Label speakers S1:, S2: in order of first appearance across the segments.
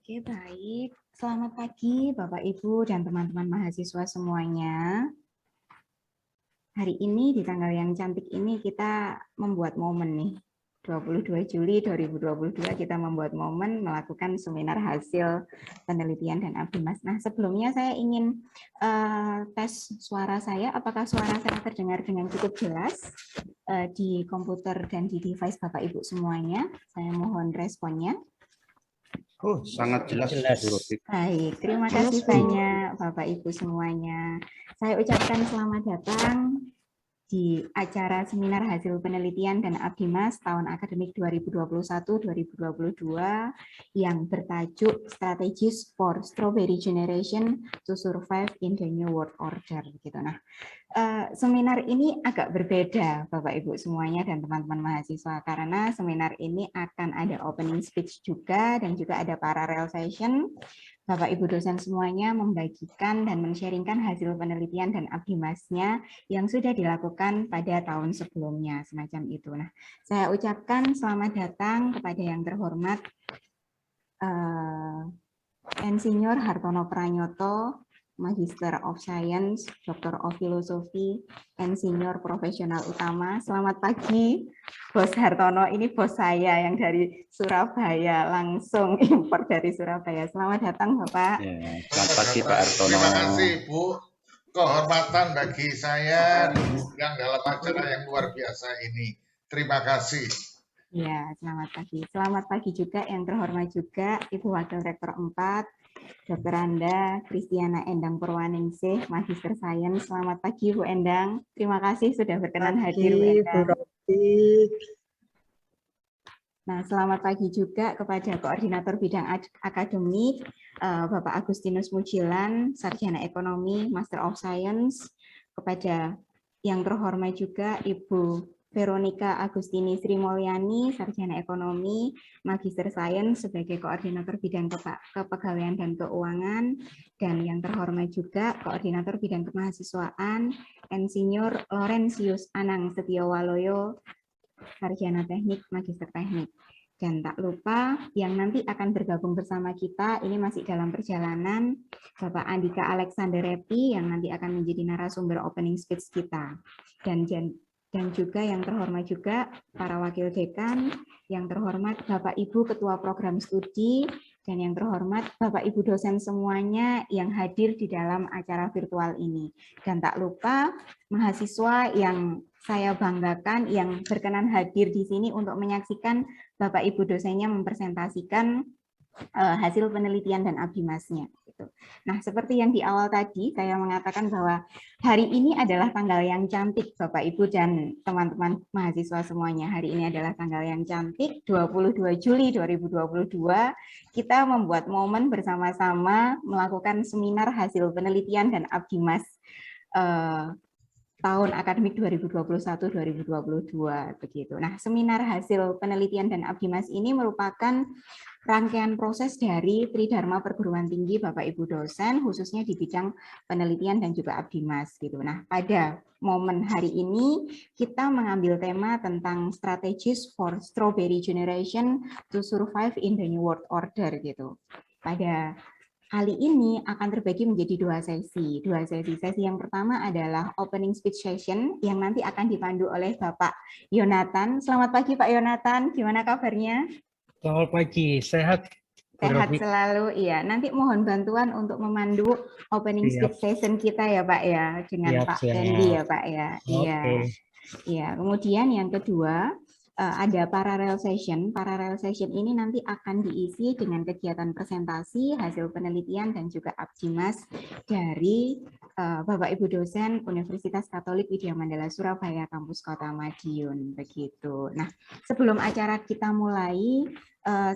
S1: Oke, baik. Selamat pagi Bapak Ibu dan teman-teman mahasiswa semuanya. Hari ini di tanggal yang cantik ini kita membuat momen nih. 22 Juli 2022 kita membuat momen melakukan seminar hasil penelitian dan Abimas. Nah, sebelumnya saya ingin tes suara saya. Apakah suara saya terdengar dengan cukup jelas di komputer dan di device Bapak Ibu semuanya? Saya mohon responnya.
S2: Sangat jelas.
S1: Baik, terima kasih banyak Bapak Ibu semuanya. Saya ucapkan selamat datang di acara seminar hasil penelitian dan Abimas tahun akademik 2021-2022 yang bertajuk Strategies for Strawberry Generation to Survive in the New World Order. Gitu. Nah, seminar ini agak berbeda Bapak Ibu semuanya dan teman-teman mahasiswa karena seminar ini akan ada opening speech juga dan juga ada parallel session. Bapak Ibu dosen semuanya membagikan dan men-sharingkan hasil penelitian dan Abimasnya yang sudah dilakukan pada tahun sebelumnya, semacam itu. Nah, saya ucapkan selamat datang kepada yang terhormat Insinyur Hartono Pranyoto, Magister of Science, Doctor of Philosophy, Insinyur Profesional Utama. Selamat pagi, Bos Hartono. Ini bos saya yang dari Surabaya, langsung impor dari Surabaya. Selamat datang, Bapak.
S2: Ya, selamat pagi, Pak Hartono.
S3: Terima kasih, Bu. Kehormatan bagi saya yang dalam acara yang luar biasa ini. Terima kasih.
S1: Ya, selamat pagi. Selamat pagi juga yang terhormat juga Ibu Wakil Rektor 4, Dr. Anda, Kristiana Endang Purwaningsih, Magister Sains. Selamat pagi, Bu Endang. Terima kasih sudah berkenan hadir, Bu Endang. Nah, selamat pagi juga kepada Koordinator Bidang Akademik, Bapak Agustinus Mujilan, Sarjana Ekonomi, Master of Science, kepada yang terhormat juga Ibu Veronica Agustini Sri Mulyani, Sarjana Ekonomi, Magister Sains sebagai Koordinator Bidang Kepegawaian dan Keuangan, dan yang terhormat juga Koordinator Bidang Kemahasiswaan, Insinyur Laurentius Anang Setiawaloyo, Sarjana Teknik, Magister Teknik. Dan tak lupa yang nanti akan bergabung bersama kita, ini masih dalam perjalanan, Bapak Andika Alexander Repi yang nanti akan menjadi narasumber opening speech kita. Dan juga yang terhormat juga para wakil dekan, yang terhormat Bapak Ibu Ketua Program Studi, dan yang terhormat Bapak Ibu dosen semuanya yang hadir di dalam acara virtual ini. Dan tak lupa mahasiswa yang saya banggakan yang berkenan hadir di sini untuk menyaksikan Bapak Ibu dosennya mempresentasikan hasil penelitian dan Abimasnya. Nah, seperti yang di awal tadi saya mengatakan bahwa hari ini adalah tanggal yang cantik Bapak Ibu dan teman-teman mahasiswa semuanya. Hari ini adalah tanggal yang cantik, 22 Juli 2022. Kita membuat momen bersama-sama melakukan seminar hasil penelitian dan Abimas tahun akademik 2021-2022 begitu. Nah, seminar hasil penelitian dan Abimas ini merupakan rangkaian proses dari Tridharma Perguruan Tinggi Bapak Ibu dosen khususnya di bidang penelitian dan juga Abimas gitu. Nah, pada momen hari ini kita mengambil tema tentang strategies for strawberry generation to survive in the new world order gitu. Pada kali ini akan terbagi menjadi dua sesi. Sesi yang pertama adalah opening speech session yang nanti akan dipandu oleh Bapak Yonatan. Selamat pagi Pak Yonatan, gimana kabarnya?
S4: Selamat pagi, sehat.
S1: Sehat selalu, iya. Nanti mohon bantuan untuk memandu opening speech session kita ya Pak ya, dengan Pak Fendi ya Pak ya. Iya. Iya. Kemudian yang kedua, ada parallel session. Parallel session ini nanti akan diisi dengan kegiatan presentasi, hasil penelitian, dan juga Abimas dari Bapak Ibu dosen Universitas Katolik Widya Mandala Surabaya, Kampus Kota Madiun. Begitu. Nah, sebelum acara kita mulai,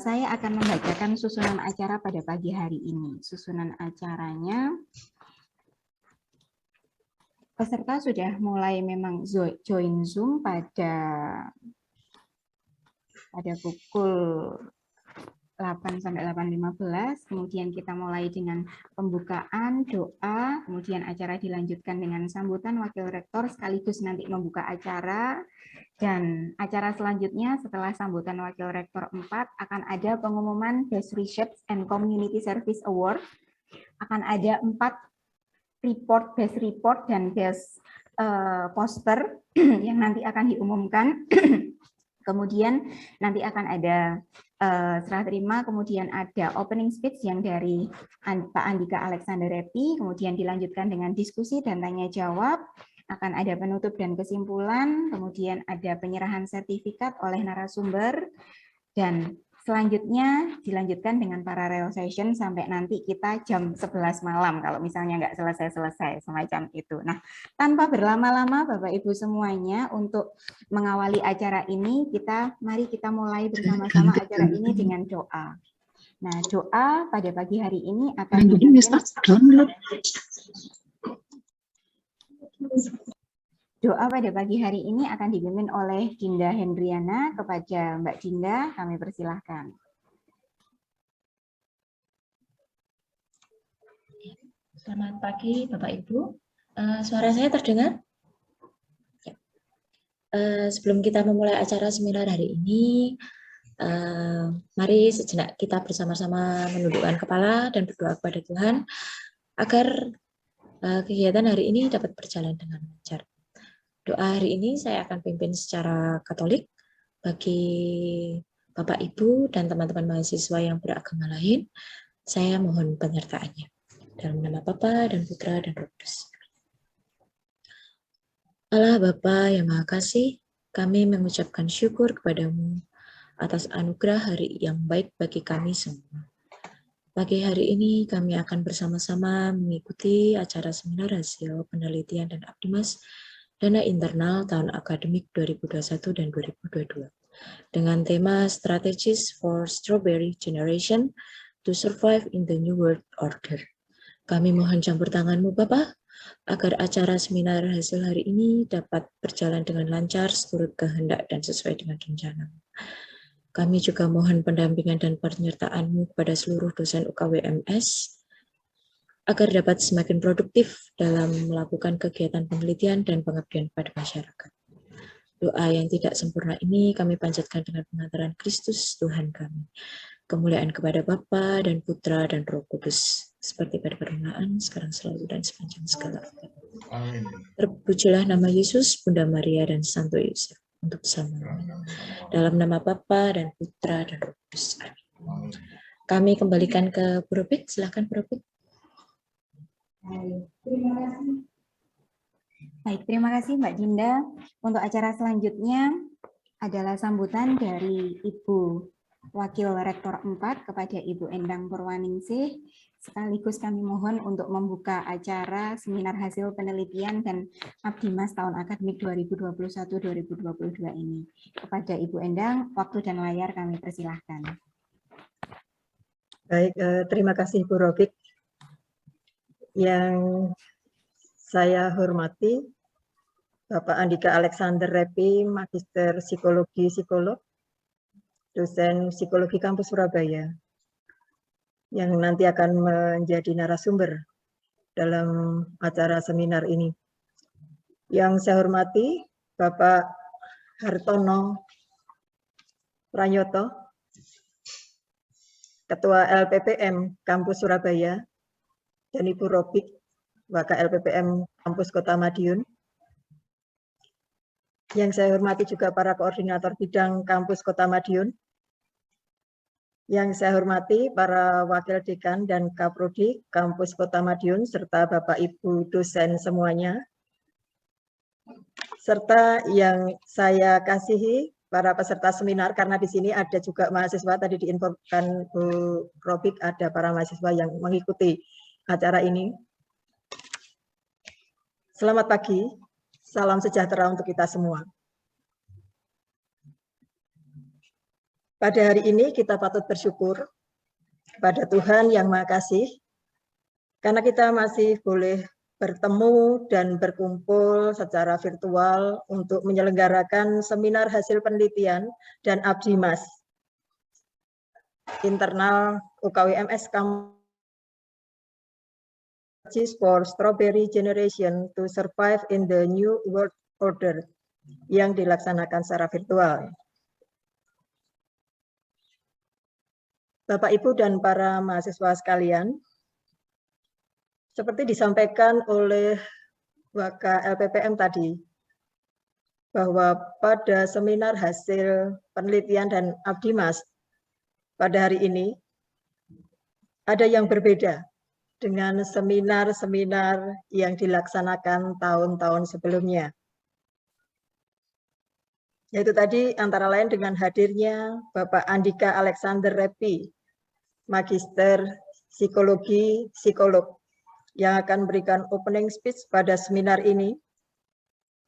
S1: saya akan membacakan susunan acara pada pagi hari ini. Susunan acaranya, peserta sudah mulai memang join Zoom pada pukul 8 sampai 8.15, kemudian kita mulai dengan pembukaan, doa, kemudian acara dilanjutkan dengan sambutan Wakil Rektor sekaligus nanti membuka acara, dan acara selanjutnya setelah sambutan Wakil Rektor 4 akan ada pengumuman Best Research and Community Service Award, akan ada 4 report, best report, dan best poster yang nanti akan diumumkan. Kemudian nanti akan ada serah terima, kemudian ada opening speech yang dari Pak Andika Alexander Repi, kemudian dilanjutkan dengan diskusi dan tanya jawab, akan ada penutup dan kesimpulan, kemudian ada penyerahan sertifikat oleh narasumber, dan selanjutnya dilanjutkan dengan parallel session sampai nanti kita jam 11 malam kalau misalnya nggak selesai-selesai semacam itu. Nah, tanpa berlama-lama Bapak Ibu semuanya, untuk mengawali acara ini mari kita mulai bersama-sama acara ini dengan doa. Nah, doa pada pagi hari ini akan dipimpin oleh Dinda Hendriana. Kepada Mbak Dinda, kami persilahkan.
S5: Selamat pagi Bapak Ibu. Suara saya terdengar? Ya. Sebelum kita memulai acara seminar hari ini, mari sejenak kita bersama-sama menundukkan kepala dan berdoa kepada Tuhan agar kegiatan hari ini dapat berjalan dengan lancar. Doa hari ini saya akan pimpin secara Katolik bagi Bapak Ibu dan teman-teman mahasiswa yang beragama lain. Saya mohon penyertaannya. Dalam nama Bapa dan Putra dan Roh Kudus. Allah Bapa yang Maha Kasih, kami mengucapkan syukur kepadamu atas anugerah hari yang baik bagi kami semua. Pagi hari ini kami akan bersama-sama mengikuti acara seminar hasil penelitian dan Abdimas Dana Internal tahun akademik 2021 dan 2022 dengan tema Strategies for Strawberry Generation to Survive in the New World Order. Kami mohon campur tangan-Mu Bapa agar acara seminar hasil hari ini dapat berjalan dengan lancar seturut kehendak dan sesuai dengan rencana. Kami juga mohon pendampingan dan penyertaan-Mu kepada seluruh dosen UKWMS agar dapat semakin produktif dalam melakukan kegiatan penelitian dan pengabdian pada masyarakat. Doa yang tidak sempurna ini kami panjatkan dengan pengantaran Kristus Tuhan kami. Kemuliaan kepada Bapa dan Putra dan Roh Kudus, seperti pada permulaan, sekarang selalu dan sepanjang segala abad.
S3: Amin.
S5: Terpujilah nama Yesus, Bunda Maria dan Santo Yosef untuk selama-lamanya. Dalam nama Bapa dan Putra dan Roh Kudus. Amin. Kami kembalikan ke Bu Robik. Silakan Bu Robik.
S1: Baik, terima kasih Mbak Dinda. Untuk acara selanjutnya adalah sambutan dari Ibu Wakil Rektor 4 kepada Ibu Endang Purwaningsih. Sekaligus kami mohon untuk membuka acara seminar hasil penelitian dan Abdimas tahun akademik 2021-2022 ini. Kepada Ibu Endang, waktu dan layar kami persilahkan.
S6: Baik, terima kasih Bu Robik. Yang saya hormati Bapak Andika Alexander Repi, Magister Psikologi Psikolog, dosen Psikologi Kampus Surabaya, yang nanti akan menjadi narasumber dalam acara seminar ini. Yang saya hormati Bapak Hartono Pranyoto, Ketua LPPM Kampus Surabaya, dan Ibu Robik, Wakil LPPM Kampus Kota Madiun. Yang saya hormati juga para koordinator bidang Kampus Kota Madiun. Yang saya hormati para Wakil Dekan dan Kaprodi Kampus Kota Madiun, serta Bapak Ibu dosen semuanya. Serta yang saya kasihi para peserta seminar, karena di sini ada juga mahasiswa, tadi diinformasikan Bu Robik, ada para mahasiswa yang mengikuti acara ini. Selamat pagi, salam sejahtera untuk kita semua. Pada hari ini kita patut bersyukur kepada Tuhan yang Maha Kasih, karena kita masih boleh bertemu dan berkumpul secara virtual untuk menyelenggarakan seminar hasil penelitian dan Abdimas internal UKWMS Campus for Strawberry Generation to Survive in the New World Order yang dilaksanakan secara virtual. Bapak, Ibu, dan para mahasiswa sekalian, seperti disampaikan oleh Waka LPPM tadi, bahwa pada seminar hasil penelitian dan Abdimas pada hari ini, ada yang berbeda dengan seminar-seminar yang dilaksanakan tahun-tahun sebelumnya. Yaitu tadi antara lain dengan hadirnya Bapak Andika Alexander Repi, Magister Psikologi Psikolog, yang akan memberikan opening speech pada seminar ini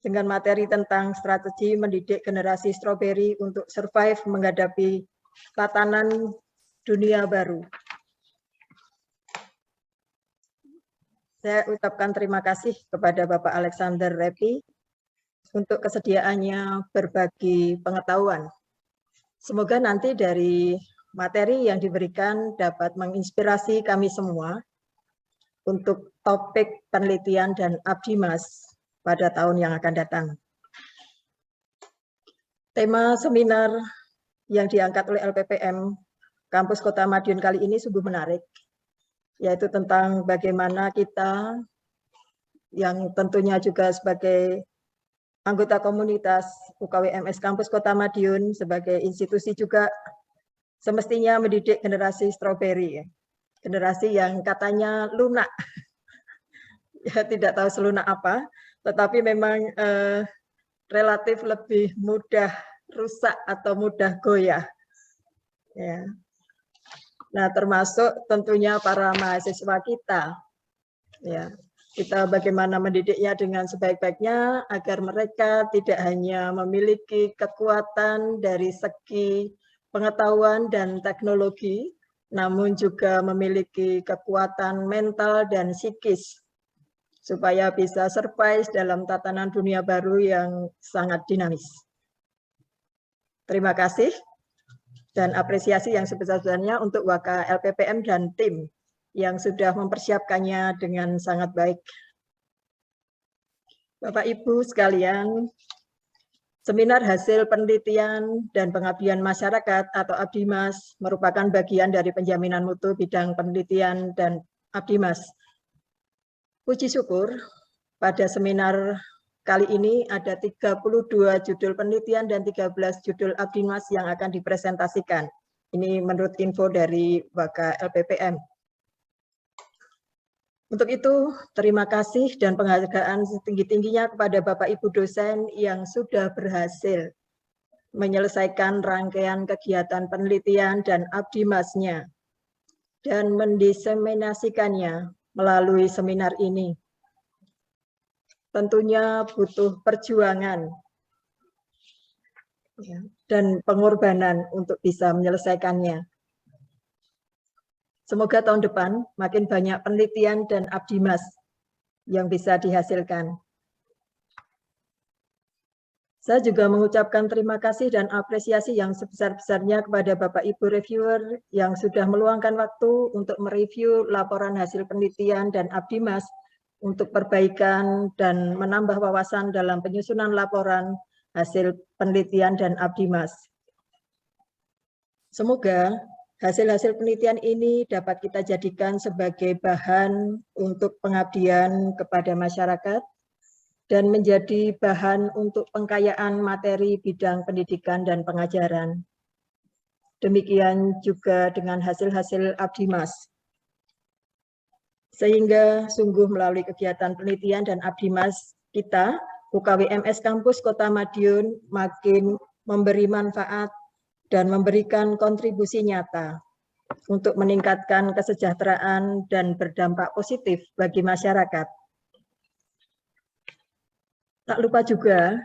S6: dengan materi tentang strategi mendidik generasi stroberi untuk survive menghadapi tatanan dunia baru. Saya ucapkan terima kasih kepada Bapak Alexander Repi untuk kesediaannya berbagi pengetahuan. Semoga nanti dari materi yang diberikan dapat menginspirasi kami semua untuk topik penelitian dan Abdimas pada tahun yang akan datang. Tema seminar yang diangkat oleh LPPM Kampus Kota Madiun kali ini sungguh menarik, yaitu tentang bagaimana kita yang tentunya juga sebagai anggota komunitas UKWMS Kampus Kota Madiun sebagai institusi juga semestinya mendidik generasi stroberi, generasi yang katanya lunak, ya tidak tahu selunak apa, tetapi memang relatif lebih mudah rusak atau mudah goyah. Ya. Nah, termasuk tentunya para mahasiswa kita. Ya, kita bagaimana mendidiknya dengan sebaik-baiknya agar mereka tidak hanya memiliki kekuatan dari segi pengetahuan dan teknologi, namun juga memiliki kekuatan mental dan psikis supaya bisa survive dalam tatanan dunia baru yang sangat dinamis. Terima kasih dan apresiasi yang sebesar-besarnya untuk Waka LPPM dan tim yang sudah mempersiapkannya dengan sangat baik. Bapak Ibu sekalian, seminar hasil penelitian dan pengabdian masyarakat atau Abdimas merupakan bagian dari penjaminan mutu bidang penelitian dan Abdimas. Puji syukur, pada seminar kali ini ada 32 judul penelitian dan 13 judul Abdimas yang akan dipresentasikan. Ini menurut info dari Waka LPPM. Untuk itu, terima kasih dan penghargaan setinggi-tingginya kepada Bapak Ibu dosen yang sudah berhasil menyelesaikan rangkaian kegiatan penelitian dan Abdimasnya dan mendiseminasikannya melalui seminar ini. Tentunya butuh perjuangan dan pengorbanan untuk bisa menyelesaikannya. Semoga tahun depan makin banyak penelitian dan Abdimas yang bisa dihasilkan. Saya juga mengucapkan terima kasih dan apresiasi yang sebesar-besarnya kepada Bapak Ibu reviewer yang sudah meluangkan waktu untuk mereview laporan hasil penelitian dan Abdimas untuk perbaikan dan menambah wawasan dalam penyusunan laporan hasil penelitian dan Abdimas. Semoga hasil-hasil penelitian ini dapat kita jadikan sebagai bahan untuk pengabdian kepada masyarakat dan menjadi bahan untuk pengkayaan materi bidang pendidikan dan pengajaran. Demikian juga dengan hasil-hasil Abdimas. Sehingga sungguh melalui kegiatan penelitian dan Abdimas kita, UKWMS Kampus Kota Madiun makin memberi manfaat dan memberikan kontribusi nyata untuk meningkatkan kesejahteraan dan berdampak positif bagi masyarakat. Tak lupa juga,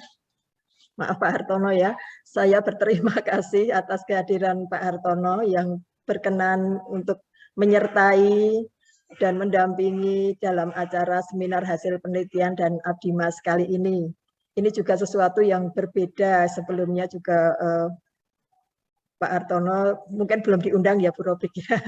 S6: maaf Pak Hartono ya, saya berterima kasih atas kehadiran Pak Hartono yang berkenan untuk menyertai dan mendampingi dalam acara seminar hasil penelitian dan Abdimas kali ini. Ini juga sesuatu yang berbeda, sebelumnya juga Pak Hartono, mungkin belum diundang ya Bu Robik ya.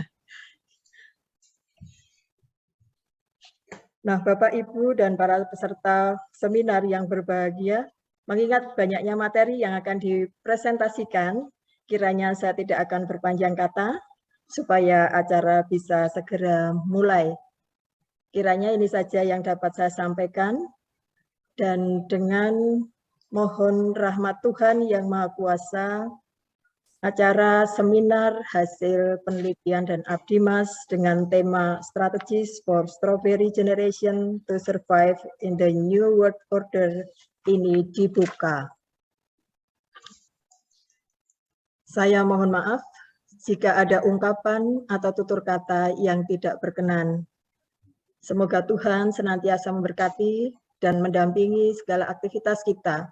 S6: Nah, Bapak, Ibu, dan para peserta seminar yang berbahagia, mengingat banyaknya materi yang akan dipresentasikan, kiranya saya tidak akan berpanjang kata, supaya acara bisa segera mulai. Kiranya ini saja yang dapat saya sampaikan, dan dengan mohon rahmat Tuhan Yang Maha Kuasa, acara seminar hasil penelitian dan Abdimas dengan tema Strategies for Strawberry Generation to Survive in the New World Order ini dibuka. Saya mohon maaf jika ada ungkapan atau tutur kata yang tidak berkenan. Semoga Tuhan senantiasa memberkati dan mendampingi segala aktivitas kita.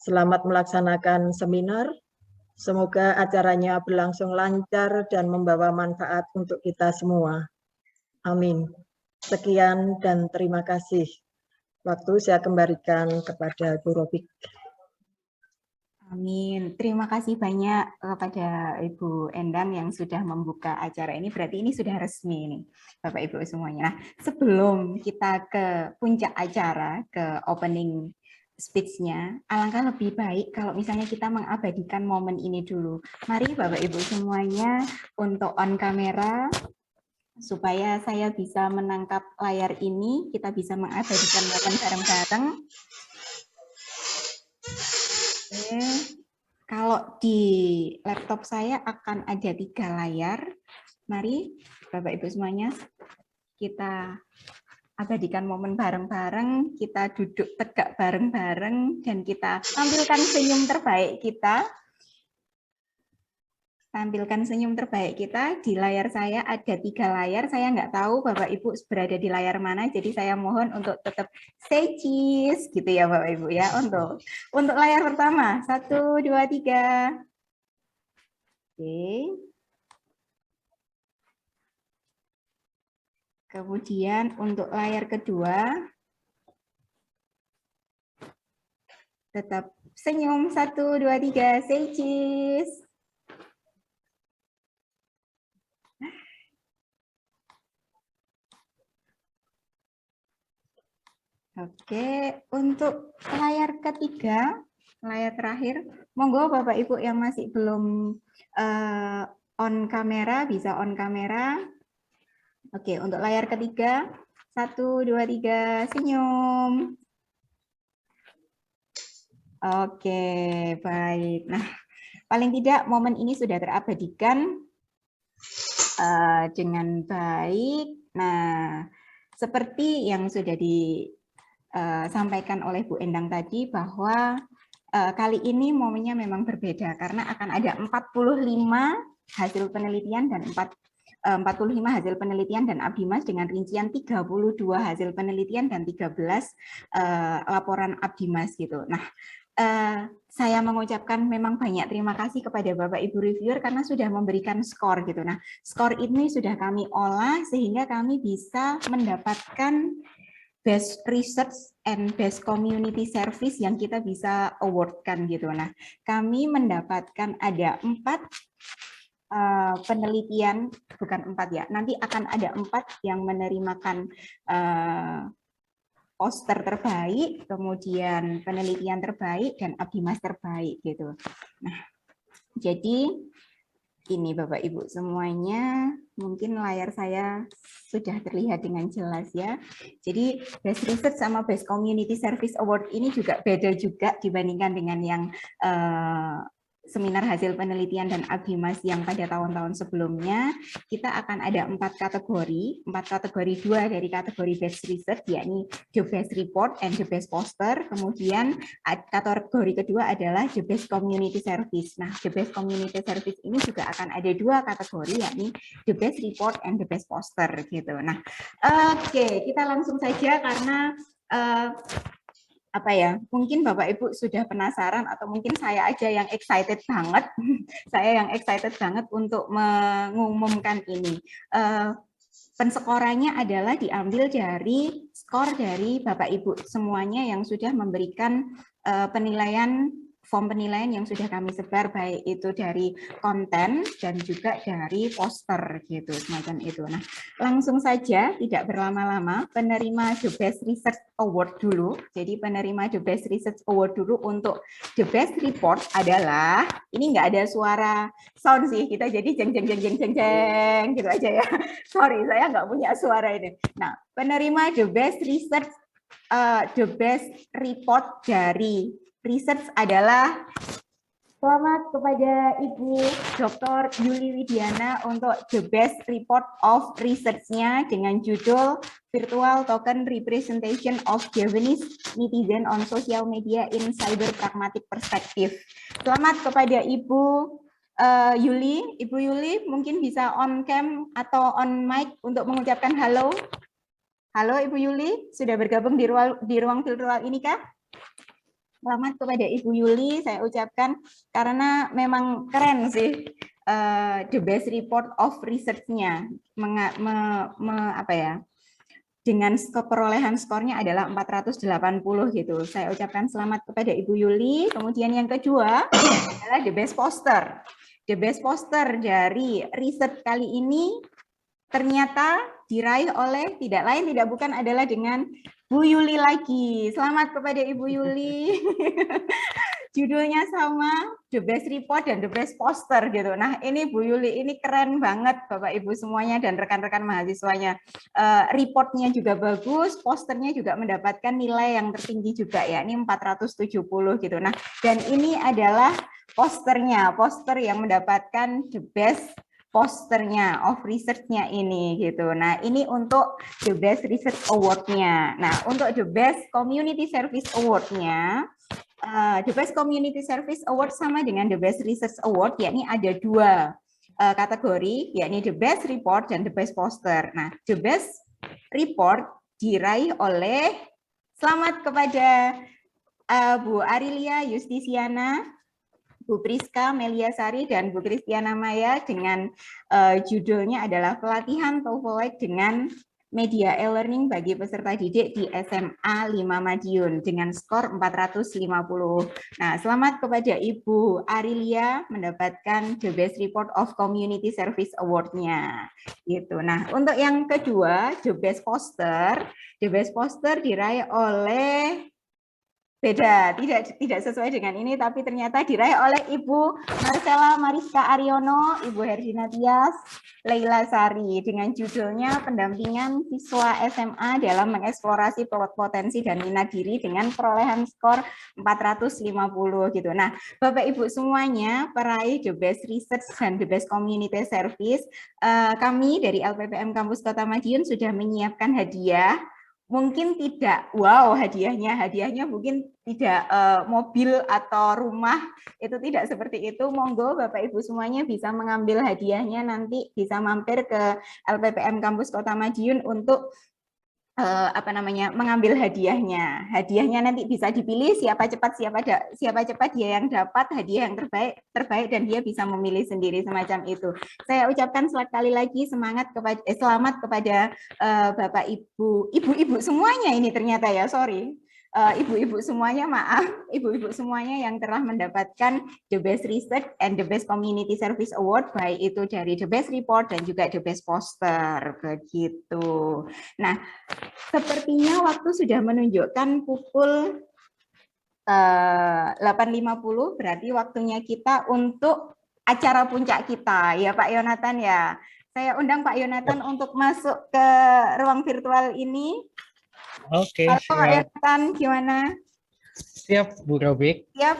S6: Selamat melaksanakan seminar. Semoga acaranya berlangsung lancar dan membawa manfaat untuk kita semua. Amin. Sekian dan terima kasih. Waktu saya kembalikan kepada Bu Robik.
S1: Amin. Terima kasih banyak kepada Ibu Endang yang sudah membuka acara ini. Berarti ini sudah resmi nih, Bapak Ibu semuanya. Nah, sebelum kita ke puncak acara, ke opening speech-nya, alangkah lebih baik kalau misalnya kita mengabadikan momen ini dulu. Mari Bapak Ibu semuanya untuk on kamera, supaya saya bisa menangkap layar ini, kita bisa mengabadikan momen bareng-bareng. Oke. Kalau di laptop saya akan ada 3 layar. Mari Bapak Ibu semuanya, kita abadikan momen bareng-bareng, kita duduk tegak bareng-bareng, dan kita tampilkan senyum terbaik kita. Tampilkan senyum terbaik kita. Di layar saya ada 3 layar, saya nggak tahu Bapak Ibu berada di layar mana, jadi saya mohon untuk tetap say cheese, gitu ya Bapak Ibu ya. Untuk layar pertama, 1, 2, 3. Oke. Kemudian untuk layar kedua, tetap senyum, 1, 2, 3, say cheese. Oke, untuk layar ketiga, layar terakhir, monggo Bapak Ibu yang masih belum on kamera, bisa on kamera. Oke, untuk layar ketiga, 1, 2, 3, senyum. Oke, baik. Nah, paling tidak momen ini sudah terabadikan dengan baik. Nah, seperti yang sudah disampaikan oleh Bu Endang tadi, bahwa kali ini momennya memang berbeda karena akan ada 45 hasil penelitian dan 45 hasil penelitian dan Abdimas dengan rincian 32 hasil penelitian dan 13 laporan Abdimas gitu. Nah, saya mengucapkan memang banyak terima kasih kepada Bapak Ibu reviewer karena sudah memberikan skor gitu. Nah, skor ini sudah kami olah sehingga kami bisa mendapatkan best research and best community service yang kita bisa awardkan gitu. Nah, kami mendapatkan ada 4 penelitian, bukan 4 ya, nanti akan ada 4 yang menerimakan poster terbaik, kemudian penelitian terbaik, dan Abdimas terbaik gitu. Nah, jadi ini Bapak Ibu semuanya, mungkin layar saya sudah terlihat dengan jelas ya. Jadi Best Research sama Best Community Service Award ini juga beda juga dibandingkan dengan yang seminar hasil penelitian dan Abdimas yang pada tahun-tahun sebelumnya. Kita akan ada 4 kategori, 2 dari kategori Best Research, yakni The Best Report and The Best Poster. Kemudian kategori kedua adalah The Best Community Service. Nah, The Best Community Service ini juga akan ada 2 kategori, yakni The Best Report and The Best Poster gitu. Nah, oke, kita langsung saja karena apa ya, mungkin Bapak Ibu sudah penasaran atau mungkin saya aja yang excited banget. Saya yang excited banget untuk mengumumkan ini. Penskorannya adalah diambil dari skor dari Bapak Ibu semuanya yang sudah memberikan penilaian form penilaian yang sudah kami sebar, baik itu dari konten dan juga dari poster gitu, semacam itu. Nah, langsung saja tidak berlama-lama, penerima The Best Research Award dulu. Jadi penerima The Best Research Award dulu untuk The Best Report adalah, ini nggak ada suara sound sih, kita jadi jeng jeng jeng jeng jeng jeng gitu aja ya. Sorry, saya nggak punya suara ini. Nah, penerima The Best Research, The Best Report dari research adalah, selamat kepada Ibu Dr. Yuli Widiana untuk The Best Report of Research-nya dengan judul Virtual Token Representation of Javanese Netizen on Social Media in Cyber Pragmatic Perspective. Selamat kepada Ibu Yuli. Ibu Yuli mungkin bisa on cam atau on mic untuk mengucapkan halo. Halo Ibu Yuli, sudah bergabung di ruang virtual ini kah? Selamat kepada Ibu Yuli, saya ucapkan karena memang keren sih The Best Report of Research-nya, dengan perolehan skornya adalah 480 gitu. Saya ucapkan selamat kepada Ibu Yuli. Kemudian yang kedua adalah The Best Poster. The Best Poster dari riset kali ini ternyata diraih oleh tidak lain tidak bukan adalah dengan Bu Yuli lagi. Selamat kepada Ibu Yuli. Judulnya sama, The Best Report dan The Best Poster gitu. Nah ini Bu Yuli, ini keren banget Bapak Ibu semuanya dan rekan-rekan mahasiswanya. Reportnya juga bagus, posternya juga mendapatkan nilai yang tertinggi juga ya, ini 470 gitu. Nah dan ini adalah posternya, poster yang mendapatkan The Best posternya of research-nya ini gitu. Nah, ini untuk The Best Research Award-nya. Nah, untuk The Best Community Service Award-nya, The Best Community Service Award sama dengan The Best Research Award, yakni ada dua kategori, yakni The Best Report dan The Best Poster. Nah, The Best Report diraih oleh, selamat kepada Bu Arilia Justisiana, Bu Priska Meliasari dan Bu Kristiana Maya dengan judulnya adalah pelatihan TOEFL dengan media e-learning bagi peserta didik di SMA 5 Madiun dengan skor 450. Nah, selamat kepada Ibu Arilia mendapatkan The Best Report of Community Service Award-nya. Gitu. Nah, untuk yang kedua, The Best Poster diraih oleh beda, tidak sesuai dengan ini, tapi ternyata diraih oleh Ibu Marcella Mariska Aryono, Ibu Herdina Tias, Leila Sari dengan judulnya pendampingan siswa SMA dalam mengeksplorasi potensi dan minat diri dengan perolehan skor 450 gitu. Nah, Bapak Ibu semuanya peraih The Best Research dan The Best Community Service, kami dari LPPM Kampus Kota Madiun sudah menyiapkan hadiah. Mungkin tidak, wow hadiahnya mungkin tidak mobil atau rumah, itu tidak seperti itu. Monggo Bapak Ibu semuanya bisa mengambil hadiahnya, nanti bisa mampir ke LPPM Kampus Kota Madiun untuk mengambil hadiahnya. Hadiahnya nanti bisa dipilih siapa cepat dia yang dapat hadiah yang terbaik dan dia bisa memilih sendiri semacam itu. Saya ucapkan sekali lagi selamat kepada Bapak Ibu semuanya ini ternyata ya, sorry. Ibu-ibu semuanya, maaf, ibu-ibu semuanya yang telah mendapatkan The Best Research and The Best Community Service Award, baik itu dari The Best Report dan juga The Best Poster, begitu. Nah, sepertinya waktu sudah menunjukkan pukul 8.50, berarti waktunya kita untuk acara puncak kita, ya Pak Yonatan ya. Saya undang Pak Yonatan untuk masuk ke ruang virtual ini.
S4: Oke,
S1: Halo Pak
S4: siap.
S1: Yonatan, gimana?
S4: Siap, Bu Robik.
S1: Siap.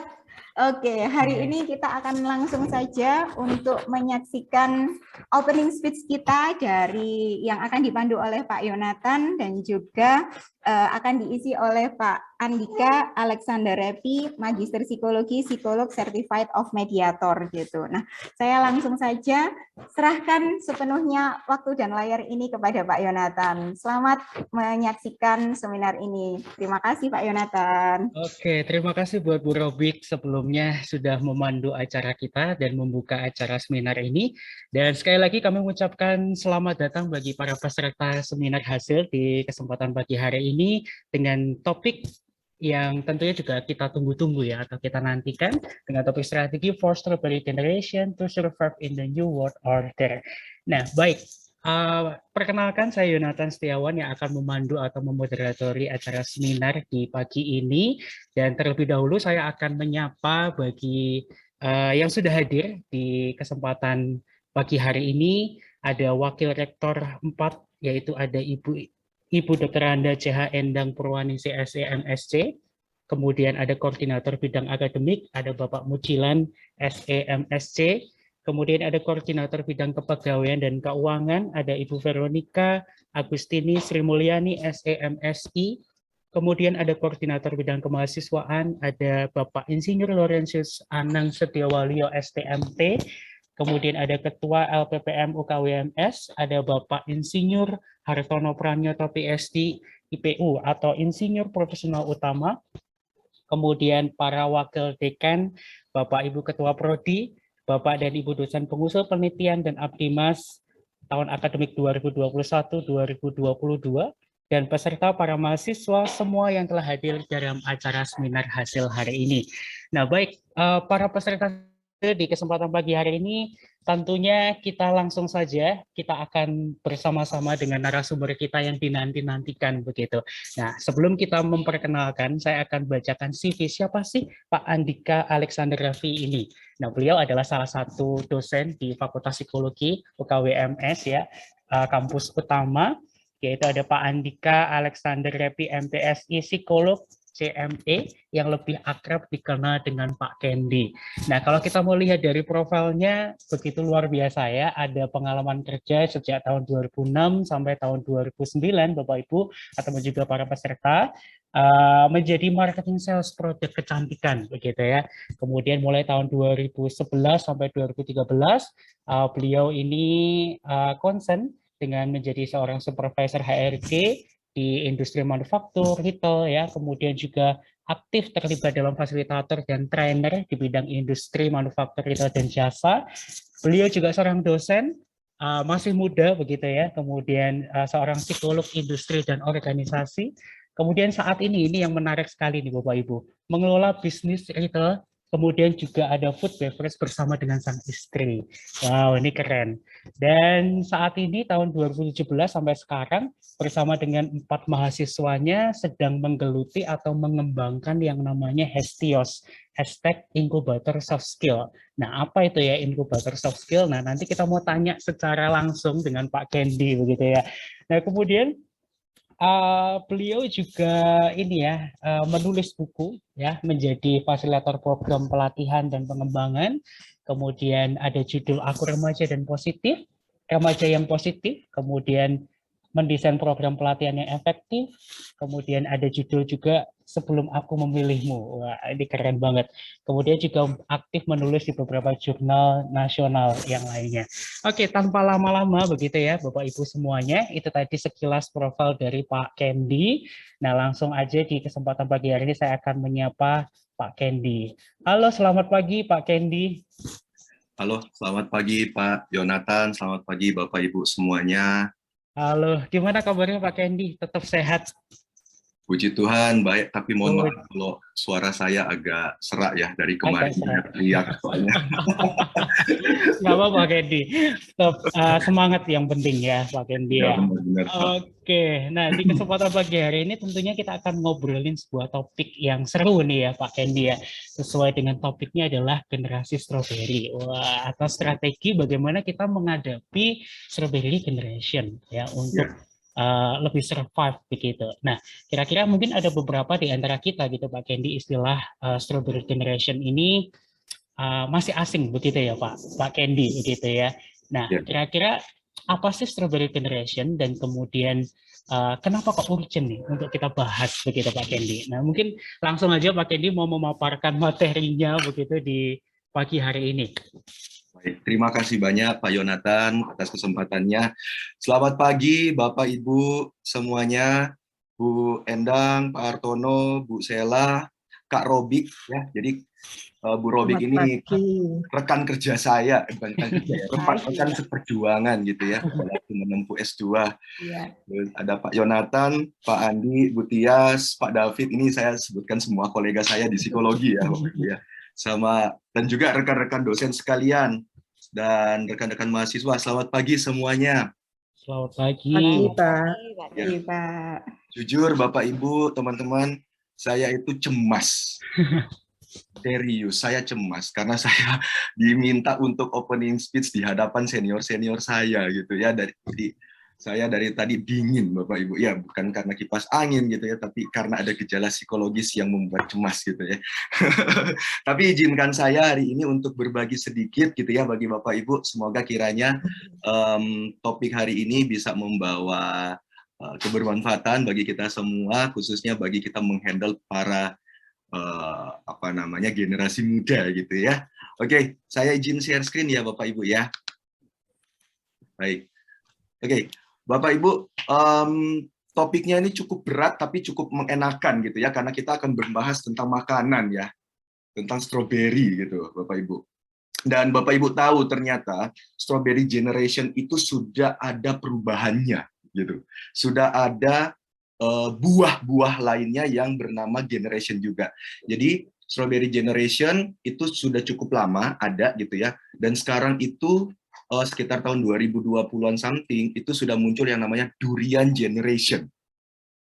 S1: Oke, hari ini kita akan langsung saja untuk menyaksikan opening speech kita dari yang akan dipandu oleh Pak Yonatan dan juga akan diisi oleh Pak Andika Alexander Repi, Magister Psikologi, Psikolog Certified of Mediator gitu. Nah, saya langsung saja serahkan sepenuhnya waktu dan layar ini kepada Pak Yonatan. Selamat menyaksikan seminar ini. Terima kasih Pak Yonatan.
S4: Oke, terima kasih buat Bu Robik sebelumnya sudah memandu acara kita dan membuka acara seminar ini. Dan sekali lagi kami mengucapkan selamat datang bagi para peserta seminar hasil di kesempatan pagi hari ini dengan topik yang tentunya juga kita tunggu-tunggu ya, atau kita nantikan dengan topik strategi for strawberry generation to survive in the new world order. Nah, baik. Perkenalkan, saya Yonatan Setiawan yang akan memandu atau memoderatori acara seminar di pagi ini. Dan terlebih dahulu saya akan menyapa bagi yang sudah hadir di kesempatan pagi hari ini. Ada Wakil Rektor 4, yaitu ada Ibu Dr. Anda CH Endang Purwaningsih SEMSC. Kemudian ada Koordinator Bidang Akademik, ada Bapak Mucilan SEMSC. Kemudian ada Koordinator Bidang Kepegawaian dan Keuangan, ada Ibu Veronica Agustini Sri Mulyani SEMSI. Kemudian ada Koordinator Bidang Kemahasiswaan, ada Bapak Insinyur Laurentius Anang Setiawalio STMT. Kemudian ada Ketua LPPM UKWMS, ada Bapak Insinyur Hartono Pranyoto PSD IPU atau Insinyur Profesional Utama. Kemudian para Wakil Dekan, Bapak Ibu Ketua Prodi, Bapak dan Ibu dosen pengusul penelitian dan Abdimas tahun akademik 2021-2022, dan peserta para mahasiswa semua yang telah hadir dalam acara seminar hasil hari ini. Nah, baik, para peserta di kesempatan pagi hari ini, tentunya kita langsung saja, kita akan bersama-sama dengan narasumber kita yang dinanti-nantikan begitu. Nah, sebelum kita memperkenalkan, saya akan bacakan CV siapa sih Pak Andika Alexander Raffi ini. Nah, beliau adalah salah satu dosen di Fakultas Psikologi UKWMS ya, kampus utama, yaitu ada Pak Andika Alexander Raffi MPSI Psikolog CME yang lebih akrab dikenal dengan Pak Kendi. Nah, kalau kita mau lihat dari profilnya begitu luar biasa ya, ada pengalaman kerja sejak tahun 2006 sampai tahun 2009 Bapak Ibu atau juga para peserta menjadi marketing sales produk kecantikan begitu ya. Kemudian mulai tahun 2011 sampai 2013 beliau ini concern dengan menjadi seorang supervisor HRD di industri manufaktur, retail ya, kemudian juga aktif terlibat dalam fasilitator dan trainer di bidang industri manufaktur, retail dan jasa. Beliau juga seorang dosen, masih muda begitu ya, kemudian seorang psikolog industri dan organisasi. Kemudian saat ini yang menarik sekali nih Bapak Ibu, mengelola bisnis retail, kemudian juga ada food beverage bersama dengan sang istri. Wow, ini keren. Dan saat ini tahun 2017 sampai sekarang bersama dengan 4 mahasiswanya sedang menggeluti atau mengembangkan yang namanya Hestios, #inkubator soft skill. Nah, apa itu ya inkubator soft skill? Nah, nanti kita mau tanya secara langsung dengan Pak Kendi begitu ya. Nah, kemudian beliau juga ini ya menulis buku ya, menjadi fasilitator program pelatihan dan pengembangan. Kemudian ada judul Aku Remaja dan Positif, Remaja yang Positif. Kemudian mendesain program pelatihan yang efektif. Kemudian ada judul juga Sebelum Aku Memilihmu. Wah, ini keren banget. Kemudian juga aktif menulis di beberapa jurnal nasional yang lainnya. Oke, tanpa lama-lama begitu ya Bapak Ibu semuanya, itu tadi sekilas profil dari Pak Kendi. Nah, langsung aja di kesempatan pagi hari ini saya akan menyapa Pak Kendi. Halo, selamat pagi Pak Kendi.
S7: Halo, selamat pagi Pak Yonatan, selamat pagi Bapak Ibu semuanya.
S4: Halo, gimana kabarnya Pak Kendi? Tetap sehat?
S7: Puji Tuhan, baik, tapi mohon maaf kalau suara saya agak serak ya dari kemarin teriak soalnya.
S4: Nggak apa-apa Pak Kendi, tetap semangat yang penting ya Pak Kendi ya. Oke, nah di kesempatan pagi hari ini tentunya kita akan ngobrolin sebuah topik yang seru nih ya Pak Kendi ya. Sesuai dengan topiknya adalah generasi strawberry. Wah, atau strategi bagaimana kita menghadapi strawberry generation ya untuk lebih survive begitu. Nah, kira-kira mungkin ada beberapa di antara kita gitu Pak Kendi, istilah strawberry generation ini masih asing begitu ya Pak Kendi begitu ya. Nah, kira-kira apa sih strawberry generation dan kemudian kenapa kok urgent nih untuk kita bahas begitu Pak Kendi. Nah, mungkin langsung aja Pak Kendi mau memaparkan materinya begitu di pagi hari ini.
S7: Baik, terima kasih banyak Pak Yonatan atas kesempatannya. Selamat pagi Bapak Ibu semuanya, Bu Endang, Pak Hartono, Bu Sela. Kak Robik ya. Jadi Bu Robik
S6: Selamat
S7: ini
S6: pagi.
S7: rekan kerja saya, bukan rekan kerja ya, rekan seperjuangan gitu ya pada waktu menempuh S2.
S1: Iya.
S7: Terus ada Pak Yonatan, Pak Andi, Bu Tias, Pak David, ini saya sebutkan semua kolega saya di psikologi ya, Bapak Ibu ya. Sama dan juga rekan-rekan dosen sekalian dan rekan-rekan mahasiswa. Selamat pagi semuanya.
S4: Selamat pagi.
S6: Pagi, Pak.
S1: Iya, Pak.
S7: Jujur Bapak Ibu, teman-teman, saya itu cemas. Serius, saya cemas karena saya diminta untuk opening speech di hadapan senior-senior saya gitu ya. Saya dari tadi dingin Bapak Ibu. Ya, bukan karena kipas angin gitu ya, tapi karena ada gejala psikologis yang membuat cemas gitu ya. Tapi izinkan saya hari ini untuk berbagi sedikit gitu ya bagi Bapak Ibu. Semoga kiranya topik hari ini bisa membawa kebermanfaatan bagi kita semua, khususnya bagi kita menghandle para generasi muda gitu ya. Oke, saya izin share screen ya Bapak Ibu ya. Baik. Oke, Bapak Ibu, topiknya ini cukup berat tapi cukup mengenakan gitu ya, karena kita akan membahas tentang makanan ya, tentang stroberi gitu Bapak Ibu. Dan Bapak Ibu tahu ternyata strawberry generation itu sudah ada perubahannya gitu. Sudah ada buah-buah lainnya yang bernama generation juga. Jadi strawberry generation itu sudah cukup lama ada gitu ya. Dan sekarang itu sekitar tahun 2020-an something itu sudah muncul yang namanya durian generation.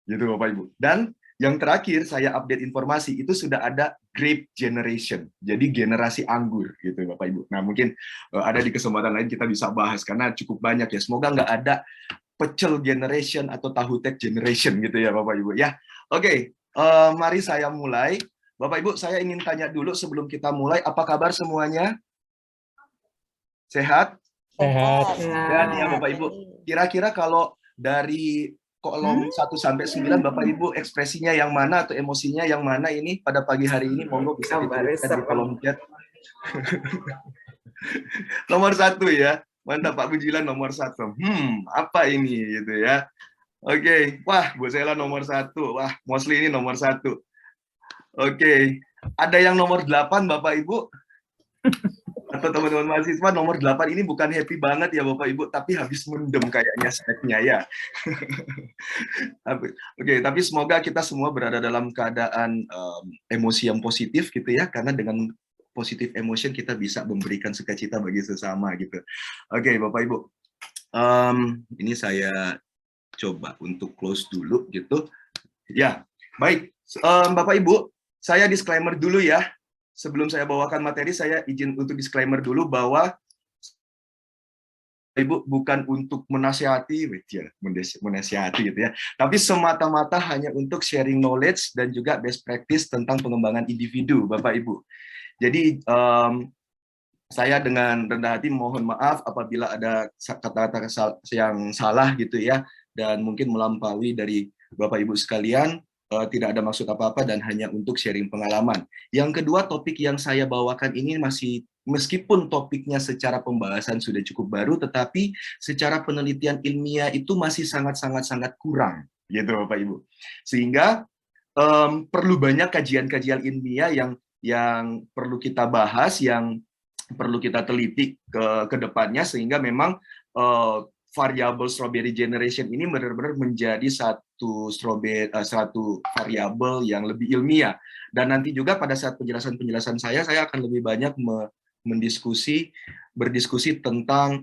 S7: Gitu Bapak Ibu. Dan yang terakhir saya update informasi itu sudah ada grape generation. Jadi generasi anggur gitu Bapak Ibu. Nah, mungkin ada di kesempatan lain kita bisa bahas karena cukup banyak ya. Semoga nggak ada pecel generation atau tahu tek generation gitu ya Bapak Ibu ya. Oke, mari saya mulai. Bapak Ibu, saya ingin tanya dulu sebelum kita mulai, apa kabar semuanya? Sehat?
S4: Sehat.
S7: Sehat ya Bapak Ibu. Kira-kira kalau dari kolom 1 sampai 9 Bapak Ibu ekspresinya yang mana atau emosinya yang mana ini pada pagi hari ini, monggo bisa dituliskan di kolom chat. Nomor 1 ya. Mantap Pak Bujilan nomor 1. Apa ini gitu ya. Oke, wah Bu Sela nomor 1. Wah, mostly ini nomor 1. Oke, ada yang nomor 8 Bapak Ibu? Atau teman-teman mahasiswa nomor 8 ini bukan happy banget ya Bapak Ibu, tapi habis mendem kayaknya snacknya ya. Oke, tapi semoga kita semua berada dalam keadaan emosi yang positif gitu ya, karena dengan positive emotion kita bisa memberikan sukacita bagi sesama gitu. Oke, Bapak Ibu, ini saya coba untuk close dulu gitu. Ya, baik, Bapak Ibu, saya disclaimer dulu ya. Sebelum saya bawakan materi, saya izin untuk disclaimer dulu bahwa Ibu bukan untuk menasihati, menasihati gitu ya, tapi semata-mata hanya untuk sharing knowledge dan juga best practice tentang pengembangan individu, Bapak Ibu. Jadi saya dengan rendah hati mohon maaf apabila ada kata-kata yang salah gitu ya, dan mungkin melampaui dari Bapak Ibu sekalian. Tidak ada maksud apa-apa dan hanya untuk sharing pengalaman. Yang kedua, topik yang saya bawakan ini masih, meskipun topiknya secara pembahasan sudah cukup baru, tetapi secara penelitian ilmiah itu masih sangat kurang, gitu Bapak Ibu. Sehingga perlu banyak kajian-kajian ilmiah yang perlu kita bahas, yang perlu kita teliti ke depannya, sehingga memang variabel strawberry generation ini benar-benar menjadi satu variabel yang lebih ilmiah. Dan nanti juga pada saat penjelasan saya akan lebih banyak berdiskusi tentang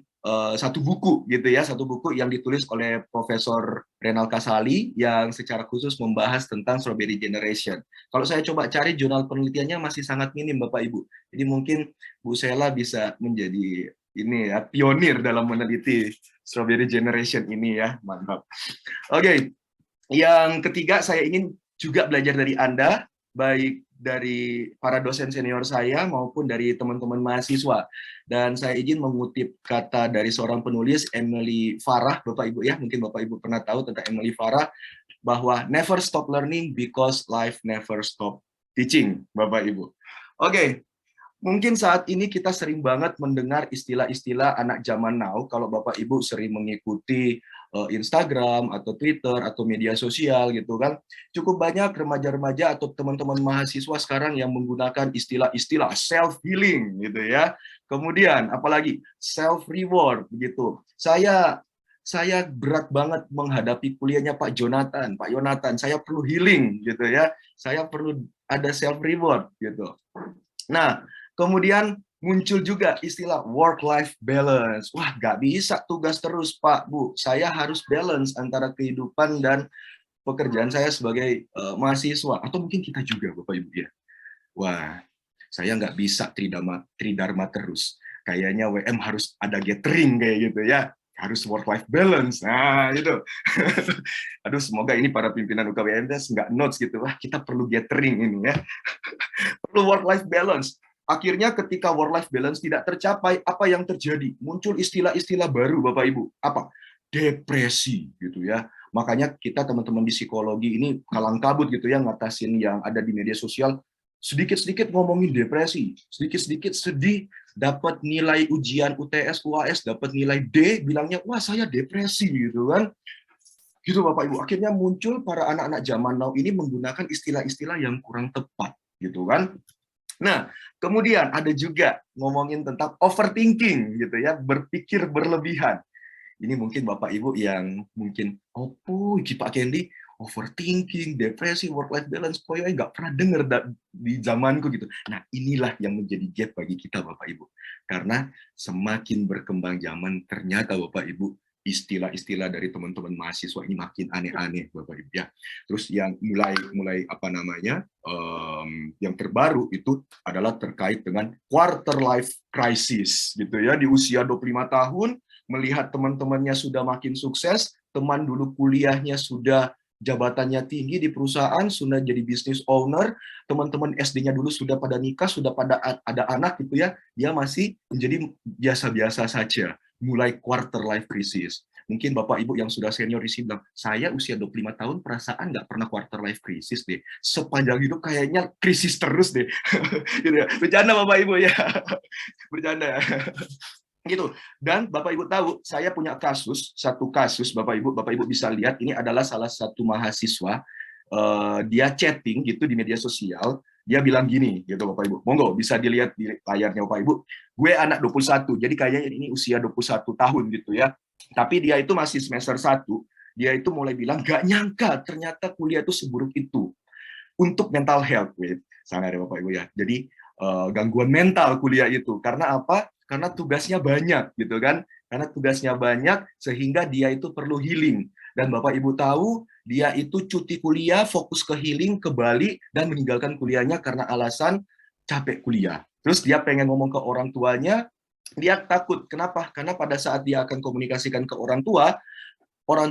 S7: satu buku gitu ya, satu buku yang ditulis oleh Profesor Renal Kasali yang secara khusus membahas tentang strawberry generation. Kalau saya coba cari jurnal penelitiannya masih sangat minim Bapak Ibu. Jadi mungkin Bu Sela bisa menjadi ini ya, pionir dalam meneliti strawberry generation ini ya, mantap. Oke, yang ketiga saya ingin juga belajar dari Anda, baik dari para dosen senior saya maupun dari teman-teman mahasiswa. Dan saya izin mengutip kata dari seorang penulis, Emily Farah, Bapak Ibu ya, mungkin Bapak Ibu pernah tahu tentang Emily Farah, bahwa never stop learning because life never stop teaching, Bapak Ibu. Oke. Mungkin saat ini kita sering banget mendengar istilah-istilah anak zaman now, kalau Bapak Ibu sering mengikuti Instagram atau Twitter atau media sosial gitu kan. Cukup banyak remaja-remaja atau teman-teman mahasiswa sekarang yang menggunakan istilah-istilah self healing gitu ya. Kemudian apalagi self reward gitu. Saya berat banget menghadapi kuliahnya Pak Jonathan. Pak Yonatan, saya perlu healing gitu ya. Saya perlu ada self reward gitu. Nah, kemudian muncul juga istilah work-life balance. Wah, nggak bisa tugas terus, Pak, Bu. Saya harus balance antara kehidupan dan pekerjaan saya sebagai mahasiswa. Atau mungkin kita juga, Bapak Ibu ya. Wah, saya nggak bisa tridharma terus. Kayaknya WM harus ada gathering kayak gitu ya. Harus work-life balance. Nah, gitu. Aduh, semoga ini para pimpinan UKWMDes nggak notes gitu. Wah, kita perlu gathering ini ya. Perlu work-life balance. Akhirnya ketika work-life balance tidak tercapai, apa yang terjadi? Muncul istilah-istilah baru, Bapak Ibu. Apa? Depresi, gitu ya. Makanya kita teman-teman di psikologi ini kalang kabut gitu ya, ngatasin yang ada di media sosial, sedikit-sedikit ngomongin depresi, sedikit-sedikit sedih, dapat nilai ujian UTS, UAS, dapat nilai D, bilangnya, wah saya depresi, gitu kan. Gitu Bapak Ibu. Akhirnya muncul para anak-anak zaman now ini menggunakan istilah-istilah yang kurang tepat, gitu kan. Nah, kemudian ada juga ngomongin tentang overthinking gitu ya, berpikir berlebihan. Ini mungkin Bapak Ibu yang mungkin, iki Pak Kendi, overthinking, depresi, work-life balance, koyo nggak pernah dengar di zamanku gitu. Nah, inilah yang menjadi gap bagi kita Bapak Ibu. Karena semakin berkembang zaman, ternyata Bapak Ibu, istilah-istilah dari teman-teman mahasiswa ini makin aneh-aneh Bapak Ibu ya. Terus yang mulai apa namanya yang terbaru itu adalah terkait dengan quarter life crisis gitu ya, di usia 25 tahun melihat teman-temannya sudah makin sukses, teman dulu kuliahnya sudah jabatannya tinggi di perusahaan, sudah jadi business owner, teman-teman SD-nya dulu sudah pada nikah, sudah pada ada anak gitu ya, dia masih menjadi biasa-biasa saja. Mulai quarter life crisis. Mungkin Bapak Ibu yang sudah senior di sini bilang, saya usia 25 tahun perasaan nggak pernah quarter life crisis deh. Sepanjang hidup kayaknya krisis terus deh. Bercanda Bapak Ibu ya. Bercanda. Gitu. Dan Bapak Ibu tahu, saya punya satu kasus Bapak Ibu bisa lihat, ini adalah salah satu mahasiswa, dia chatting gitu di media sosial. Dia bilang gini, gitu Bapak Ibu. Monggo bisa dilihat di layarnya Bapak Ibu. Gue anak 21, jadi kayaknya ini usia 21 tahun gitu ya. Tapi dia itu masih semester 1. Dia itu mulai bilang, gak nyangka ternyata kuliah itu seburuk itu. Untuk mental health, sana ada Bapak Ibu ya. Jadi gangguan mental kuliah itu. Karena apa? Karena tugasnya banyak gitu kan. Karena tugasnya banyak sehingga dia itu perlu healing. Dan Bapak Ibu tahu, dia itu cuti kuliah, fokus ke healing, ke Bali, dan meninggalkan kuliahnya karena alasan capek kuliah. Terus dia pengen ngomong ke orang tuanya, dia takut. Kenapa? Karena pada saat dia akan komunikasikan ke orang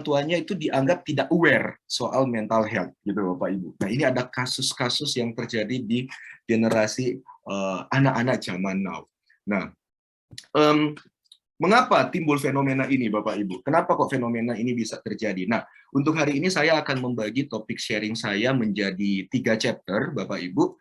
S7: tuanya itu dianggap tidak aware soal mental health, gitu Bapak Ibu. Nah, ini ada kasus-kasus yang terjadi di generasi anak-anak zaman now. Nah, mengapa timbul fenomena ini, Bapak Ibu? Kenapa kok fenomena ini bisa terjadi? Nah, untuk hari ini saya akan membagi topik sharing saya menjadi 3 chapter, Bapak Ibu.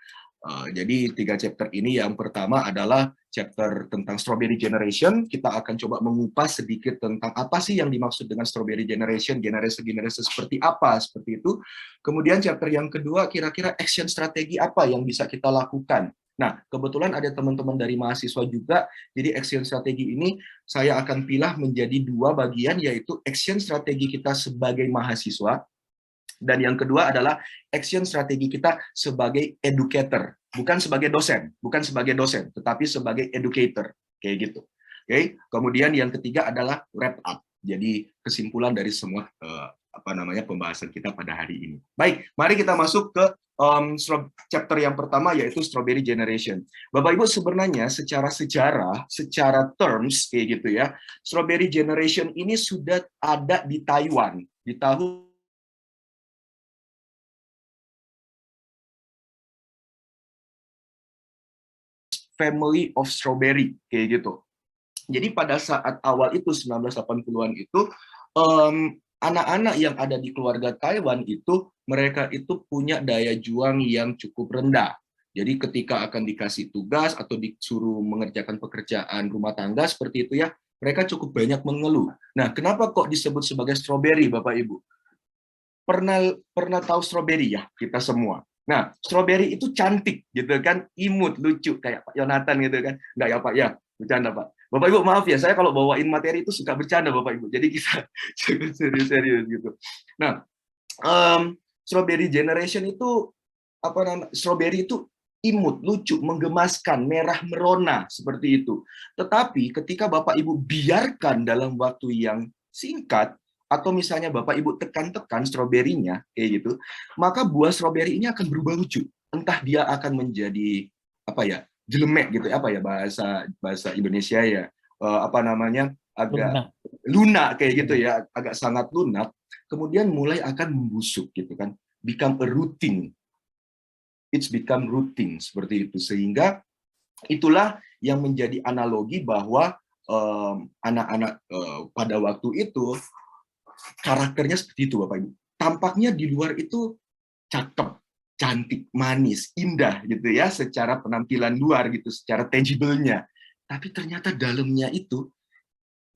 S7: Jadi 3 chapter ini, yang pertama adalah chapter tentang Strawberry Generation. Kita akan coba mengupas sedikit tentang apa sih yang dimaksud dengan Strawberry Generation, generasi seperti apa, seperti itu. Kemudian chapter yang kedua, kira-kira action strategi apa yang bisa kita lakukan. Nah, kebetulan ada teman-teman dari mahasiswa juga, jadi action strategi ini saya akan pilah menjadi 2 bagian, yaitu action strategi kita sebagai mahasiswa, dan yang kedua adalah action strategi kita sebagai educator, bukan sebagai dosen, tetapi sebagai educator, kayak gitu. Oke. Kemudian yang ketiga adalah wrap up. Jadi kesimpulan dari semua pembahasan kita pada hari ini. Baik, mari kita masuk ke chapter yang pertama, yaitu Strawberry Generation. Bapak Ibu, sebenarnya secara sejarah, secara terms kayak gitu ya, Strawberry Generation ini sudah ada di Taiwan di tahun Family of Strawberry kayak gitu. Jadi pada saat awal itu 1980-an itu anak-anak yang ada di keluarga Taiwan itu mereka itu punya daya juang yang cukup rendah. Jadi ketika akan dikasih tugas atau disuruh mengerjakan pekerjaan rumah tangga seperti itu ya, Mereka cukup banyak mengeluh. Nah, kenapa kok disebut sebagai stroberi, Bapak Ibu? Pernah tahu stroberi ya, kita semua. Nah, stroberi itu cantik gitu kan, imut, lucu kayak Pak Yonatan gitu kan. Enggak ya Pak ya, bercanda Pak. Bapak Ibu maaf ya, saya kalau bawain materi itu suka bercanda Bapak Ibu. Jadi kita serius-serius gitu. Nah, strawberry generation itu apa namanya? Strawberry itu imut, lucu, menggemaskan, merah merona seperti itu. Tetapi ketika Bapak Ibu biarkan dalam waktu yang singkat, atau misalnya Bapak Ibu tekan-tekan stroberinya kayak gitu, maka buah stroberi ini akan berubah lucu. Entah dia akan menjadi apa ya, jelemek gitu, apa ya bahasa Indonesia ya, apa namanya, agak lunak kayak gitu ya, agak sangat lunak. Kemudian mulai akan membusuk gitu kan, become a routine. It's become routine seperti itu, sehingga itulah yang menjadi analogi bahwa anak-anak pada waktu itu karakternya seperti itu Bapak Ibu. Tampaknya di luar itu cakep, cantik, manis, indah gitu ya secara penampilan luar gitu, secara tangible-nya. Tapi ternyata dalamnya itu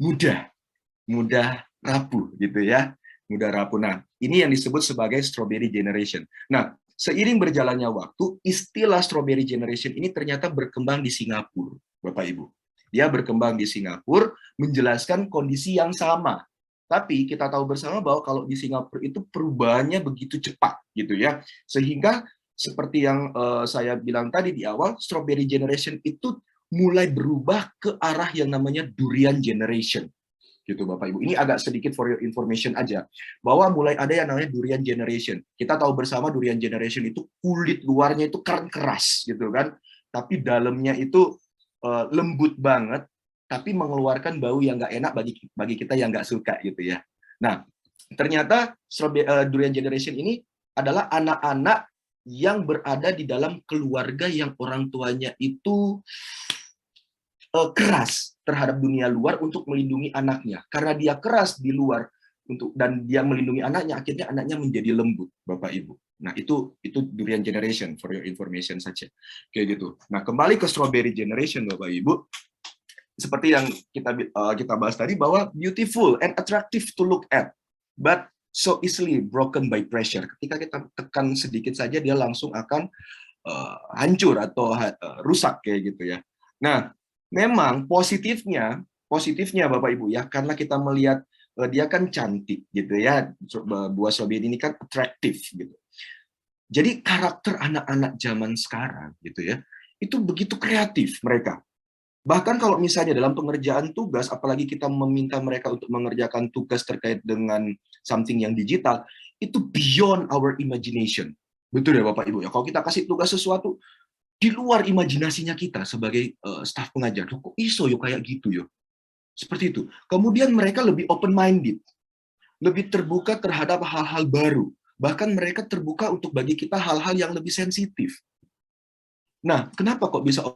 S7: mudah rapuh gitu ya. Mudah rapuh. Nah, ini yang disebut sebagai strawberry generation. Nah, seiring berjalannya waktu, istilah strawberry generation ini ternyata berkembang di Singapura, Bapak Ibu. Dia berkembang di Singapura menjelaskan kondisi yang sama. Tapi kita tahu bersama bahwa kalau di Singapura itu perubahannya begitu cepat gitu ya. Sehingga seperti yang saya bilang tadi di awal, strawberry generation itu mulai berubah ke arah yang namanya durian generation. Gitu Bapak Ibu. Ini agak sedikit for your information aja. Bahwa mulai ada yang namanya durian generation. Kita tahu bersama durian generation itu kulit luarnya itu keras gitu kan. Tapi dalamnya itu lembut banget, tapi mengeluarkan bau yang nggak enak bagi kita yang nggak suka gitu ya. Nah, ternyata durian generation ini adalah anak-anak yang berada di dalam keluarga yang orang tuanya itu keras terhadap dunia luar untuk melindungi anaknya. Karena dia keras di luar dan dia melindungi anaknya, akhirnya anaknya menjadi lembut, Bapak Ibu. Nah, itu durian generation for your information saja. Kayak gitu. Nah, kembali ke strawberry generation Bapak Ibu. Seperti yang kita bahas tadi bahwa beautiful and attractive to look at, but so easily broken by pressure. Ketika kita tekan sedikit saja dia langsung akan hancur atau rusak kayak gitu ya. Nah, memang positifnya Bapak Ibu ya, karena kita melihat dia kan cantik gitu ya, buah strawberry ini kan atraktif gitu. Jadi karakter anak-anak zaman sekarang gitu ya, itu begitu kreatif mereka. Bahkan kalau misalnya dalam pengerjaan tugas, apalagi kita meminta mereka untuk mengerjakan tugas terkait dengan something yang digital, itu beyond our imagination. Betul ya Bapak Ibu ya, kalau kita kasih tugas sesuatu, di luar imajinasinya kita sebagai staf pengajar. Kok iso yo kayak gitu yo. Seperti itu. Kemudian mereka lebih open-minded, lebih terbuka terhadap hal-hal baru. Bahkan mereka terbuka untuk bagi kita hal-hal yang lebih sensitif. Nah, kenapa kok bisa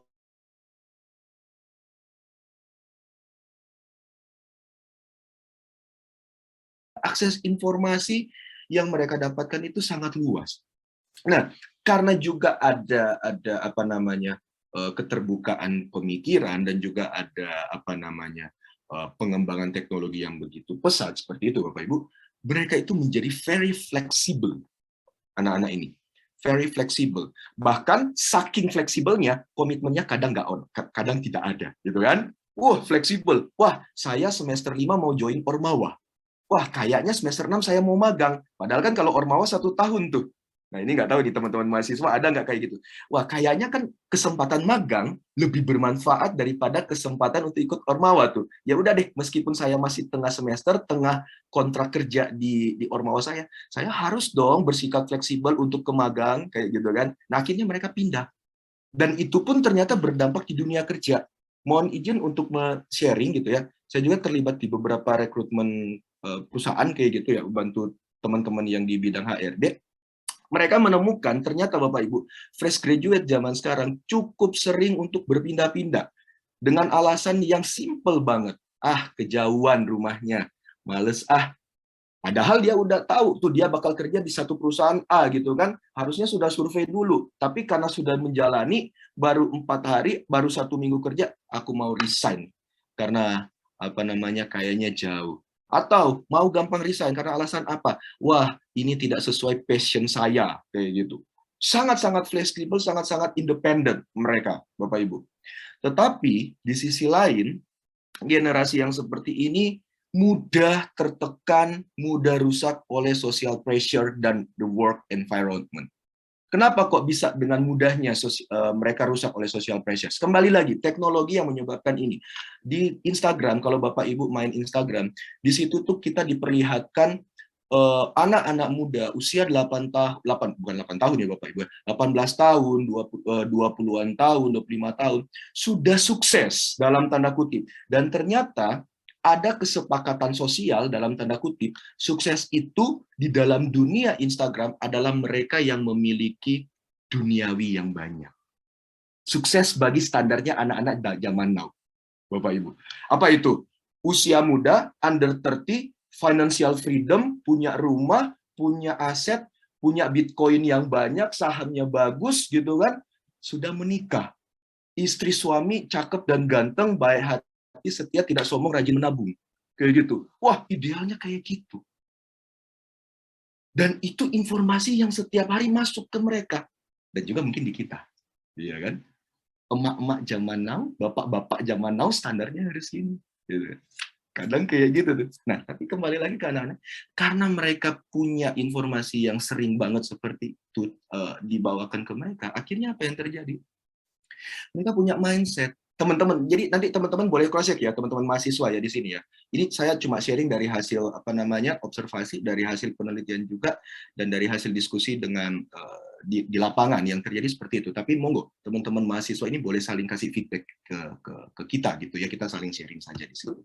S7: akses informasi yang mereka dapatkan itu sangat luas. Nah, karena juga ada apa namanya keterbukaan pemikiran dan juga ada apa namanya pengembangan teknologi yang begitu pesat seperti itu Bapak Ibu, mereka itu menjadi very flexible anak-anak ini. Very flexible. Bahkan saking fleksibelnya komitmennya kadang nggak on, kadang tidak ada, gitu kan? Wah, fleksibel. Wah, saya semester 5 mau join Ormawa. Wah, kayaknya semester 6 saya mau magang. Padahal kan kalau Ormawa 1 tahun tuh. Nah, ini nggak tahu di teman-teman mahasiswa ada nggak kayak gitu. Wah, kayaknya kan kesempatan magang lebih bermanfaat daripada kesempatan untuk ikut Ormawa tuh. Ya udah deh, meskipun saya masih tengah semester, tengah kontrak kerja di Ormawa saya harus dong bersikap fleksibel untuk ke magang, kayak gitu kan. Nah, akhirnya mereka pindah. Dan itu pun ternyata berdampak di dunia kerja. Mohon izin untuk sharing gitu ya. Saya juga terlibat di beberapa rekrutmen perusahaan kayak gitu ya, bantu teman-teman yang di bidang HRD. Mereka menemukan ternyata Bapak Ibu, fresh graduate zaman sekarang cukup sering untuk berpindah-pindah dengan alasan yang simple banget. Ah, kejauhan rumahnya, males Padahal dia udah tahu tuh dia bakal kerja di satu perusahaan A gitu kan, harusnya sudah survei dulu. Tapi karena sudah menjalani baru 4 hari, baru 1 minggu kerja, aku mau resign karena kayaknya jauh. Atau mau gampang resign karena alasan apa? Wah, ini tidak sesuai passion saya, kayak gitu. Sangat-sangat fleksibel, sangat-sangat independen mereka, Bapak Ibu. Tetapi di sisi lain, generasi yang seperti ini mudah tertekan, mudah rusak oleh social pressure dan the work environment. Kenapa kok bisa dengan mudahnya mereka rusak oleh social pressure? Kembali lagi, teknologi yang menyebabkan ini. Di Instagram, kalau Bapak Ibu main Instagram, di situ tuh kita diperlihatkan anak-anak muda usia 8 tahun ya Bapak Ibu, 18 tahun, 20-an tahun, 25 tahun, sudah sukses dalam tanda kutip. Dan ternyata ada kesepakatan sosial dalam tanda kutip, sukses itu di dalam dunia Instagram adalah mereka yang memiliki duniawi yang banyak. Sukses bagi standarnya anak-anak zaman now, Bapak Ibu. Apa itu? Usia muda, under 30, financial freedom, punya rumah, punya aset, punya Bitcoin yang banyak, sahamnya bagus gitu kan, sudah menikah. Istri suami cakep dan ganteng, baik hati, setia, tidak sombong, rajin menabung. Kayak gitu. Wah, idealnya kayak gitu. Dan itu informasi yang setiap hari masuk ke mereka. Dan juga mungkin di kita. Iya kan? Emak-emak zaman now, bapak-bapak zaman now, standarnya harus ini. Gitu. Kadang kayak gitu tuh. Nah, tapi kembali lagi ke anak-anak. Karena mereka punya informasi yang sering banget seperti itu dibawakan ke mereka, akhirnya apa yang terjadi? Mereka punya mindset. Teman-teman, jadi nanti teman-teman boleh cross check ya, teman-teman mahasiswa ya di sini ya. Ini saya cuma sharing dari hasil observasi, dari hasil penelitian juga, dan dari hasil diskusi dengan di lapangan yang terjadi seperti itu. Tapi monggo teman-teman mahasiswa ini boleh saling kasih feedback ke kita gitu ya, kita saling sharing saja di situ.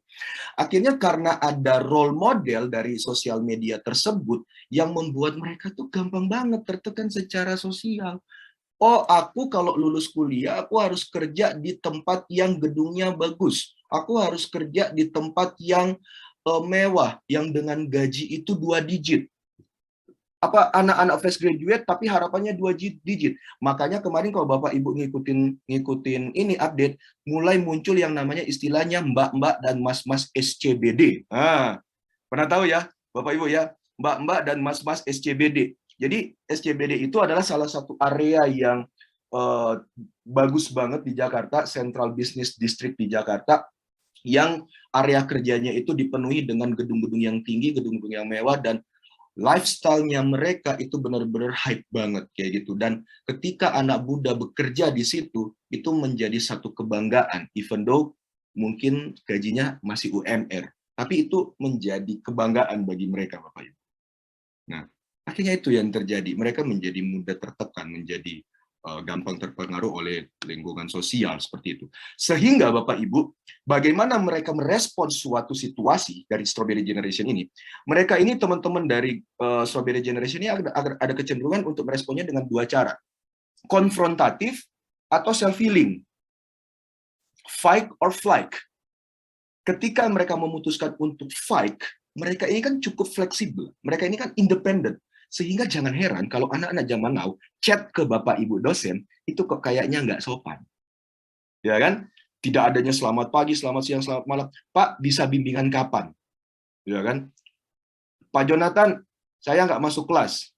S7: Akhirnya karena ada role model dari sosial media tersebut yang membuat mereka tuh gampang banget tertekan secara sosial. Oh, aku kalau lulus kuliah, aku harus kerja di tempat yang gedungnya bagus. Aku harus kerja di tempat yang mewah, yang dengan gaji itu 2 digit. Apa anak-anak fresh graduate tapi harapannya 2 digit. Makanya kemarin kalau Bapak Ibu ngikutin ini update, mulai muncul yang namanya istilahnya mbak-mbak dan mas-mas SCBD. Nah, pernah tahu ya, Bapak Ibu ya, mbak-mbak dan mas-mas SCBD. Jadi SCBD itu adalah salah satu area yang bagus banget di Jakarta, Central Business District di Jakarta, yang area kerjanya itu dipenuhi dengan gedung-gedung yang tinggi, gedung-gedung yang mewah, dan lifestyle-nya mereka itu benar-benar hype banget kayak gitu. Dan ketika anak muda bekerja di situ, itu menjadi satu kebanggaan, even though mungkin gajinya masih UMR, tapi itu menjadi kebanggaan bagi mereka, Bapak Ibu. Nah, akhirnya itu yang terjadi. Mereka menjadi mudah tertekan, menjadi gampang terpengaruh oleh lingkungan sosial seperti itu. Sehingga Bapak Ibu, bagaimana mereka merespons suatu situasi dari Strawberry Generation ini? Mereka ini, teman-teman dari Strawberry Generation ini ada kecenderungan untuk meresponnya dengan 2 cara. Konfrontatif atau self-healing. Fight or flight. Ketika mereka memutuskan untuk fight, mereka ini kan cukup fleksibel. Mereka ini kan independen. Sehingga jangan heran kalau anak-anak zaman now chat ke Bapak Ibu dosen, itu kok kayaknya nggak sopan. Ya kan? Tidak adanya selamat pagi, selamat siang, selamat malam. Pak, bisa bimbingan kapan? Ya kan? Pak Jonathan, saya nggak masuk kelas.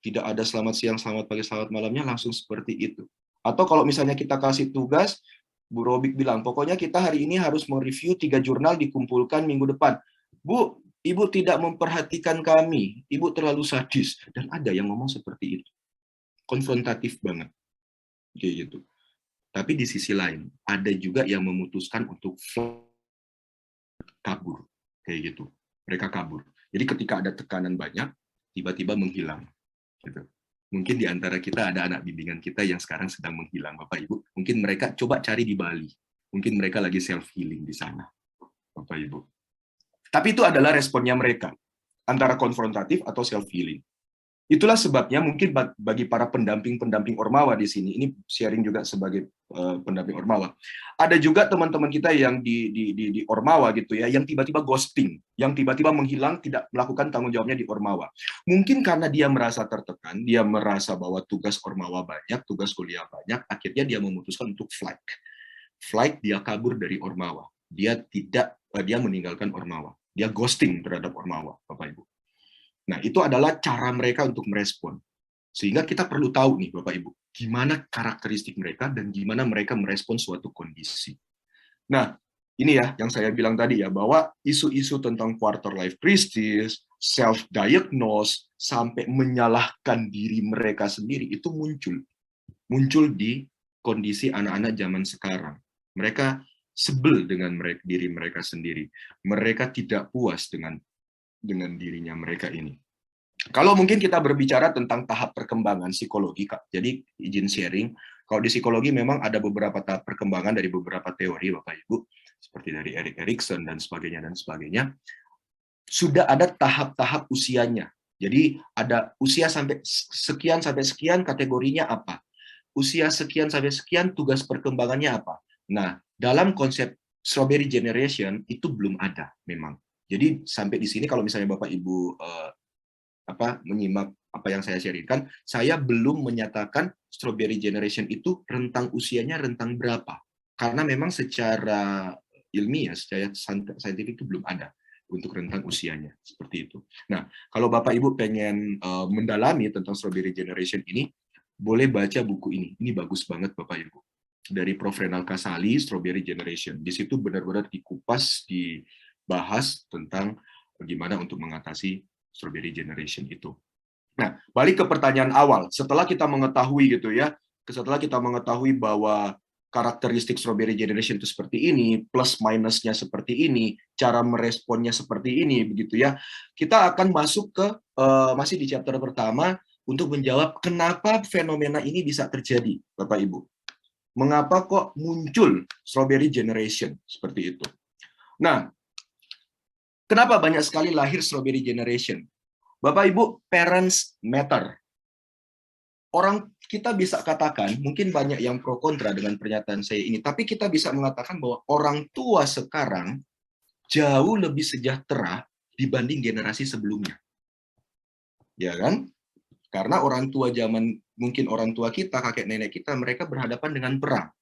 S7: Tidak ada selamat siang, selamat pagi, selamat malamnya, langsung seperti itu. Atau kalau misalnya kita kasih tugas, Bu Robik bilang, pokoknya kita hari ini harus mereview 3 jurnal dikumpulkan minggu depan. Bu, Ibu tidak memperhatikan kami, Ibu terlalu sadis. Dan ada yang ngomong seperti itu. Konfrontatif banget. Kayak gitu. Tapi di sisi lain, ada juga yang memutuskan untuk kabur. Kayak gitu. Mereka kabur. Jadi ketika ada tekanan banyak, tiba-tiba menghilang. Gitu. Mungkin di antara kita ada anak bimbingan kita yang sekarang sedang menghilang, Bapak Ibu. Mungkin mereka coba cari di Bali. Mungkin mereka lagi self-healing di sana, Bapak Ibu. Tapi itu adalah responnya mereka, antara konfrontatif atau self-healing. Itulah sebabnya mungkin bagi para pendamping-pendamping Ormawa di sini, ini sharing juga sebagai pendamping Ormawa. Ada juga teman-teman kita yang di Ormawa gitu ya, yang tiba-tiba ghosting, yang tiba-tiba menghilang, tidak melakukan tanggung jawabnya di Ormawa. Mungkin karena dia merasa tertekan, dia merasa bahwa tugas Ormawa banyak, tugas kuliah banyak, akhirnya dia memutuskan untuk flight. flight, dia kabur dari Ormawa. Dia meninggalkan Ormawa. Dia ghosting terhadap Ormawa, Bapak Ibu. Nah, itu adalah cara mereka untuk merespon. Sehingga kita perlu tahu nih, Bapak Ibu, gimana karakteristik mereka dan gimana mereka merespon suatu kondisi. Nah, ini ya yang saya bilang tadi ya, bahwa isu-isu tentang quarter life crisis, self-diagnose, sampai menyalahkan diri mereka sendiri, itu muncul di kondisi anak-anak zaman sekarang. Mereka sebel dengan diri mereka sendiri. Mereka tidak puas dengan dirinya mereka ini. Kalau mungkin kita berbicara tentang tahap perkembangan psikologi, Kak, jadi izin sharing, kalau di psikologi memang ada beberapa tahap perkembangan dari beberapa teori, Bapak Ibu, seperti dari Erik Erikson dan sebagainya, sudah ada tahap-tahap usianya. Jadi ada usia sampai sekian kategorinya apa? Usia sekian sampai sekian tugas perkembangannya apa? Nah, dalam konsep Strawberry Generation itu belum ada memang. Jadi sampai di sini kalau misalnya Bapak Ibu menyimak apa yang saya sharingkan, saya belum menyatakan Strawberry Generation itu rentang usianya rentang berapa. Karena memang secara ilmiah, secara saintifik itu belum ada untuk rentang usianya, seperti itu. Nah, kalau Bapak Ibu pengen mendalami tentang Strawberry Generation ini, boleh baca buku ini. Ini bagus banget Bapak Ibu. Dari Prof. Renal Kasali, Strawberry Generation. Di situ benar-benar dikupas, dibahas tentang bagaimana untuk mengatasi Strawberry Generation itu. Nah, balik ke pertanyaan awal. Setelah kita mengetahui bahwa karakteristik Strawberry Generation itu seperti ini, plus minusnya seperti ini, cara meresponnya seperti ini, begitu ya. Kita akan masuk ke masih di chapter pertama untuk menjawab kenapa fenomena ini bisa terjadi, Bapak Ibu. Mengapa kok muncul Strawberry Generation seperti itu? Nah, kenapa banyak sekali lahir Strawberry Generation? Bapak Ibu, parents matter. Orang kita bisa katakan, mungkin banyak yang pro kontra dengan pernyataan saya ini, tapi kita bisa mengatakan bahwa orang tua sekarang jauh lebih sejahtera dibanding generasi sebelumnya. Ya kan? Karena orang tua mungkin orang tua kita, kakek nenek kita, mereka berhadapan dengan perang.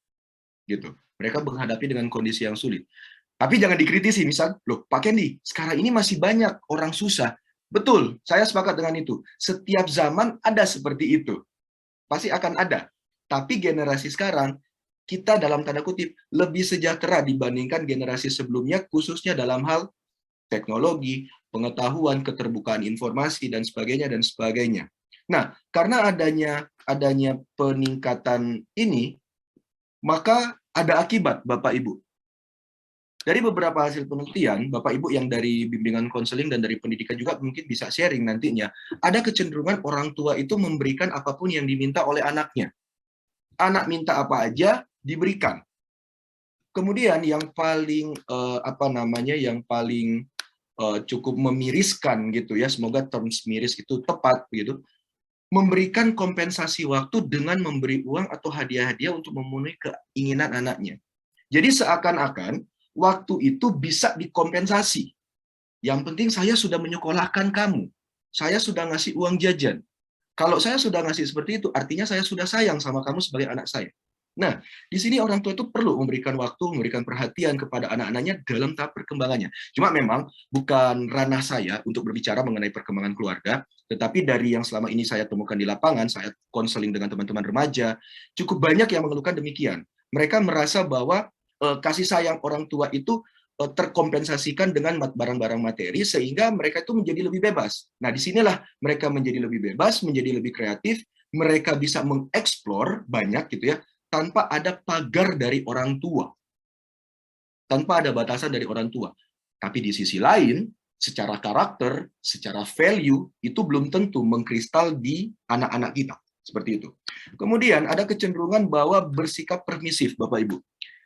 S7: Gitu. Mereka menghadapi dengan kondisi yang sulit. Tapi jangan dikritisi, misal, loh Pak Kendi, sekarang ini masih banyak orang susah. Betul, saya sepakat dengan itu. Setiap zaman ada seperti itu. Pasti akan ada. Tapi generasi sekarang, kita dalam tanda kutip, lebih sejahtera dibandingkan generasi sebelumnya, khususnya dalam hal teknologi, pengetahuan, keterbukaan informasi, dan sebagainya. Nah, karena adanya peningkatan ini, maka ada akibat, Bapak Ibu. Dari beberapa hasil penelitian, Bapak Ibu yang dari bimbingan konseling dan dari pendidikan juga mungkin bisa sharing nantinya, ada kecenderungan orang tua itu memberikan apapun yang diminta oleh anaknya. Anak minta apa aja, diberikan. Kemudian yang paling cukup memiriskan gitu ya, semoga terms miris itu tepat gitu, memberikan kompensasi waktu dengan memberi uang atau hadiah-hadiah untuk memenuhi keinginan anaknya. Jadi seakan-akan waktu itu bisa dikompensasi. Yang penting saya sudah menyekolahkan kamu. Saya sudah ngasih uang jajan. Kalau saya sudah ngasih seperti itu, artinya saya sudah sayang sama kamu sebagai anak saya. Nah, di sini orang tua itu perlu memberikan waktu, memberikan perhatian kepada anak-anaknya dalam tahap perkembangannya. Cuma memang bukan ranah saya untuk berbicara mengenai perkembangan keluarga, tetapi dari yang selama ini saya temukan di lapangan, saya konseling dengan teman-teman remaja, cukup banyak yang mengeluhkan demikian. Mereka merasa bahwa kasih sayang orang tua itu terkompensasikan dengan barang-barang materi, sehingga mereka itu menjadi lebih bebas. Nah, disinilah mereka menjadi lebih bebas, menjadi lebih kreatif, mereka bisa mengeksplor banyak gitu ya, tanpa ada pagar dari orang tua. Tanpa ada batasan dari orang tua. Tapi di sisi lain, secara karakter, secara value, itu belum tentu mengkristal di anak-anak kita. Seperti itu. Kemudian ada kecenderungan bahwa bersikap permisif, Bapak Ibu.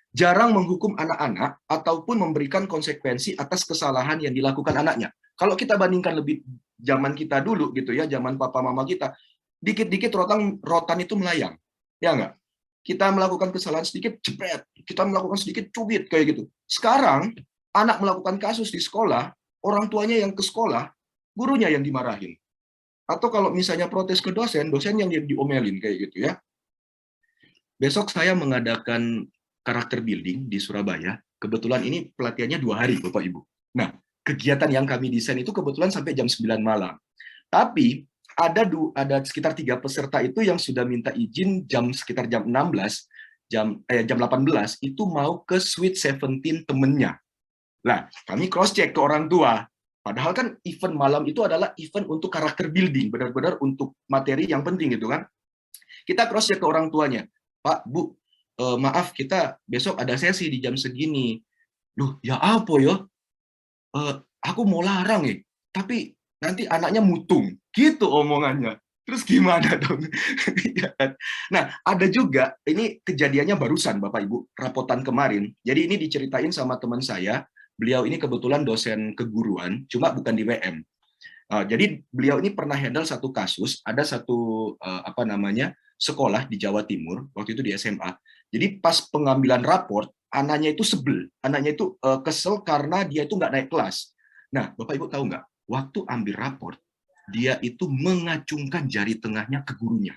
S7: Jarang menghukum anak-anak ataupun memberikan konsekuensi atas kesalahan yang dilakukan anaknya. Kalau kita bandingkan lebih zaman kita dulu gitu ya, zaman papa mama kita, dikit-dikit rotan itu melayang. Ya enggak? Kita melakukan kesalahan sedikit, jepret. Kita melakukan sedikit, cubit, kayak gitu. Sekarang, anak melakukan kasus di sekolah, orang tuanya yang ke sekolah, gurunya yang dimarahin. Atau kalau misalnya protes ke dosen, dosen yang diomelin, kayak gitu ya. Besok saya mengadakan karakter building di Surabaya. Kebetulan ini pelatihannya 2 hari, Bapak Ibu. Nah, kegiatan yang kami desain itu kebetulan sampai jam 9 malam. Tapi ada sekitar 3 peserta itu yang sudah minta izin sekitar jam 16, jam 18 itu mau ke Sweet 17 temennya. Nah, kami cross check ke orang tua. Padahal kan event malam itu adalah event untuk karakter building, benar-benar untuk materi yang penting gitu kan. Kita cross check ke orang tuanya. Pak, Bu, maaf kita besok ada sesi di jam segini. Loh, ya apa ya? Aku mau larang ya, tapi nanti anaknya mutung, gitu omongannya. Terus gimana dong? Nah, ada juga, ini kejadiannya barusan Bapak Ibu, rapotan kemarin. Jadi ini diceritain sama teman saya, beliau ini kebetulan dosen keguruan, cuma bukan di WM. Jadi beliau ini pernah handle satu kasus, ada satu sekolah di Jawa Timur, waktu itu di SMA. Jadi pas pengambilan raport, anaknya itu sebel, anaknya itu kesel karena dia itu nggak naik kelas. Nah, Bapak Ibu tahu nggak? Waktu ambil raport, dia itu mengacungkan jari tengahnya ke gurunya.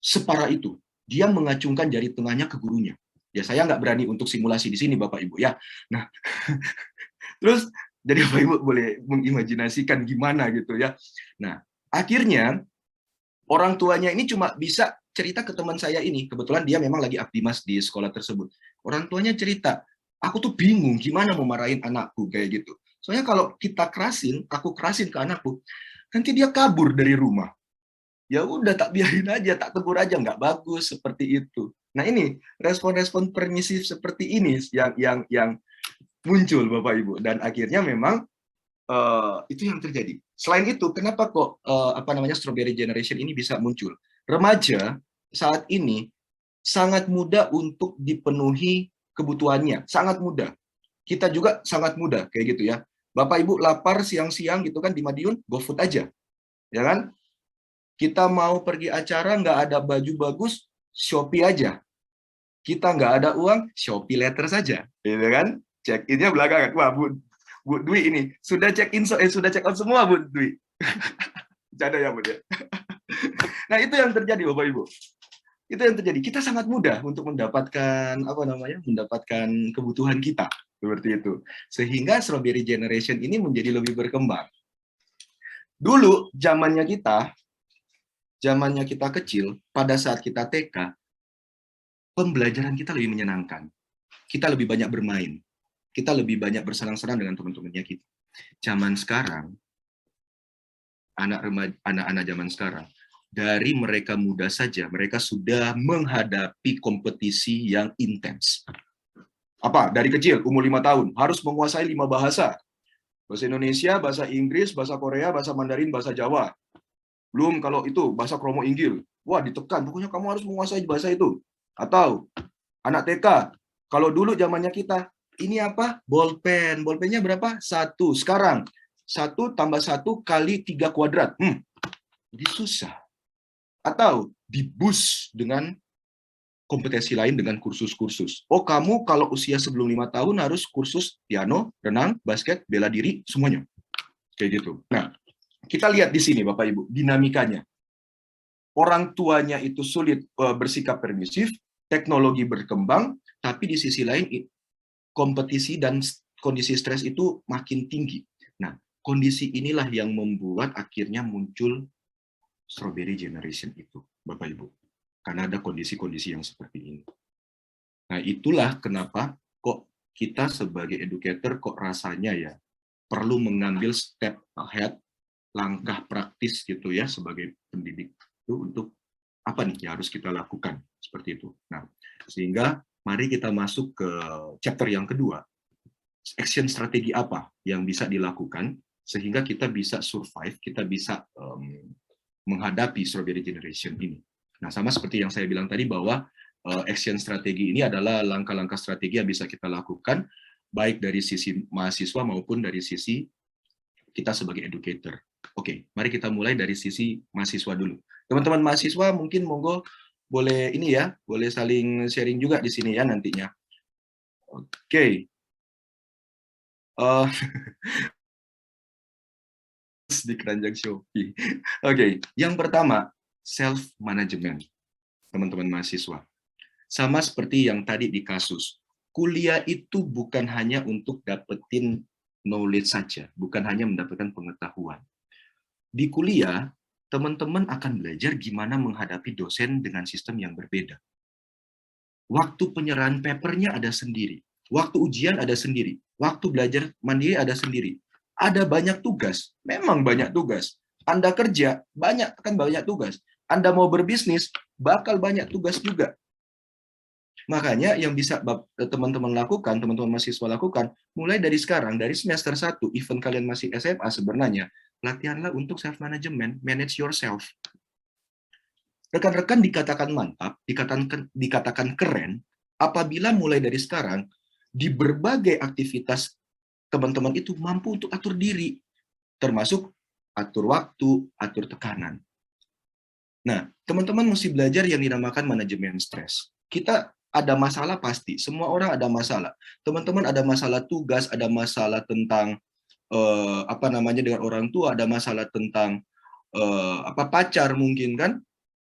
S7: Separah itu, dia mengacungkan jari tengahnya ke gurunya. Ya, saya nggak berani untuk simulasi di sini, Bapak Ibu ya. Nah, terus jadi Bapak Ibu boleh mengimajinasikan gimana gitu ya. Nah, akhirnya orang tuanya ini cuma bisa cerita ke teman saya ini. Kebetulan dia memang lagi aktimas di sekolah tersebut. Orang tuanya cerita, aku tuh bingung gimana mau marahin anakku kayak gitu. Soalnya kalau aku kerasin ke anakku, nanti dia kabur dari rumah. Ya udah tak biarin aja, tak tegur aja, nggak bagus seperti itu. Nah ini respon-respon permisif seperti ini yang muncul Bapak Ibu, dan akhirnya memang itu yang terjadi. Selain itu, kenapa kok Strawberry Generation ini bisa muncul? Remaja saat ini sangat mudah untuk dipenuhi kebutuhannya, sangat mudah. Kita juga sangat mudah kayak gitu ya. Bapak Ibu lapar siang-siang gitu kan di Madiun, GoFood aja, ya kan? Kita mau pergi acara nggak ada baju bagus, Shopee aja. Kita nggak ada uang, Shopee Later saja, gitu kan? Check innya belakangan. Wah, Bu Dwi ini sudah check out semua Bu Dwi. Bercanda ya Bu ya. Nah itu yang terjadi Bapak Ibu. Itu yang terjadi. Kita sangat mudah untuk mendapatkan mendapatkan kebutuhan kita seperti itu. Sehingga Strawberry Generation ini menjadi lebih berkembang. Dulu zamannya kita kecil, pada saat kita TK, pembelajaran kita lebih menyenangkan. Kita lebih banyak bermain. Kita lebih banyak bersenang-senang dengan teman-temannya kita. Zaman sekarang, anak-anak zaman sekarang, dari mereka muda saja, mereka sudah menghadapi kompetisi yang intens. Apa? Dari kecil, umur 5 tahun, harus menguasai 5 bahasa. Bahasa Indonesia, bahasa Inggris, bahasa Korea, bahasa Mandarin, bahasa Jawa. Belum kalau itu, bahasa Kromo Inggil. Wah, ditekan, pokoknya kamu harus menguasai bahasa itu. Atau, anak TK, kalau dulu zamannya kita, ini apa? Bolpen. Bolpennya berapa? 1. Sekarang, 1 tambah 1 kali 3 kuadrat. Jadi susah. Atau dibus dengan kompetensi lain dengan kursus-kursus. Oh, kamu kalau usia sebelum 5 tahun harus kursus piano, renang, basket, bela diri, semuanya. Kayak gitu. Nah, kita lihat di sini Bapak Ibu, dinamikanya. Orang tuanya itu sulit bersikap permisif, teknologi berkembang, tapi di sisi lain kompetisi dan kondisi stres itu makin tinggi. Nah, kondisi inilah yang membuat akhirnya muncul Strawberry Generation itu, Bapak Ibu. Karena ada kondisi-kondisi yang seperti ini. Nah, itulah kenapa kok kita sebagai educator kok rasanya ya perlu mengambil step ahead, langkah praktis gitu ya sebagai pendidik itu untuk apa nih yang harus kita lakukan seperti itu. Nah, sehingga mari kita masuk ke chapter yang kedua. Action strategi apa yang bisa dilakukan sehingga kita bisa survive, kita bisa menghadapi Strawberry Generation ini. Nah, sama seperti yang saya bilang tadi bahwa action strategi ini adalah langkah-langkah strategi yang bisa kita lakukan baik dari sisi mahasiswa maupun dari sisi kita sebagai educator. Oke, mari kita mulai dari sisi mahasiswa dulu. Teman-teman mahasiswa mungkin monggo boleh ini ya, boleh saling sharing juga di sini ya nantinya. Oke. Di keranjang Shopee. Oke, yang pertama self management, teman-teman mahasiswa. Sama seperti yang tadi di kasus. Kuliah itu bukan hanya untuk dapetin knowledge saja, bukan hanya mendapatkan pengetahuan. Di kuliah, teman-teman akan belajar gimana menghadapi dosen dengan sistem yang berbeda. Waktu penyerahan papernya ada sendiri. Waktu ujian ada sendiri. Waktu belajar mandiri ada sendiri. Ada banyak tugas. Memang banyak tugas. Anda kerja, banyak tugas. Anda mau berbisnis, bakal banyak tugas juga. Makanya yang bisa teman-teman lakukan, teman-teman mahasiswa lakukan, mulai dari sekarang, dari semester 1, even kalian masih SMA sebenarnya, latihanlah untuk self-management, manage yourself. Rekan-rekan dikatakan mantap, dikatakan keren, apabila mulai dari sekarang, di berbagai aktivitas teman-teman itu mampu untuk atur diri, termasuk atur waktu, atur tekanan. Nah, teman-teman mesti belajar yang dinamakan manajemen stres. Kita ada masalah pasti, semua orang ada masalah. Teman-teman ada masalah tugas, ada masalah tentang dengan orang tua, ada masalah tentang pacar mungkin kan.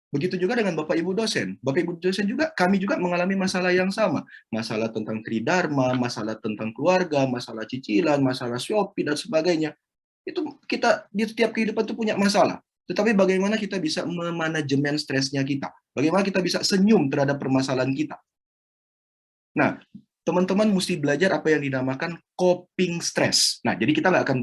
S7: Begitu juga dengan Bapak Ibu dosen. Bapak Ibu dosen juga, kami juga mengalami masalah yang sama. Masalah tentang tridharma, masalah tentang keluarga, masalah cicilan, masalah Shopee, dan sebagainya. Itu kita di setiap kehidupan itu punya masalah. Tetapi bagaimana kita bisa memanajemen stresnya kita? Bagaimana kita bisa senyum terhadap permasalahan kita? Nah, teman-teman mesti belajar apa yang dinamakan coping stress. Nah, jadi kita nggak akan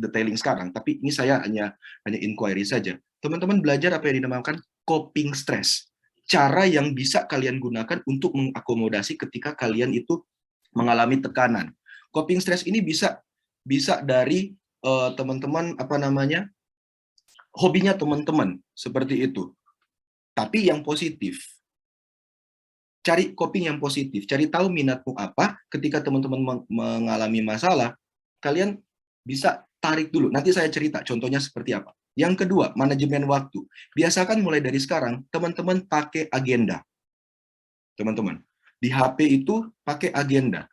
S7: detailing sekarang, tapi ini saya hanya inquiry saja. Teman-teman belajar apa yang dinamakan coping stress. Cara yang bisa kalian gunakan untuk mengakomodasi ketika kalian itu mengalami tekanan. Coping stress ini bisa dari teman-teman hobinya teman-teman seperti itu. Tapi yang positif. Cari coping yang positif, cari tahu minatmu apa, ketika teman-teman mengalami masalah, kalian bisa tarik dulu. Nanti saya cerita contohnya seperti apa. Yang kedua, manajemen waktu. Biasakan mulai dari sekarang, teman-teman pakai agenda. Teman-teman, di HP itu pakai agenda.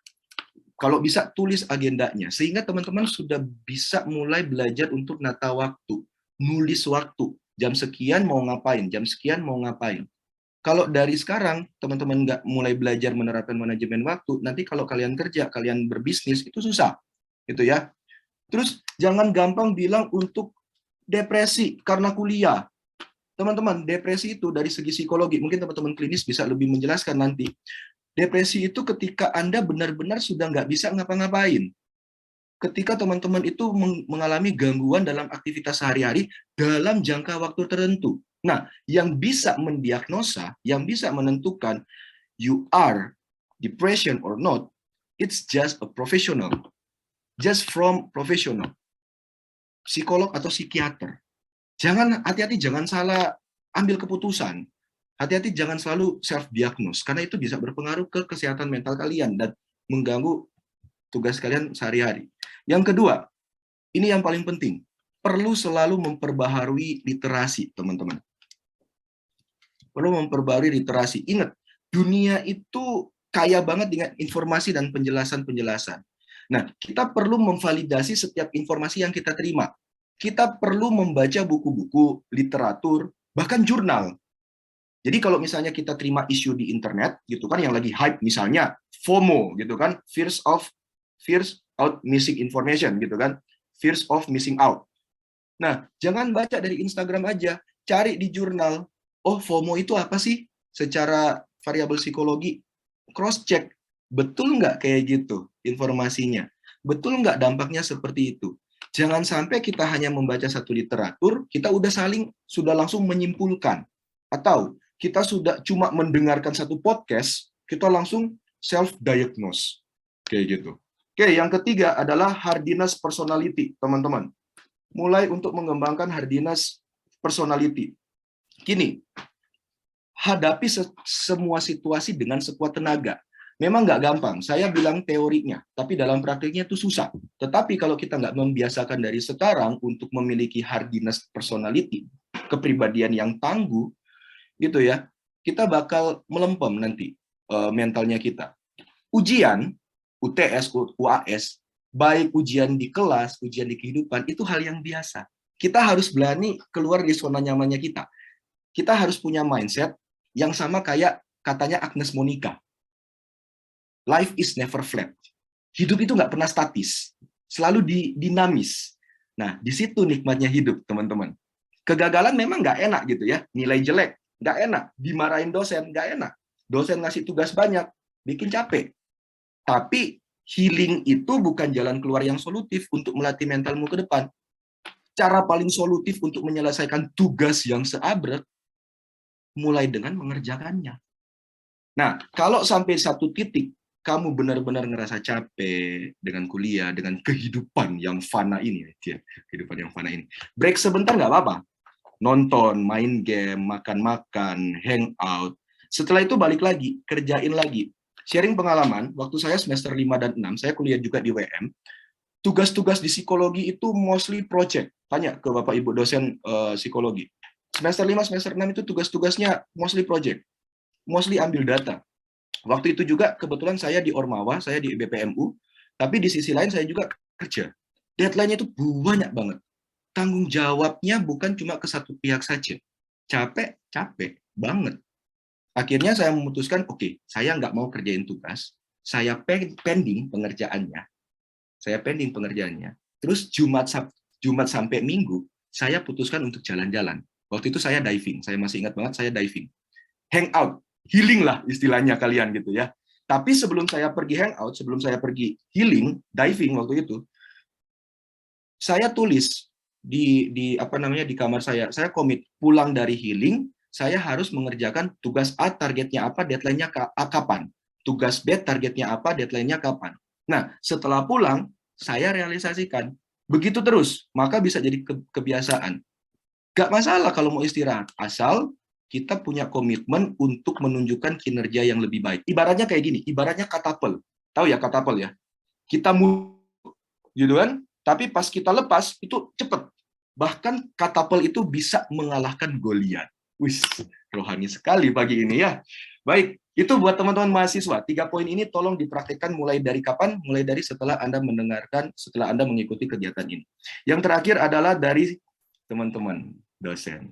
S7: Kalau bisa tulis agendanya, sehingga teman-teman sudah bisa mulai belajar untuk nata waktu, nulis waktu, jam sekian mau ngapain, jam sekian mau ngapain. Kalau dari sekarang, teman-teman nggak mulai belajar menerapkan manajemen waktu, nanti kalau kalian kerja, kalian berbisnis, itu susah. Gitu ya. Terus, jangan gampang bilang untuk depresi karena kuliah. Teman-teman, depresi itu dari segi psikologi, mungkin teman-teman klinis bisa lebih menjelaskan nanti. Depresi itu ketika Anda benar-benar sudah nggak bisa ngapa-ngapain. Ketika teman-teman itu mengalami gangguan dalam aktivitas sehari-hari dalam jangka waktu tertentu. Nah, yang bisa mendiagnosa, yang bisa menentukan you are depression or not, it's just a professional. Just from professional. Psikolog atau psikiater. Hati-hati jangan salah ambil keputusan. Hati-hati jangan selalu self-diagnose, karena itu bisa berpengaruh ke kesehatan mental kalian dan mengganggu tugas kalian sehari-hari. Yang kedua, ini yang paling penting, perlu selalu memperbaharui literasi, teman-teman. Perlu memperbarui literasi. Ingat, dunia itu kaya banget dengan informasi dan penjelasan-penjelasan. Nah, kita perlu memvalidasi setiap informasi yang kita terima. Kita perlu membaca buku-buku, literatur, bahkan jurnal. Jadi kalau misalnya kita terima isu di internet, gitu kan, yang lagi hype misalnya FOMO, gitu kan, fear out missing information, gitu kan, fear of missing out. Nah, jangan baca dari Instagram aja, cari di jurnal. Oh, FOMO itu apa sih? Secara variabel psikologi, cross-check. Betul nggak kayak gitu informasinya? Betul nggak dampaknya seperti itu? Jangan sampai kita hanya membaca satu literatur, kita sudah langsung menyimpulkan. Atau kita sudah cuma mendengarkan satu podcast, kita langsung self-diagnose. Kayak gitu. Oke, yang ketiga adalah hardiness personality, teman-teman. Mulai untuk mengembangkan hardiness personality. Gini, hadapi semua situasi dengan sekuat tenaga. Memang nggak gampang, saya bilang teorinya, tapi dalam praktiknya itu susah. Tetapi kalau kita nggak membiasakan dari sekarang untuk memiliki hardiness personality, kepribadian yang tangguh, gitu ya, kita bakal melempem nanti mentalnya kita. Ujian, UTS, UAS, baik ujian di kelas, ujian di kehidupan, itu hal yang biasa. Kita harus berani keluar dari zona nyamannya kita. Kita harus punya mindset yang sama kayak katanya Agnes Monica. Life is never flat. Hidup itu nggak pernah statis, selalu dinamis. Nah, di situ nikmatnya hidup, teman-teman. Kegagalan memang nggak enak gitu ya, nilai jelek, nggak enak, dimarahin dosen, nggak enak. Dosen ngasih tugas banyak, bikin capek. Tapi healing itu bukan jalan keluar yang solutif untuk melatih mentalmu ke depan. Cara paling solutif untuk menyelesaikan tugas yang seabrek, mulai dengan mengerjakannya. Nah, kalau sampai satu titik, kamu benar-benar ngerasa capek dengan kuliah, dengan kehidupan yang fana ini, kehidupan yang fana ini. Break sebentar nggak apa-apa. Nonton, main game, makan-makan, hangout. Setelah itu balik lagi, kerjain lagi. Sharing pengalaman, waktu saya semester 5 dan 6, saya kuliah juga di WM, tugas-tugas di psikologi itu mostly project. Tanya ke Bapak Ibu dosen psikologi. Semester 5, semester 6 itu tugas-tugasnya mostly project. Mostly ambil data. Waktu itu juga kebetulan saya di Ormawa, saya di BPMU, tapi di sisi lain saya juga kerja. Deadline-nya itu banyak banget. Tanggung jawabnya bukan cuma ke satu pihak saja. Capek banget. Akhirnya saya memutuskan, oke, saya nggak mau kerjain tugas, saya pending pengerjaannya. Terus Jumat sampai Minggu, saya putuskan untuk jalan-jalan. Waktu itu saya diving, saya masih ingat banget saya diving. Hangout, healing lah istilahnya kalian gitu ya. Tapi sebelum saya pergi hangout, sebelum saya pergi healing, diving waktu itu, saya tulis di kamar saya komit pulang dari healing, saya harus mengerjakan tugas A targetnya apa, deadline-nya kapan. Tugas B targetnya apa, deadline-nya kapan. Nah, setelah pulang, saya realisasikan. Begitu terus, maka bisa jadi kebiasaan. Gak masalah kalau mau istirahat, asal kita punya komitmen untuk menunjukkan kinerja yang lebih baik. Ibaratnya kayak gini, ibaratnya katapel. Tahu ya katapel ya? Kita gitu kan? Tapi pas kita lepas, itu cepet. Bahkan katapel itu bisa mengalahkan Goliat. Wih, rohani sekali pagi ini ya. Baik, itu buat teman-teman mahasiswa. 3 poin ini tolong dipraktikkan mulai dari kapan? Mulai dari setelah Anda mendengarkan, setelah Anda mengikuti kegiatan ini. Yang terakhir adalah dari teman-teman dosen.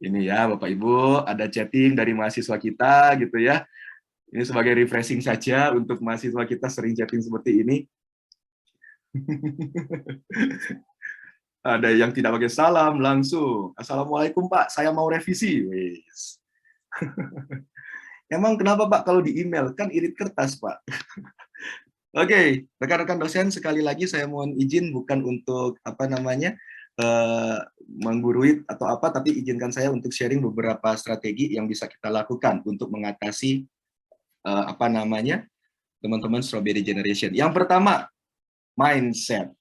S7: Ini ya Bapak Ibu, ada chatting dari mahasiswa kita gitu ya. Ini sebagai refreshing saja untuk mahasiswa kita sering chatting seperti ini. Ada yang tidak pakai salam langsung. Assalamualaikum Pak, saya mau revisi. Wis. Emang kenapa Pak kalau di email? Kan irit kertas Pak. Oke, rekan-rekan dosen sekali lagi saya mohon izin bukan untuk menggurui atau apa, tapi izinkan saya untuk sharing beberapa strategi yang bisa kita lakukan untuk mengatasi teman-teman Strawberry Generation. Yang pertama, mindset.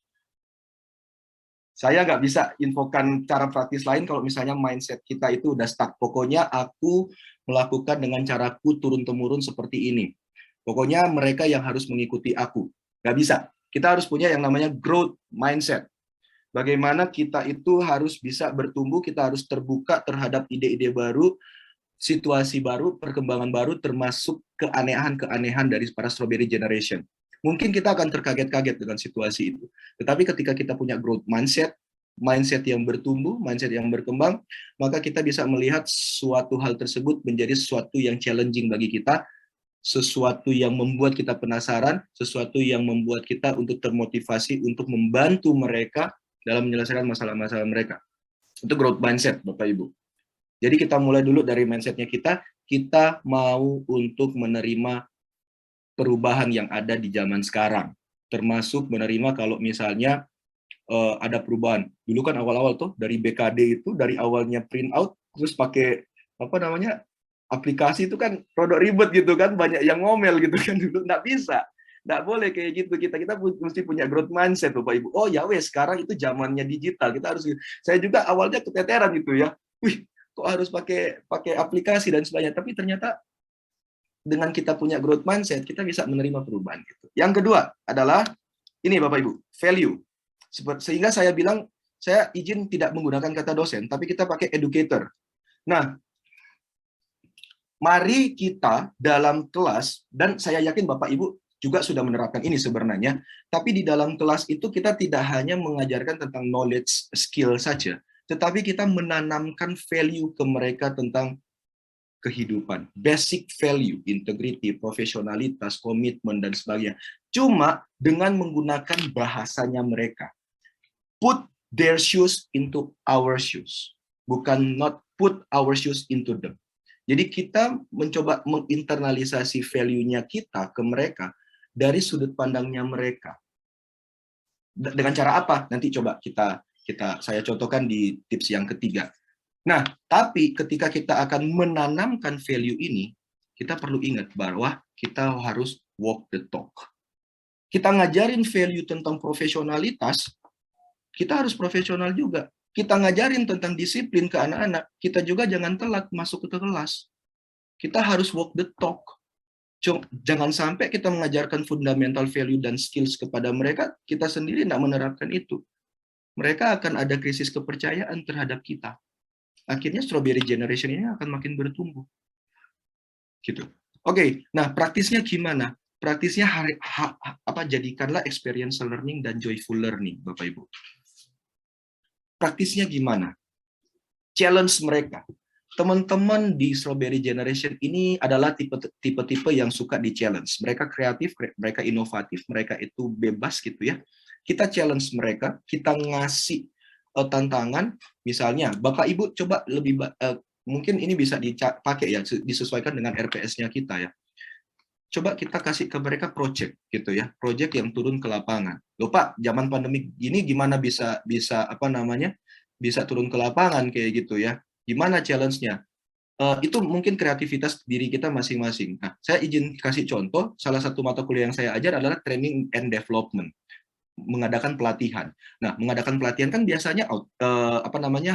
S7: Saya nggak bisa infokan cara praktis lain kalau misalnya mindset kita itu udah stuck. Pokoknya aku melakukan dengan caraku turun-temurun seperti ini. Pokoknya mereka yang harus mengikuti aku. Nggak bisa. Kita harus punya yang namanya growth mindset. Bagaimana kita itu harus bisa bertumbuh, kita harus terbuka terhadap ide-ide baru, situasi baru, perkembangan baru, termasuk keanehan-keanehan dari para Strawberry Generation. Mungkin kita akan terkaget-kaget dengan situasi itu. Tetapi ketika kita punya growth mindset, mindset yang bertumbuh, mindset yang berkembang, maka kita bisa melihat suatu hal tersebut menjadi sesuatu yang challenging bagi kita, sesuatu yang membuat kita penasaran, sesuatu yang membuat kita untuk termotivasi untuk membantu mereka dalam menyelesaikan masalah-masalah mereka. Itu growth mindset, Bapak Ibu. Jadi kita mulai dulu dari mindsetnya kita mau untuk menerima perubahan yang ada di zaman sekarang. Termasuk menerima kalau misalnya ada perubahan. Dulu kan awal-awal tuh dari BKD itu, dari awalnya print out, terus pakai aplikasi itu kan produk ribet gitu kan, banyak yang ngomel gitu kan, dulu nggak bisa. Nggak boleh kayak gitu, kita mesti punya growth mindset Bapak Ibu. Oh ya wes, sekarang itu zamannya digital, kita harus. Saya juga awalnya keteteran gitu ya, wih kok harus pakai aplikasi dan sebagainya, tapi ternyata dengan kita punya growth mindset kita bisa menerima perubahan gitu. Yang kedua adalah ini Bapak Ibu, value. Sehingga saya bilang saya izin tidak menggunakan kata dosen, tapi kita pakai educator. Nah, mari kita dalam kelas, dan saya yakin Bapak Ibu juga sudah menerapkan ini sebenarnya, tapi di dalam kelas itu kita tidak hanya mengajarkan tentang knowledge, skill saja, tetapi kita menanamkan value ke mereka tentang kehidupan. Basic value, integrity, profesionalitas, komitmen, dan sebagainya. Cuma dengan menggunakan bahasanya mereka. Put their shoes into our shoes. Bukan not put our shoes into them. Jadi kita mencoba menginternalisasi value-nya kita ke mereka dari sudut pandangnya mereka. Dengan cara apa? Nanti coba saya contohkan di tips yang ketiga. Nah, tapi ketika kita akan menanamkan value ini, kita perlu ingat bahwa kita harus walk the talk. Kita ngajarin value tentang profesionalitas, kita harus profesional juga. Kita ngajarin tentang disiplin ke anak-anak, kita juga jangan telat masuk ke kelas. Kita harus walk the talk. Jangan sampai kita mengajarkan fundamental value dan skills kepada mereka, kita sendiri tidak menerapkan itu. Mereka akan ada krisis kepercayaan terhadap kita. Akhirnya strawberry generation ini akan makin bertumbuh. Gitu. Oke, nah praktisnya gimana? Praktisnya jadikanlah experiential learning dan joyful learning, Bapak Ibu. Praktisnya gimana? Challenge mereka. Teman-teman di strawberry generation ini adalah tipe-tipe yang suka di challenge. Mereka kreatif, mereka inovatif, mereka itu bebas gitu ya. Kita challenge mereka, kita ngasih tantangan, misalnya, Bapak Ibu coba lebih, mungkin ini bisa dipakai ya, disesuaikan dengan RPS-nya kita ya. Coba kita kasih ke mereka project gitu ya, project yang turun ke lapangan. Loh Pak, zaman pandemi gini gimana bisa bisa turun ke lapangan kayak gitu ya? Gimana challenge-nya? Itu mungkin kreativitas diri kita masing-masing. Nah, saya izin kasih contoh, salah satu mata kuliah yang saya ajar adalah training and development. Mengadakan pelatihan. Nah, mengadakan pelatihan kan biasanya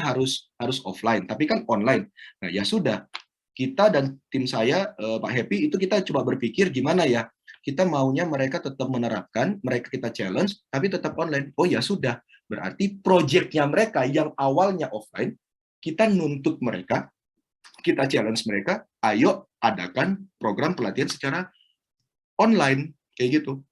S7: harus offline, tapi kan online. Nah, ya sudah, kita dan tim saya, Pak Happy, itu kita coba berpikir gimana ya, kita maunya mereka tetap menerapkan, mereka kita challenge, tapi tetap online. Oh ya sudah, berarti proyeknya mereka yang awalnya offline, kita nuntut mereka, kita challenge mereka, ayo adakan program pelatihan secara online, kayak gitu.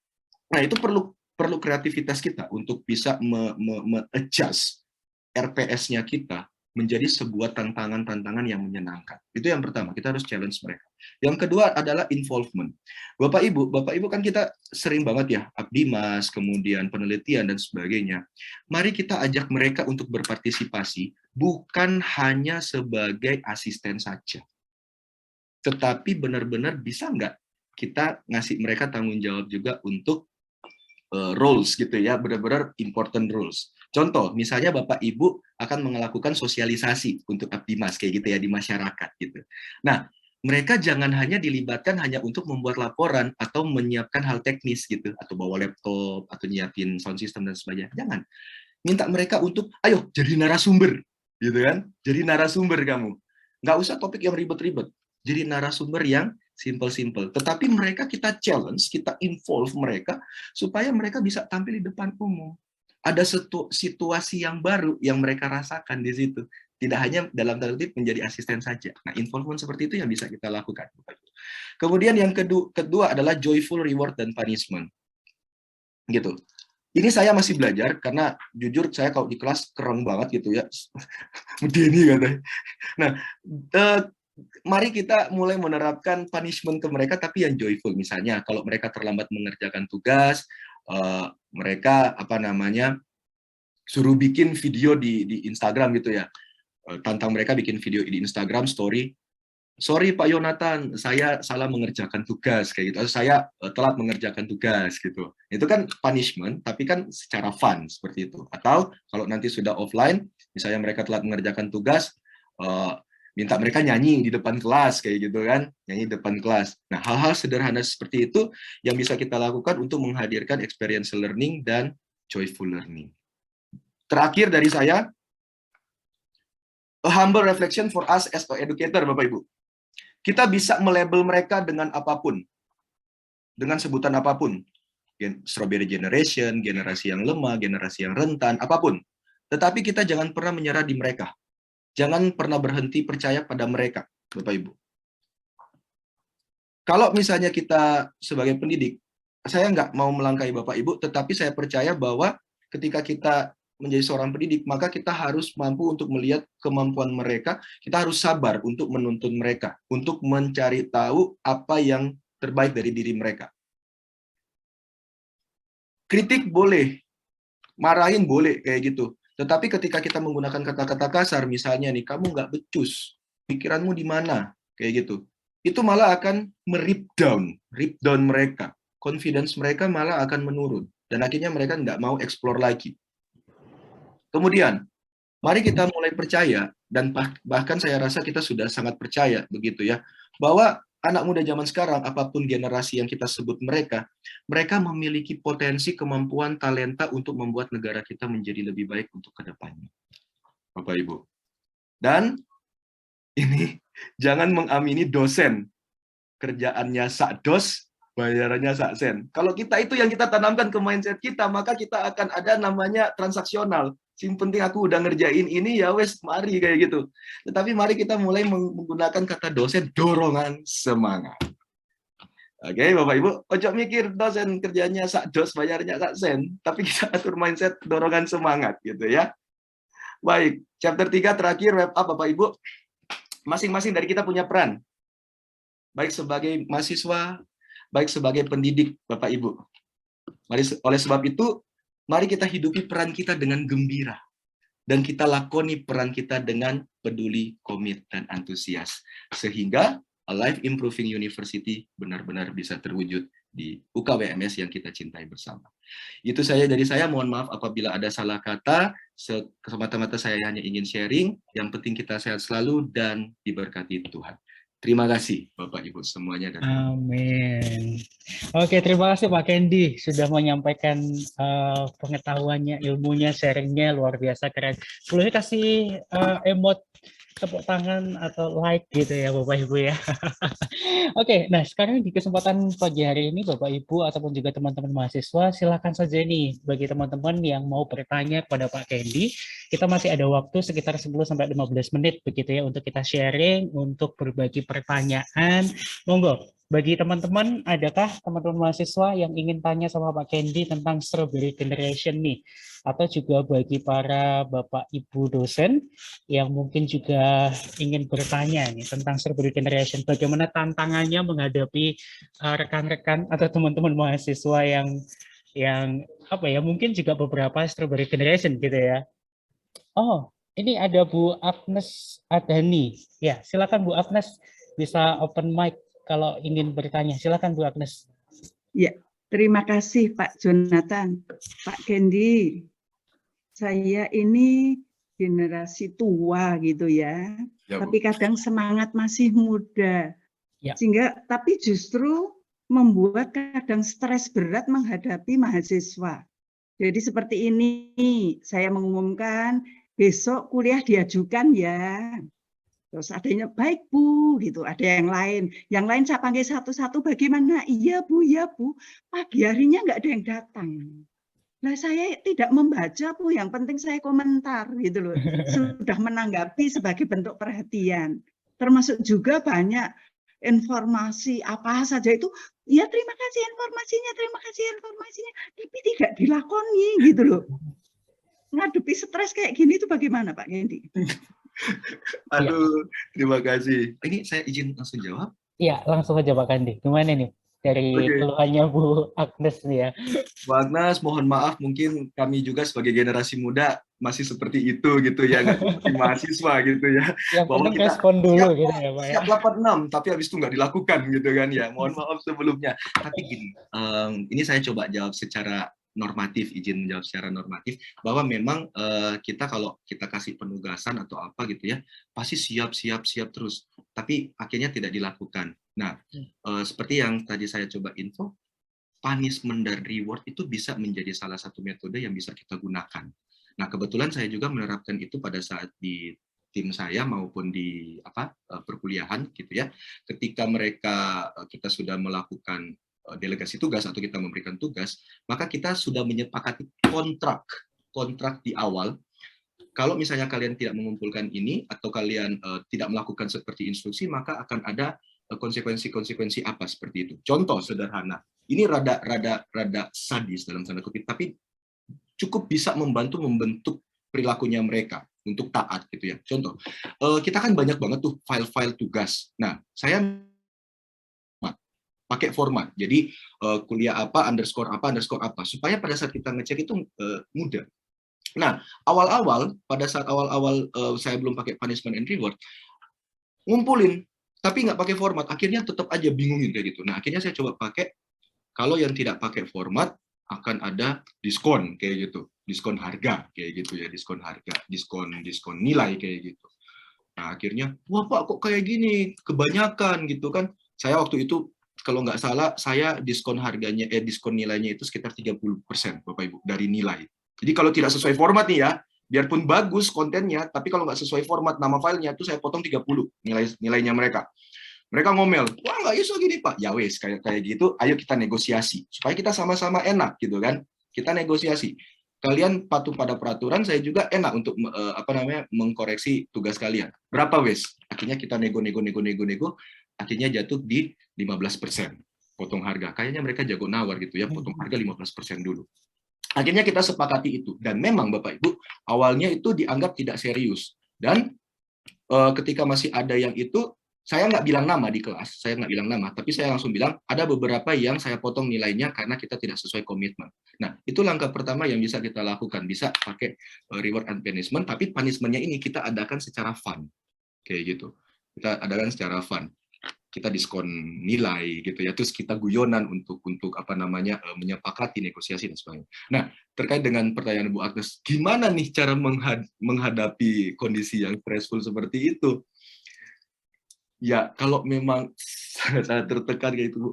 S7: Nah, itu perlu kreativitas kita untuk bisa me-adjust RPS-nya kita menjadi sebuah tantangan-tantangan yang menyenangkan. Itu yang pertama, kita harus challenge mereka. Yang kedua adalah involvement. Bapak Ibu kan kita sering banget ya, Abdimas, kemudian penelitian dan sebagainya. Mari kita ajak mereka untuk berpartisipasi, bukan hanya sebagai asisten saja. Tetapi benar-benar bisa nggak kita ngasih mereka tanggung jawab juga untuk roles gitu ya, benar-benar important roles. Contoh, misalnya Bapak Ibu akan melakukan sosialisasi untuk Abdimas kayak gitu ya di masyarakat gitu. Nah, mereka jangan hanya dilibatkan hanya untuk membuat laporan atau menyiapkan hal teknis gitu, atau bawa laptop atau nyiapin sound system dan sebagainya. Jangan. Minta mereka untuk ayo jadi narasumber gitu kan. Jadi narasumber kamu. Nggak usah topik yang ribet-ribet. Jadi narasumber yang simple-simple. Tetapi mereka kita challenge, kita involve mereka supaya mereka bisa tampil di depan umum. Ada situasi yang baru yang mereka rasakan di situ. Tidak hanya dalam tanda kutip menjadi asisten saja. Nah, involvement seperti itu yang bisa kita lakukan. Kemudian yang kedua adalah joyful reward dan punishment. Gitu. Ini saya masih belajar karena jujur saya kalau di kelas keren banget gitu ya. Begini katanya. Nah, mari kita mulai menerapkan punishment ke mereka tapi yang joyful. Misalnya kalau mereka terlambat mengerjakan tugas, mereka suruh bikin video di Instagram gitu ya. Tantang mereka bikin video di Instagram story. Sorry Pak Yonatan, saya salah mengerjakan tugas kayak gitu. Atau saya telat mengerjakan tugas gitu. Itu kan punishment tapi kan secara fun seperti itu. Atau kalau nanti sudah offline, misalnya mereka telat mengerjakan tugas, minta mereka nyanyi di depan kelas kayak gitu kan, nyanyi di depan kelas. Nah, hal-hal sederhana seperti itu yang bisa kita lakukan untuk menghadirkan experiential learning dan joyful learning. Terakhir dari saya, a humble reflection for us as an educator, Bapak Ibu. Kita bisa melabel mereka dengan apapun, dengan sebutan apapun, strawberry generation, generasi yang lemah, generasi yang rentan, apapun. Tetapi kita jangan pernah menyerah di mereka. Jangan pernah berhenti percaya pada mereka, Bapak Ibu. Kalau misalnya kita sebagai pendidik, saya nggak mau melangkahi Bapak Ibu, tetapi saya percaya bahwa ketika kita menjadi seorang pendidik, maka kita harus mampu untuk melihat kemampuan mereka, kita harus sabar untuk menuntun mereka, untuk mencari tahu apa yang terbaik dari diri mereka. Kritik boleh, marahin boleh, kayak gitu. Tetapi ketika kita menggunakan kata-kata kasar, misalnya nih, kamu nggak becus, pikiranmu di mana, kayak gitu. Itu malah akan rip down mereka. Confidence mereka malah akan menurun. Dan akhirnya mereka nggak mau explore lagi. Kemudian, mari kita mulai percaya, dan bahkan saya rasa kita sudah sangat percaya, begitu ya, bahwa anak muda zaman sekarang, apapun generasi yang kita sebut mereka memiliki potensi, kemampuan, talenta untuk membuat negara kita menjadi lebih baik untuk kedepannya. Bapak Ibu. Dan ini jangan mengamini dosen. Kerjaannya sakdos, bayarannya saksen. Kalau kita itu yang kita tanamkan ke mindset kita, maka kita akan ada namanya transaksional. Yang penting aku udah ngerjain ini, ya wes, mari kayak gitu. Tetapi mari kita mulai menggunakan kata dosen, dorongan semangat. Oke, Bapak Ibu, ojo mikir dosen kerjanya sakdos, bayarnya saksen, tapi kita atur mindset dorongan semangat gitu ya. Baik, chapter 3 terakhir wrap up Bapak Ibu. Masing-masing dari kita punya peran. Baik sebagai mahasiswa, baik sebagai pendidik Bapak Ibu. Oleh sebab itu, mari kita hidupi peran kita dengan gembira. Dan kita lakoni peran kita dengan peduli, komit, dan antusias. Sehingga a life improving university benar-benar bisa terwujud di UKWMS yang kita cintai bersama. Itu saja dari saya, mohon maaf apabila ada salah kata. Semata-mata saya hanya ingin sharing, yang penting kita sehat selalu dan diberkati Tuhan. Terima kasih Bapak Ibu semuanya.
S4: Amin. Oke, terima kasih Pak Kendi sudah menyampaikan pengetahuannya, ilmunya, sharingnya luar biasa keren. Boleh kasih emot tepuk tangan atau like gitu ya Bapak Ibu ya. Oke, nah sekarang di kesempatan pagi hari ini Bapak Ibu ataupun juga teman-teman mahasiswa silakan saja nih bagi teman-teman yang mau bertanya kepada Pak Kendi, kita masih ada waktu sekitar 10-15 menit begitu ya untuk kita sharing, untuk berbagi pertanyaan. Monggo, bagi teman-teman, adakah teman-teman mahasiswa yang ingin tanya sama Pak Kendi tentang Strawberry Generation nih? Atau juga bagi para Bapak Ibu dosen yang mungkin juga ingin bertanya nih tentang Strawberry Generation, bagaimana tantangannya menghadapi rekan-rekan atau teman-teman mahasiswa yang apa ya, mungkin juga beberapa Strawberry Generation gitu ya. Oh, ini ada Bu Agnes Adani. Ya, silakan Bu Agnes, bisa open mic kalau ingin bertanya. Silakan Bu Agnes.
S8: Ya, terima kasih Pak Jonathan. Pak Kendi, saya ini generasi tua gitu ya, tapi kadang semangat masih muda.
S4: Ya.
S8: Sehingga tapi justru membuat kadang stres berat menghadapi mahasiswa. Jadi seperti ini, saya mengumumkan besok kuliah diajukan ya. Terus adanya baik Bu, gitu. Ada yang lain saya panggil satu-satu. Bagaimana? Iya Bu, pagi harinya nggak ada yang datang. Nah saya tidak membaca Bu, yang penting saya komentar gitu loh. Sudah menanggapi sebagai bentuk perhatian. Termasuk juga banyak informasi apa saja itu, ya terima kasih informasinya, tapi tidak dilakoni gitu loh. Ngadepi stres kayak gini itu bagaimana Pak Kendi?
S7: Aduh, terima kasih. Ini saya izin langsung jawab.
S4: Iya, langsung aja Pak Kendi. Gimana nih dari keluhannya Bu Agnes nih ya?
S7: Bu Agnes, mohon maaf mungkin kami juga sebagai generasi muda masih seperti itu gitu ya, nggak seperti mahasiswa gitu ya.
S4: Yang
S7: bahwa
S4: penting
S7: kita
S4: respon dulu gitu ya Pak ya.
S7: Siap 86, tapi habis itu nggak dilakukan gitu kan ya. Mohon maaf sebelumnya. Tapi gini, ini saya coba jawab secara normatif, izin menjawab secara normatif, bahwa memang kita kalau kita kasih penugasan atau apa gitu ya, pasti siap terus, tapi akhirnya tidak dilakukan. Nah, seperti yang tadi saya coba info, punishment dan reward itu bisa menjadi salah satu metode yang bisa kita gunakan. Nah, kebetulan saya juga menerapkan itu pada saat di tim saya maupun di perkuliahan gitu ya. Ketika kita sudah melakukan delegasi tugas atau kita memberikan tugas, maka kita sudah menyepakati kontrak di awal. Kalau misalnya kalian tidak mengumpulkan ini atau kalian tidak melakukan seperti instruksi, maka akan ada konsekuensi apa seperti itu. Contoh sederhana, ini rada sadis dalam tanda kutip, tapi cukup bisa membantu membentuk perilakunya mereka untuk taat gitu ya. Contoh, kita kan banyak banget tuh file-file tugas. Nah, saya pakai format. Jadi kuliah apa underscore apa supaya pada saat kita ngecek itu mudah. Nah, pada saat awal-awal saya belum pakai punishment and reward, ngumpulin tapi nggak pakai format, akhirnya tetap aja bingungin kayak gitu. Nah, akhirnya saya coba pakai, kalau yang tidak pakai format akan ada diskon kayak gitu, diskon harga kayak gitu ya, diskon harga, diskon nilai kayak gitu. Nah, akhirnya wah Pak kok kayak gini, kebanyakan gitu kan. Saya waktu itu kalau nggak salah saya diskon harganya diskon nilainya itu sekitar 30% Bapak Ibu dari nilai. Jadi kalau tidak sesuai format nih ya, biarpun bagus kontennya, tapi kalau nggak sesuai format nama filenya itu saya potong 30 nilainya mereka. Mereka ngomel, wah nggak iso gini Pak. Ya wes kayak gitu, ayo kita negosiasi supaya kita sama-sama enak gitu kan. Kita negosiasi. Kalian patuh pada peraturan, saya juga enak untuk mengkoreksi tugas kalian. Berapa wes? Akhirnya kita nego, akhirnya jatuh di 15% potong harga. Kayaknya mereka jago nawar gitu ya, potong harga 15% dulu. Akhirnya kita sepakati itu. Dan memang Bapak Ibu, awalnya itu dianggap tidak serius. Dan ketika masih ada yang itu, saya nggak bilang nama di kelas, tapi saya langsung bilang, ada beberapa yang saya potong nilainya karena kita tidak sesuai komitmen. Nah, itu langkah pertama yang bisa kita lakukan. Bisa pakai reward and punishment, tapi punishment-nya ini kita adakan secara fun. Kayak gitu. Kita adakan secara fun. Kita diskon nilai gitu ya, terus kita guyonan untuk menyepakati negosiasi dan sebagainya. Nah, terkait dengan pertanyaan Bu Agnes, gimana nih cara menghadapi kondisi yang stressful seperti itu? Ya, kalau memang sangat tertekan kayak itu, Bu,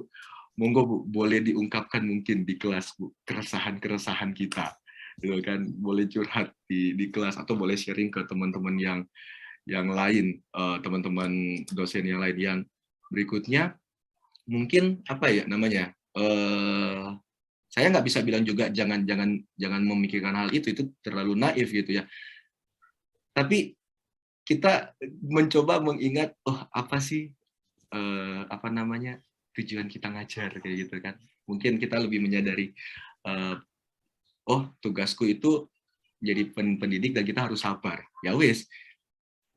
S7: monggo Bu, boleh diungkapkan mungkin di kelas Bu, keresahan kita, gitu kan, boleh curhat di kelas atau boleh sharing ke teman-teman yang lain, teman-teman dosen yang lain yang berikutnya. Mungkin saya nggak bisa bilang juga jangan memikirkan hal itu terlalu naif gitu ya. Tapi kita mencoba mengingat, apa sih tujuan kita ngajar kayak gitu kan. Mungkin kita lebih menyadari, tugasku itu jadi pendidik dan kita harus sabar. Ya wes,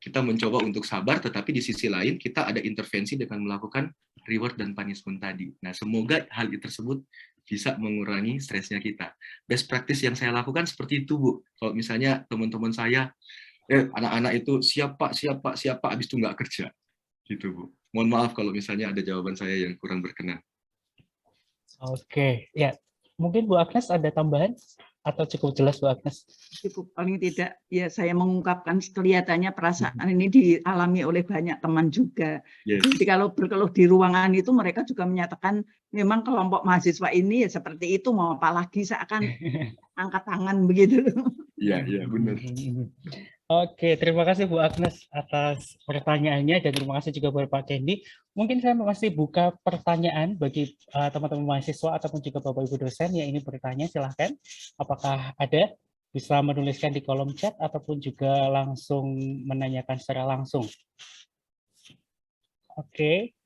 S7: kita mencoba untuk sabar, tetapi di sisi lain kita ada intervensi dengan melakukan reward dan punishment tadi. Nah, semoga hal tersebut bisa mengurangi stresnya kita. Best practice yang saya lakukan seperti itu, Bu. Kalau misalnya teman-teman saya, anak-anak itu siap Pak, habis itu nggak kerja. Gitu, Bu. Mohon maaf kalau misalnya ada jawaban saya yang kurang berkenan.
S4: Oke, ya. Mungkin Bu Agnes ada tambahan? Atau cukup jelas Bu Agnes?
S8: Cukup, paling tidak ya saya mengungkapkan kelihatannya perasaan ini dialami oleh banyak teman juga.
S7: Yes.
S8: Jadi kalau berkeluh di ruangan itu mereka juga menyatakan memang kelompok mahasiswa ini ya seperti itu, mau apa lagi, seakan angkat tangan begitu.
S7: Iya, benar.
S4: Oke, terima kasih Bu Agnes atas pertanyaannya dan terima kasih juga buat Pak Kendi. Mungkin saya masih buka pertanyaan bagi teman-teman mahasiswa ataupun juga Bapak Ibu dosen yang ingin bertanya, silahkan. Apakah ada? Bisa menuliskan di kolom chat ataupun juga langsung menanyakan secara langsung. Oke.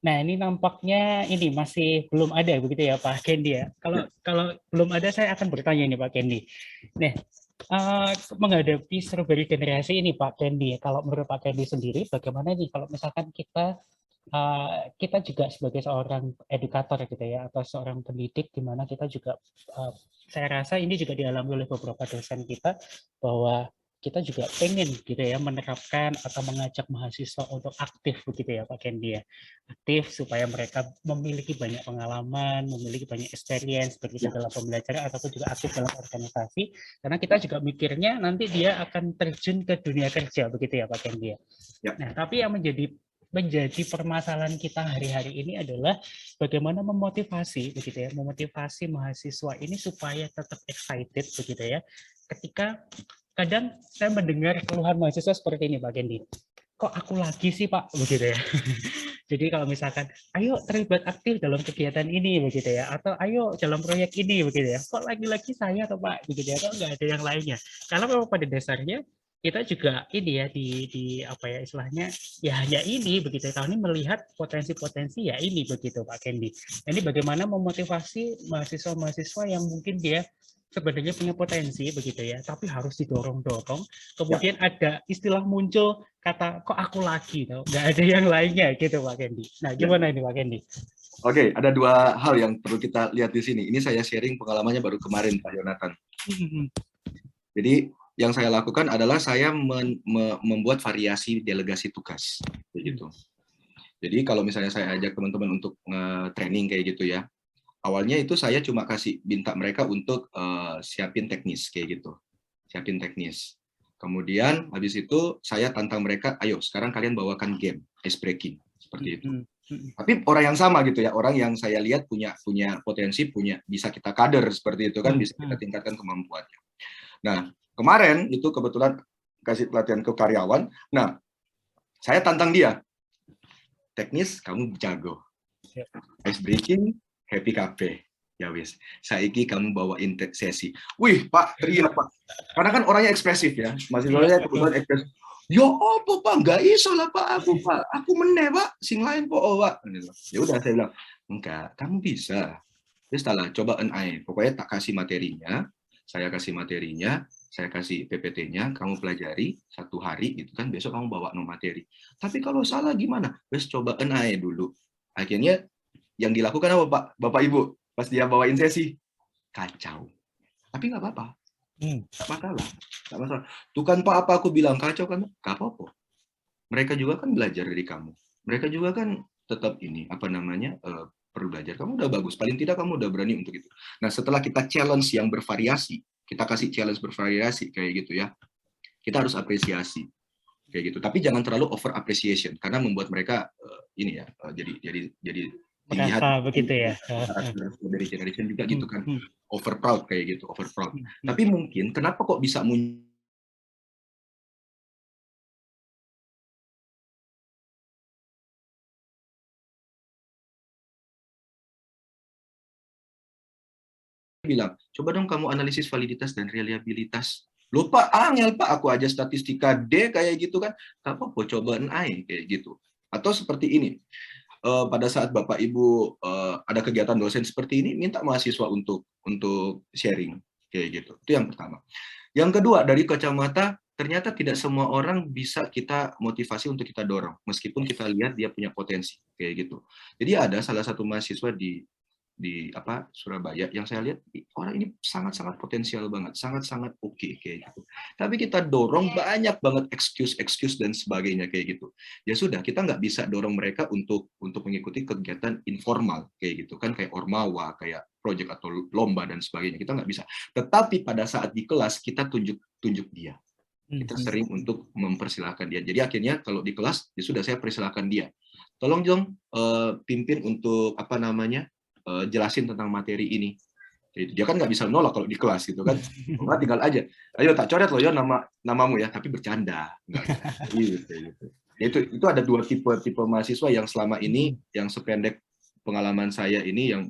S4: Nah, ini nampaknya ini masih belum ada begitu ya Pak Kendi ya. Kalau belum ada saya akan bertanya ini Pak Kendi. Nah, menghadapi strawberry generasi ini Pak Kendi, kalau menurut Pak Kendi sendiri bagaimana nih kalau misalkan kita juga sebagai seorang edukator gitu ya, atau seorang pendidik, di mana kita juga saya rasa ini juga dialami oleh beberapa dosen kita bahwa kita juga pengen gitu ya menerapkan atau mengajak mahasiswa untuk aktif begitu ya Pak Kendi ya, aktif supaya mereka memiliki banyak pengalaman, memiliki banyak experience begitu dalam pembelajaran ataupun juga aktif dalam organisasi, karena kita juga mikirnya nanti dia akan terjun ke dunia kerja begitu ya Pak Kendi ya. Nah, tapi yang menjadi permasalahan kita hari-hari ini adalah bagaimana memotivasi begitu ya, memotivasi mahasiswa ini supaya tetap excited begitu ya. Ketika kadang saya mendengar keluhan mahasiswa seperti ini Pak Kendi. Kok aku lagi sih Pak begitu ya. Jadi kalau misalkan ayo terlibat aktif dalam kegiatan ini begitu ya, atau ayo dalam proyek ini begitu ya. Kok lagi-lagi saya atau Pak begitu ya, kok nggak ada yang lainnya. Karena memang pada dasarnya kita juga ini ya di apa ya istilahnya ya hanya ini begitu ya. Tahun ini melihat potensi-potensi ya ini begitu Pak Kendi. Ini bagaimana memotivasi mahasiswa-mahasiswa yang mungkin dia sebenarnya punya potensi begitu ya, tapi harus didorong-dorong. Kemudian ada istilah muncul kata kok aku lagi, nggak ada yang lainnya gitu Pak Kendi. Nah gimana ini Pak Kendi?
S7: Oke, ada dua hal yang perlu kita lihat di sini. Ini saya sharing pengalamannya baru kemarin Pak Yonatan. Jadi yang saya lakukan adalah saya membuat variasi delegasi tugas, begitu. Jadi kalau misalnya saya ajak teman-teman untuk training kayak gitu ya, awalnya itu saya cuma minta mereka untuk siapin teknis kayak gitu, siapin teknis. Kemudian habis itu saya tantang mereka, ayo sekarang kalian bawakan game ice breaking seperti itu. Tapi orang yang sama gitu ya, orang yang saya lihat punya potensi, bisa kita kader seperti itu kan, bisa kita tingkatkan kemampuannya. Nah kemarin itu kebetulan kasih pelatihan ke karyawan. Nah saya tantang dia, teknis kamu jago, ice breaking happy cafe. Ya wis, saiki kamu bawain sesi. Wih, Pak, teriak Pak. Karena kan orangnya ekspresif ya. Mahasiswanya kebetulan ekspresif. Yo, apa Pak? Enggak iso lah Pak, Pak. Aku meneh Pak, sing lain kok Pak. Ya udah saya bilang, enggak, kamu bisa. Terus setelah coba NI, pokoknya tak kasih materinya, saya kasih PPT-nya, kamu pelajari 1 hari gitu kan, besok kamu bawa no materi. Tapi kalau salah gimana? Wes coba NI dulu. Akhirnya yang dilakukan apa Pak? Bapak Ibu, pas dia bawain sesi, kacau. Tapi nggak apa-apa. Nggak masalah. Tuh kan Pak, apa aku bilang kacau kan? Nggak apa-apa. Mereka juga kan belajar dari kamu. Mereka juga kan tetap perlu belajar. Kamu udah bagus. Paling tidak kamu udah berani untuk itu. Nah, setelah kita challenge yang bervariasi, kita kasih challenge bervariasi kayak gitu ya, kita harus apresiasi kayak gitu. Tapi jangan terlalu over appreciation karena membuat mereka jadi
S4: merasa begitu ya.
S7: Dari generation juga gitu kan, over proud kayak gitu, over proud. Tapi mungkin kenapa kok bisa bilang, coba dong kamu analisis validitas dan reliabilitas. Loh Pak, angel Pak, aku aja statistika D kayak gitu kan. Apa kok coba NI kayak gitu. Atau seperti ini. Pada saat Bapak Ibu ada kegiatan dosen seperti ini, minta mahasiswa untuk sharing kayak gitu. Itu yang pertama. Yang kedua, dari kacamata ternyata tidak semua orang bisa kita motivasi untuk kita dorong, meskipun kita lihat dia punya potensi kayak gitu. Jadi ada salah satu mahasiswa di Surabaya yang saya lihat orang ini sangat-sangat potensial banget, sangat-sangat oke kayak gitu. Tapi kita dorong banyak banget excuse dan sebagainya kayak gitu. Ya sudah, kita nggak bisa dorong mereka untuk mengikuti kegiatan informal kayak gitu kan, kayak ormawa, kayak project atau lomba dan sebagainya. Kita nggak bisa. Tetapi pada saat di kelas kita tunjuk dia. Kita sering untuk mempersilahkan dia. Jadi akhirnya kalau di kelas ya sudah, saya persilahkan dia. Tolong dong pimpin untuk jelasin tentang materi ini. Jadi, dia kan nggak bisa nolak kalau di kelas gitu kan. Nggak, tinggal aja. Ayo tak coret loh ya namamu ya, tapi bercanda. Gitu. Itu ada 2 tipe mahasiswa yang selama ini, yang sependek pengalaman saya ini, yang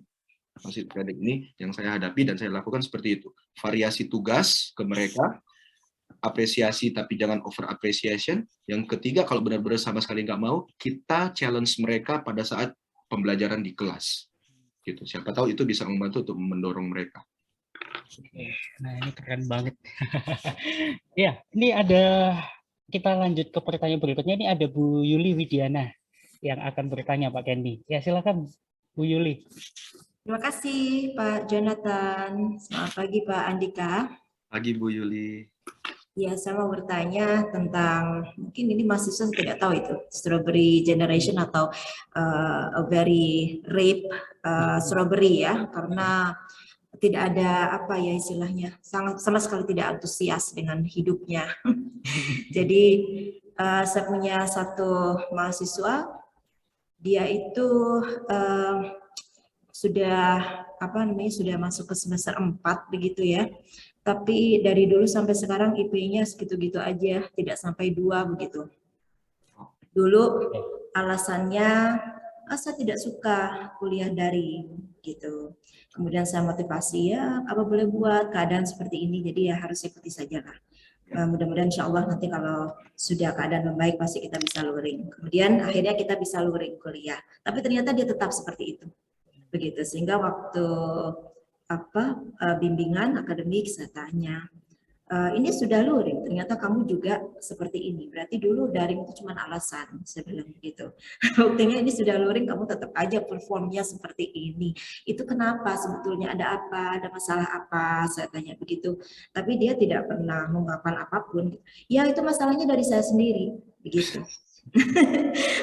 S7: masih pendek ini, yang saya hadapi dan saya lakukan seperti itu. Variasi tugas ke mereka, apresiasi tapi jangan over appreciation. Yang ketiga, kalau benar-benar sama sekali nggak mau, kita challenge mereka pada saat pembelajaran di kelas. Gitu. Siapa tahu itu bisa membantu untuk mendorong mereka.
S4: Nah ini keren banget. Ya, ini kita lanjut ke pertanyaan berikutnya. Ini ada Bu Yuli Widiana yang akan bertanya Pak Kendi. Ya silakan Bu Yuli.
S9: Terima kasih Pak Jonathan. Selamat pagi Pak Andika.
S7: Pagi Bu Yuli.
S9: Ya, saya mau bertanya tentang, mungkin ini mahasiswa tidak tahu itu, strawberry generation atau a very ripe strawberry ya, karena tidak ada istilahnya, sama sekali tidak antusias dengan hidupnya. Jadi saya punya satu mahasiswa, dia itu sudah masuk ke semester 4 begitu ya. Tapi dari dulu sampai sekarang IP-nya segitu-gitu aja, tidak sampai 2 begitu. Dulu alasannya, saya tidak suka kuliah daring gitu. Kemudian saya motivasi, ya apa boleh buat, keadaan seperti ini, jadi ya harus ikuti saja lah. Mudah-mudahan insya Allah nanti kalau sudah keadaan membaik pasti kita bisa luring. Kemudian akhirnya kita bisa luring kuliah. Tapi ternyata dia tetap seperti itu. Begitu, sehingga waktu bimbingan akademik, saya tanya, ini sudah luring, ternyata kamu juga seperti ini. Berarti dulu daring itu cuma alasan, saya bilang begitu. Buktinya ini sudah luring, kamu tetap aja performnya seperti ini. Itu kenapa sebetulnya, ada apa, ada masalah apa, saya tanya begitu. Tapi dia tidak pernah mengungkapkan apapun. Ya itu masalahnya dari saya sendiri, begitu.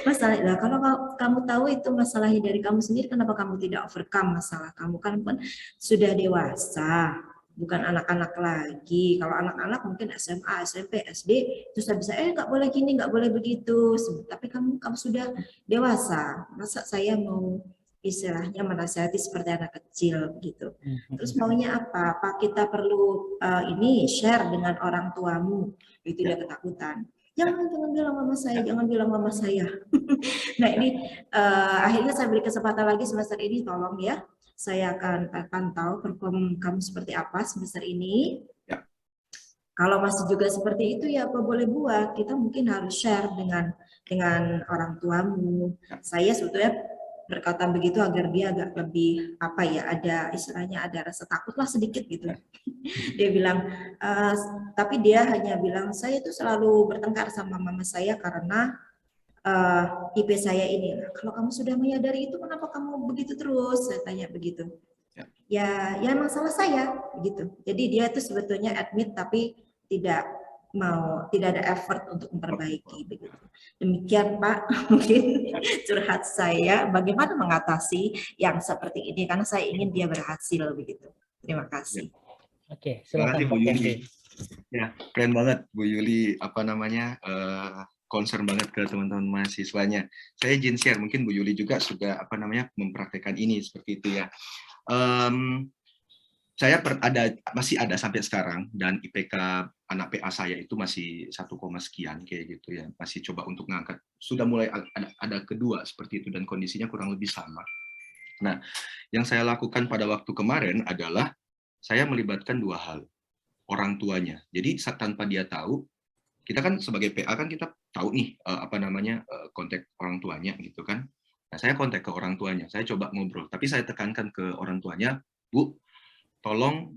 S9: Masalah, lah kalau kamu tahu itu masalahnya dari kamu sendiri, kenapa kamu tidak overcome masalah kamu? Kan sudah dewasa, bukan anak-anak lagi. Kalau anak-anak mungkin SMA, SMP, SD, terus bisa nggak boleh gini, nggak boleh begitu. Tapi kamu sudah dewasa. Masa saya mau istilahnya menasihati seperti anak kecil gitu. Terus maunya apa? Apa kita perlu ini share dengan orang tuamu? Itu dia ketakutan. Jangan bilang mama saya, jangan bilang mama saya. Nah ini akhirnya saya beri kesempatan lagi semester ini, tolong ya. Saya akan pantau perform kamu seperti apa semester ini.
S7: Ya.
S9: Kalau masih juga seperti itu ya apa boleh buat. Kita mungkin harus share dengan orang tuamu. Saya sebetulnya berkata begitu agar dia agak lebih ada istilahnya ada rasa takut lah sedikit gitu. Dia bilang, tapi dia hanya bilang saya itu selalu bertengkar sama mama saya karena IP saya ini. Kalau kamu sudah menyadari itu, kenapa kamu begitu terus? Saya tanya begitu. Ya emang salah saya begitu. Jadi dia itu sebetulnya admit tapi tidak ada effort untuk memperbaiki begitu. Demikian Pak, mungkin curhat saya bagaimana mengatasi yang seperti ini karena saya ingin dia berhasil begitu. Terima kasih.
S4: Oke,
S7: Terima kasih
S4: silakan
S7: Bu
S4: Pak
S7: Yuli.
S4: Kendi.
S7: Ya, keren banget Bu Yuli concern banget ke teman-teman mahasiswanya. Saya izin share, mungkin Bu Yuli juga sudah mempraktekkan ini seperti itu ya. Saya masih ada sampai sekarang dan IPK anak PA saya itu masih 1, sekian kayak gitu ya. Masih coba untuk ngangkat. Sudah mulai ada kedua seperti itu dan kondisinya kurang lebih sama. Nah, yang saya lakukan pada waktu kemarin adalah saya melibatkan 2 hal. Orang tuanya. Jadi tanpa dia tahu, kita kan sebagai PA kan kita tahu nih kontak orang tuanya gitu kan. Nah, saya kontak ke orang tuanya. Saya coba ngobrol, tapi saya tekankan ke orang tuanya, Bu, tolong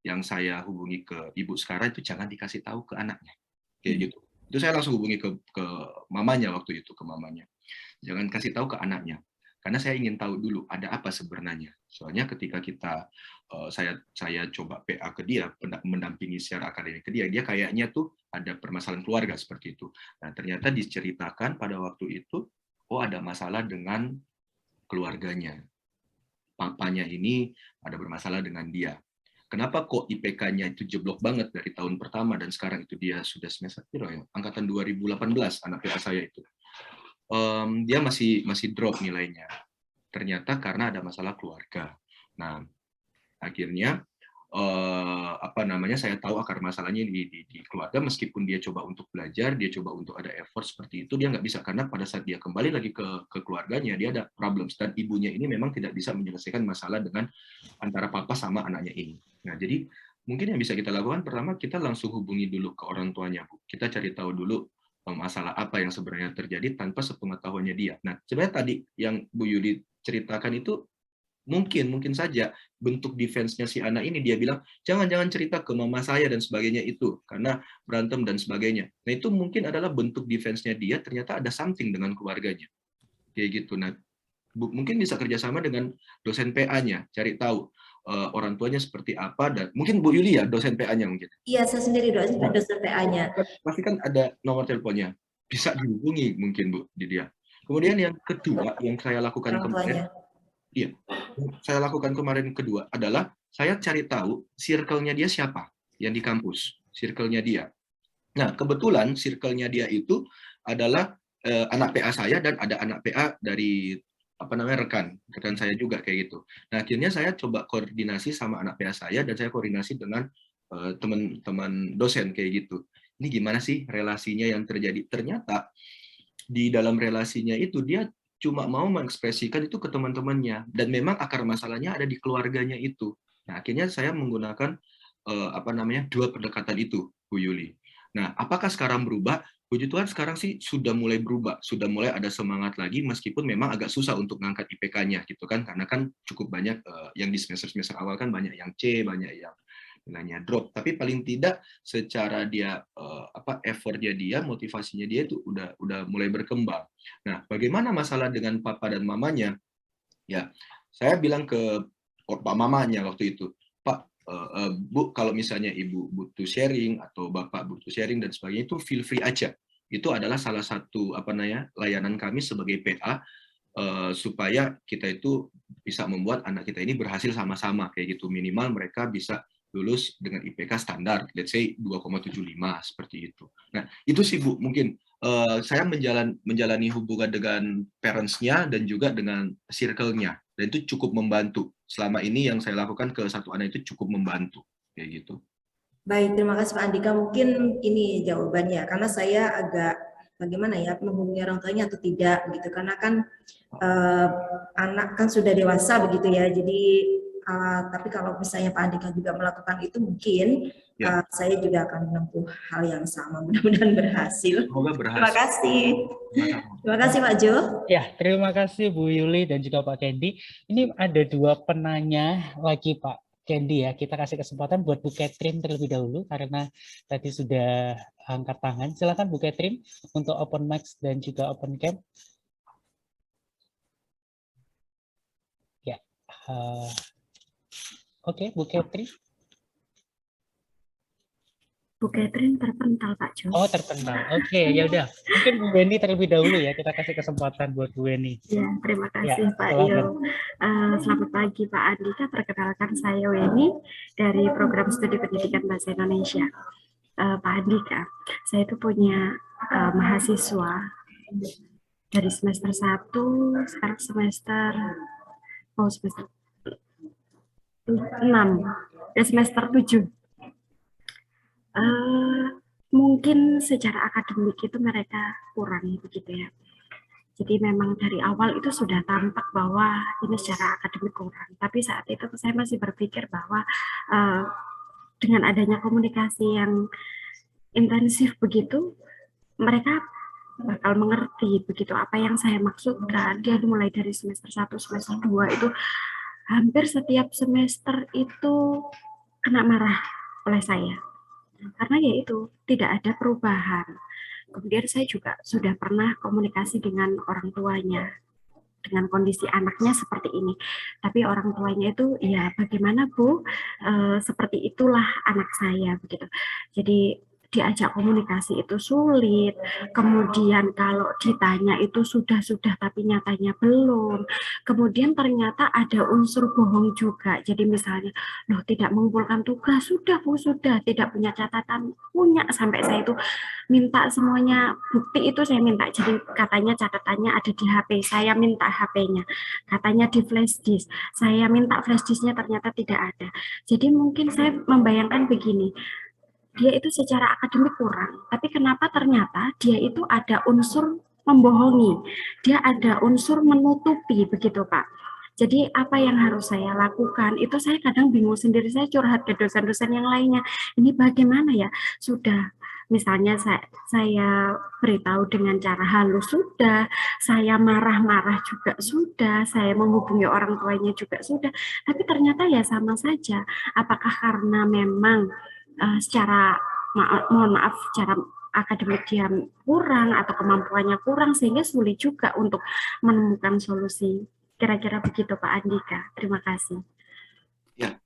S7: yang saya hubungi ke ibu sekarang itu jangan dikasih tahu ke anaknya kayak gitu. Itu saya langsung hubungi ke mamanya waktu itu, ke mamanya. Jangan kasih tahu ke anaknya karena saya ingin tahu dulu ada apa sebenarnya. Soalnya ketika saya coba PA ke dia, mendampingi secara akademik ke dia kayaknya tuh ada permasalahan keluarga seperti itu. Nah, ternyata diceritakan pada waktu itu ada masalah dengan keluarganya. Papanya ini ada bermasalah dengan dia. Kenapa kok IPK-nya itu jeblok banget dari tahun pertama dan sekarang itu dia sudah semester angkatan 2018 anak PA saya itu. Dia masih drop nilainya. Ternyata karena ada masalah keluarga. Nah, akhirnya saya tahu akar masalahnya di keluarga. Meskipun dia coba untuk belajar, dia coba untuk ada effort seperti itu, dia nggak bisa karena pada saat dia kembali lagi ke keluarganya dia ada problem dan ibunya ini memang tidak bisa menyelesaikan masalah dengan antara papa sama anaknya ini. Nah, jadi mungkin yang bisa kita lakukan pertama kita langsung hubungi dulu ke orang tuanya, Bu. Kita cari tahu dulu masalah apa yang sebenarnya terjadi tanpa sepengetahuannya dia. Nah, sebenarnya tadi yang Bu Yuli ceritakan itu mungkin saja bentuk defense-nya si anak ini, dia bilang jangan cerita ke mama saya dan sebagainya itu karena berantem dan sebagainya. Nah, itu mungkin adalah bentuk defense-nya dia, ternyata ada something dengan keluarganya kayak gitu. Nah, mungkin bisa kerjasama dengan dosen PA-nya, cari tahu orang tuanya seperti apa, dan mungkin Bu Yuli ya dosen PA-nya mungkin.
S9: Iya, saya sendiri dosen PA-nya.
S7: Pasti kan ada nomor teleponnya, bisa dihubungi mungkin Bu di dia. Kemudian yang kedua yang saya lakukan kemarin, saya lakukan kemarin kedua adalah saya cari tahu circle-nya dia siapa yang di kampus, circle-nya dia. Nah, kebetulan circle-nya dia itu adalah anak PA saya dan ada anak PA dari rekan saya juga kayak gitu. Nah, akhirnya saya coba koordinasi sama anak PA saya dan saya koordinasi dengan teman-teman dosen kayak gitu. Ini gimana sih relasinya yang terjadi? Ternyata di dalam relasinya itu dia cuma mau mengekspresikan itu ke teman-temannya dan memang akar masalahnya ada di keluarganya itu. Nah, akhirnya saya menggunakan dua pendekatan itu, Bu Yuli. Nah, apakah sekarang berubah? puji Tuhan sekarang sih sudah mulai berubah, sudah mulai ada semangat lagi meskipun memang agak susah untuk ngangkat IPK-nya gitu kan, karena kan cukup banyak yang di semester awal kan banyak yang C, banyak yang nilainya drop, tapi paling tidak secara dia effortnya dia, motivasinya dia itu udah mulai berkembang. Nah, bagaimana masalah dengan papa dan mamanya? Ya, saya bilang ke pak mamanya waktu itu, Pak, Bu, kalau misalnya Ibu butuh sharing atau Bapak butuh sharing dan sebagainya itu feel free aja. Itu adalah salah satu layanan kami sebagai PA supaya kita itu bisa membuat anak kita ini berhasil sama-sama kayak gitu. Minimal mereka bisa lulus dengan IPK standar, let's say 2,75 seperti itu. Nah, itu sih Bu, mungkin saya menjalani hubungan dengan parents-nya dan juga dengan circle-nya. Dan itu cukup membantu. Selama ini yang saya lakukan ke satu anak itu cukup membantu. Kayak gitu.
S9: Baik, terima kasih Pak Andika. Mungkin ini jawabannya, karena saya agak bagaimana ya, menghubungi orang tuanya atau tidak, gitu. Karena kan anak kan sudah dewasa begitu ya, jadi tapi kalau misalnya Pak Andika juga melakukan itu, mungkin saya juga akan menempuh hal yang sama. Mudah-mudahan berhasil.
S7: Semoga berhasil.
S9: Terima kasih. Terima kasih Pak Jo.
S4: Ya, terima kasih Bu Yuli dan juga Pak Kendi. Ini ada dua penanya lagi Pak Kendi ya. Kita kasih kesempatan buat Bu Catherine terlebih dahulu karena tadi sudah angkat tangan. Silakan Bu Catherine untuk open mic dan juga open cam. Ya. Oke, Bu Catherine.
S10: Bu Catherine terpental Pak Jo.
S4: Oh, terpental. Oke, ya udah. Mungkin Bu Weni terlebih dahulu ya. Kita kasih kesempatan buat Bu Weni.
S10: Ya, terima kasih Pak Yo. Selamat pagi Pak Andika. Perkenalkan saya Weni dari Program Studi Pendidikan Bahasa Indonesia. Pak Andika, saya itu punya mahasiswa dari semester 1, sekarang semester 6, dan semester 7. Mungkin secara akademik itu mereka kurang begitu ya. Jadi memang dari awal itu sudah tampak bahwa ini secara akademik kurang. Tapi saat itu saya masih berpikir bahwa dengan adanya komunikasi yang intensif begitu, mereka bakal mengerti begitu apa yang saya maksudkan. Dia mulai dari semester 1, semester 2 itu hampir setiap semester itu kena marah oleh saya. Karena ya itu, tidak ada perubahan. Kemudian saya juga sudah pernah komunikasi dengan orang tuanya, dengan kondisi anaknya seperti ini. Tapi orang tuanya itu, ya bagaimana Bu, seperti itulah anak saya, begitu. Jadi diajak komunikasi itu sulit, kemudian kalau ditanya itu sudah tapi nyatanya belum, kemudian ternyata ada unsur bohong juga. Jadi misalnya, loh tidak mengumpulkan tugas, sudah Bu, sudah, tidak punya catatan, punya, sampai saya itu minta semuanya, bukti itu saya minta, jadi katanya catatannya ada di HP, saya minta HP-nya, katanya di flash disk, saya minta flash disk-nya ternyata tidak ada. Jadi mungkin saya membayangkan begini, dia itu secara akademik kurang, tapi kenapa ternyata dia itu ada unsur membohongi, dia ada unsur menutupi, begitu Pak. Jadi apa yang harus saya lakukan, itu saya kadang bingung sendiri, saya curhat ke dosen-dosen yang lainnya, ini bagaimana ya, sudah, misalnya saya beritahu dengan cara halus sudah, saya marah-marah juga sudah, saya menghubungi orang tuanya juga sudah, tapi ternyata ya sama saja, apakah karena memang secara mohon maaf secara akademik dia kurang atau kemampuannya kurang sehingga sulit juga untuk menemukan solusi. Kira-kira begitu Pak Andika. Terima kasih.
S7: Ya,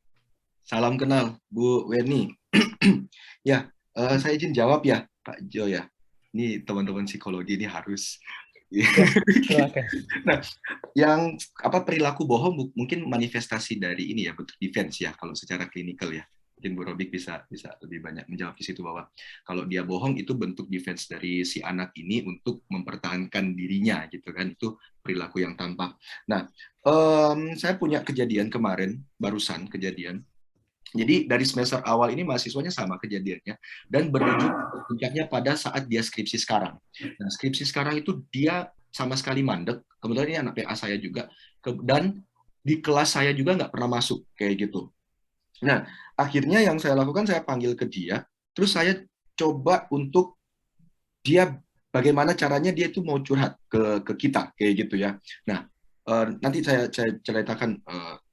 S7: salam kenal Bu Weni. Ya, saya izin jawab ya Pak Jo ya. Ini teman-teman psikologi ini harus. Nah, yang perilaku bohong mungkin manifestasi dari ini ya, bentuk defense ya kalau secara klinikal ya. Mungkin Bu Robik bisa lebih banyak menjawab di situ bahwa kalau dia bohong itu bentuk defense dari si anak ini untuk mempertahankan dirinya gitu kan, itu perilaku yang tampak. Nah, saya punya kejadian kemarin, barusan kejadian. Jadi dari semester awal ini mahasiswanya sama kejadiannya dan berujung puncaknya pada saat dia skripsi sekarang. Nah, skripsi sekarang itu dia sama sekali mandek. Kebetulan ini anak PA saya juga dan di kelas saya juga nggak pernah masuk kayak gitu. Nah, akhirnya yang saya lakukan, saya panggil ke dia, terus saya coba untuk dia bagaimana caranya dia itu mau curhat ke kita kayak gitu ya. Nah, nanti saya ceritakan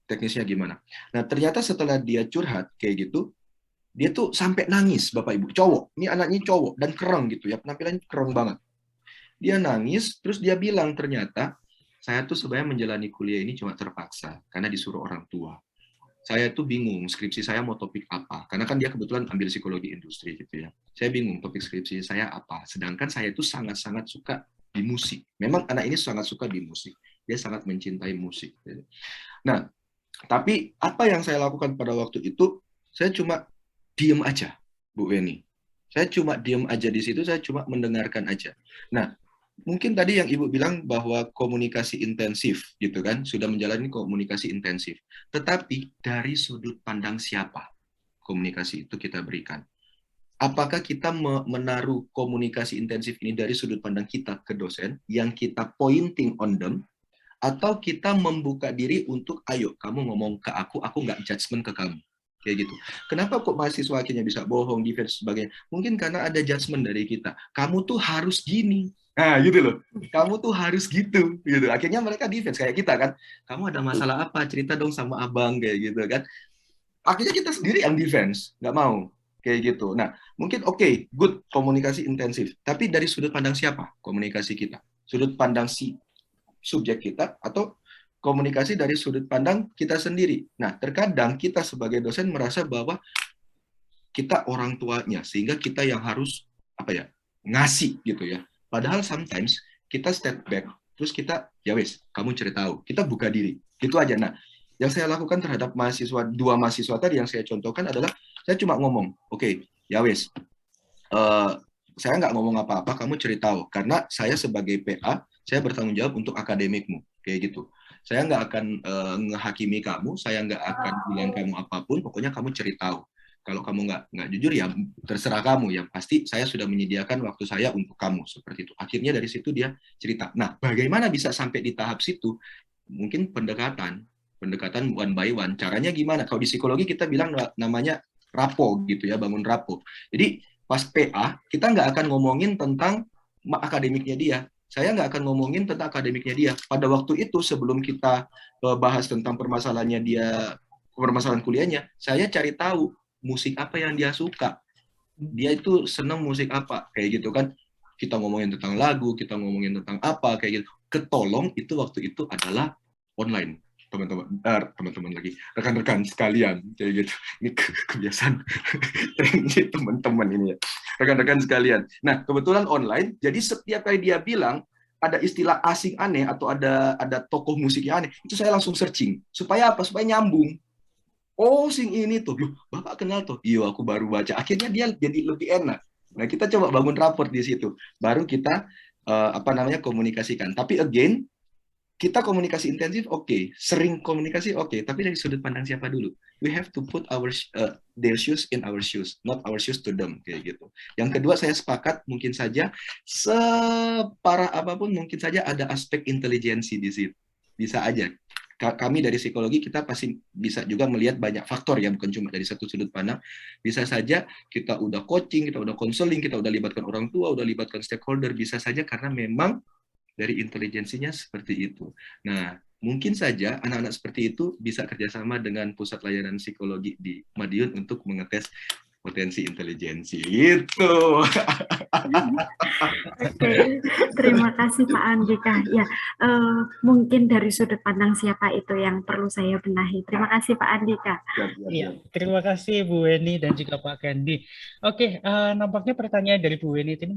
S7: teknisnya gimana. Nah, ternyata setelah dia curhat kayak gitu, dia tuh sampai nangis, Bapak Ibu. Cowok, ini anaknya cowok dan kereng gitu ya, penampilannya kereng banget. Dia nangis, terus dia bilang ternyata saya tuh sebenarnya menjalani kuliah ini cuma terpaksa karena disuruh orang tua. Saya tuh bingung skripsi saya mau topik apa, karena kan dia kebetulan ambil psikologi industri gitu ya. Saya bingung topik skripsi saya apa, sedangkan saya tuh sangat-sangat suka di musik. Memang anak ini sangat suka di musik, dia sangat mencintai musik. Nah, tapi apa yang saya lakukan pada waktu itu, saya cuma diem aja, Bu Weni. Saya cuma diem aja di situ, saya cuma mendengarkan aja. Nah, mungkin tadi yang Ibu bilang bahwa komunikasi intensif gitu kan, sudah menjalani komunikasi intensif. Tetapi dari sudut pandang siapa komunikasi itu kita berikan? Apakah kita menaruh komunikasi intensif ini dari sudut pandang kita ke dosen, yang kita pointing on them, atau kita membuka diri untuk, ayo kamu ngomong ke aku nggak judgement ke kamu. Kayak gitu. Kenapa kok mahasiswa akhirnya bisa bohong, defense, sebagainya? Mungkin karena ada judgement dari kita. Kamu tuh harus gini. Nah, gitu loh. Kamu tuh harus gitu. Akhirnya mereka defense kayak kita kan. Kamu ada masalah apa? Cerita dong sama abang kayak gitu kan. Akhirnya kita sendiri yang defense, nggak mau kayak gitu. Nah, mungkin oke, good komunikasi intensif. Tapi dari sudut pandang siapa komunikasi kita? Sudut pandang si subjek kita atau komunikasi dari sudut pandang kita sendiri. Nah, terkadang kita sebagai dosen merasa bahwa kita orang tuanya, sehingga kita yang harus ngasih gitu ya. Padahal sometimes kita step back, terus kita ya wes, kamu cerita tahu, kita buka diri, gitu aja. Nah, yang saya lakukan terhadap dua mahasiswa tadi yang saya contohkan adalah saya cuma ngomong, oke, ya wes, saya nggak ngomong apa-apa, kamu cerita tahu, karena saya sebagai PA saya bertanggung jawab untuk akademikmu, kayak gitu. Saya nggak akan ngehakimi kamu, saya nggak akan bilang kamu apapun, pokoknya kamu cerita tahu. Kalau kamu nggak jujur ya terserah kamu, yang pasti saya sudah menyediakan waktu saya untuk kamu, seperti itu. Akhirnya dari situ dia cerita. Nah, bagaimana bisa sampai di tahap situ? Mungkin pendekatan one by one. Caranya gimana? Kalau di psikologi kita bilang namanya rapo gitu ya, bangun rapo. Jadi pas PA kita nggak akan ngomongin tentang akademiknya dia. Saya nggak akan ngomongin tentang akademiknya dia. Pada waktu itu sebelum kita bahas tentang permasalahannya dia, permasalahan kuliahnya, saya cari tahu musik apa yang dia suka. Dia itu senang musik apa, kayak gitu kan. Kita ngomongin tentang lagu, kita ngomongin tentang apa, kayak gitu. Ketolong itu waktu itu adalah online. Teman-teman lagi, rekan-rekan sekalian, kayak gitu. Ini kebiasaan teman-teman ini ya. Rekan-rekan sekalian. Nah, kebetulan online, jadi setiap kali dia bilang ada istilah asing aneh atau ada tokoh musik yang aneh, itu saya langsung searching. Supaya apa? Supaya nyambung. Oh, sing ini tuh. Loh, Bapak kenal tuh? Iya, aku baru baca. Akhirnya dia jadi lebih enak. Nah, kita coba bangun rapor di situ. Baru kita komunikasikan. Tapi again, kita komunikasi intensif, oke. Sering komunikasi, oke. Tapi dari sudut pandang siapa dulu? We have to put their shoes in our shoes, not our shoes to them, kayak gitu. Yang kedua, saya sepakat, mungkin saja separah apapun, mungkin saja ada aspek intelijensi di situ. Bisa aja. Kami dari psikologi, kita pasti bisa juga melihat banyak faktor ya, bukan cuma dari satu sudut pandang. Bisa saja kita udah coaching, kita udah counseling, kita udah libatkan orang tua, udah libatkan stakeholder, bisa saja karena memang dari intelijensinya seperti itu. Nah, mungkin saja anak-anak seperti itu bisa kerjasama dengan Pusat Layanan Psikologi di Madiun untuk mengetes potensi intelijensi. Gitu.
S10: Oke, terima kasih Pak Andika. Ya, mungkin dari sudut pandang siapa itu yang perlu saya benahi. Terima kasih Pak Andika.
S4: Iya, terima kasih Bu Weni dan juga Pak Kendi. Oke, nampaknya pertanyaan dari Bu Weni ini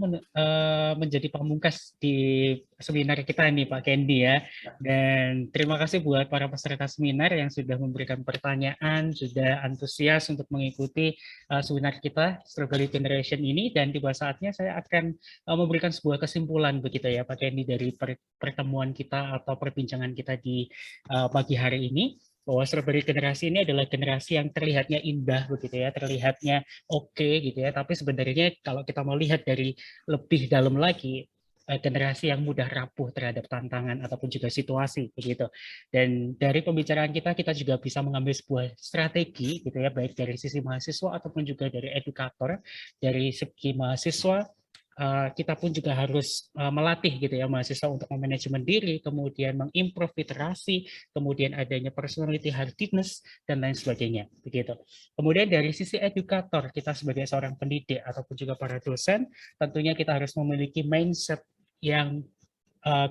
S4: menjadi pamungkas di seminar kita nih Pak Kendi ya. Dan terima kasih buat para peserta seminar yang sudah memberikan pertanyaan, sudah antusias untuk mengikuti seminar kita Strawberry Generation ini, dan tiba saatnya saya akan memberikan sebuah kesimpulan begitu ya Pak Kendi dari pertemuan kita atau perbincangan kita di pagi hari ini, bahwa Strawberry Generasi ini adalah generasi yang terlihatnya indah begitu ya, terlihatnya oke gitu ya, tapi sebenarnya kalau kita mau lihat dari lebih dalam lagi, generasi yang mudah rapuh terhadap tantangan ataupun juga situasi begitu. Dan dari pembicaraan kita juga bisa mengambil sebuah strategi gitu ya, baik dari sisi mahasiswa ataupun juga dari edukator, dari segi mahasiswa kita pun juga harus melatih gitu ya mahasiswa untuk memanajemen diri, kemudian mengimprove literasi, kemudian adanya personality hardiness dan lain sebagainya begitu. Kemudian dari sisi edukator, kita sebagai seorang pendidik ataupun juga para dosen, tentunya kita harus memiliki mindset yang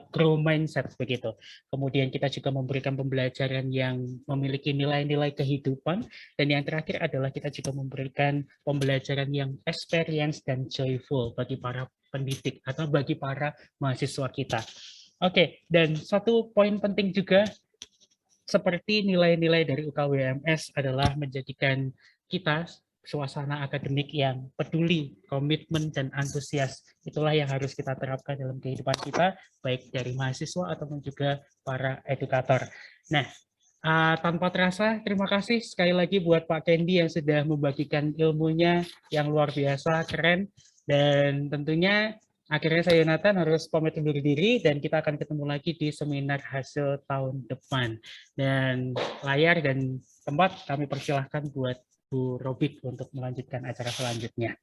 S4: grow mindset begitu. Kemudian kita juga memberikan pembelajaran yang memiliki nilai-nilai kehidupan, dan yang terakhir adalah kita juga memberikan pembelajaran yang experience dan joyful bagi para pendidik atau bagi para mahasiswa kita. Oke, dan satu poin penting juga seperti nilai-nilai dari UKWMS adalah menjadikan kita suasana akademik yang peduli, komitmen, dan antusias. Itulah yang harus kita terapkan dalam kehidupan kita, baik dari mahasiswa ataupun juga para edukator. Nah, tanpa terasa, terima kasih sekali lagi buat Pak Kendi yang sudah membagikan ilmunya yang luar biasa, keren. Dan tentunya akhirnya saya Yonatan harus pamit undur diri, dan kita akan ketemu lagi di seminar hasil tahun depan. Dan layar dan tempat kami persilahkan buat Bu Robik untuk melanjutkan acara selanjutnya.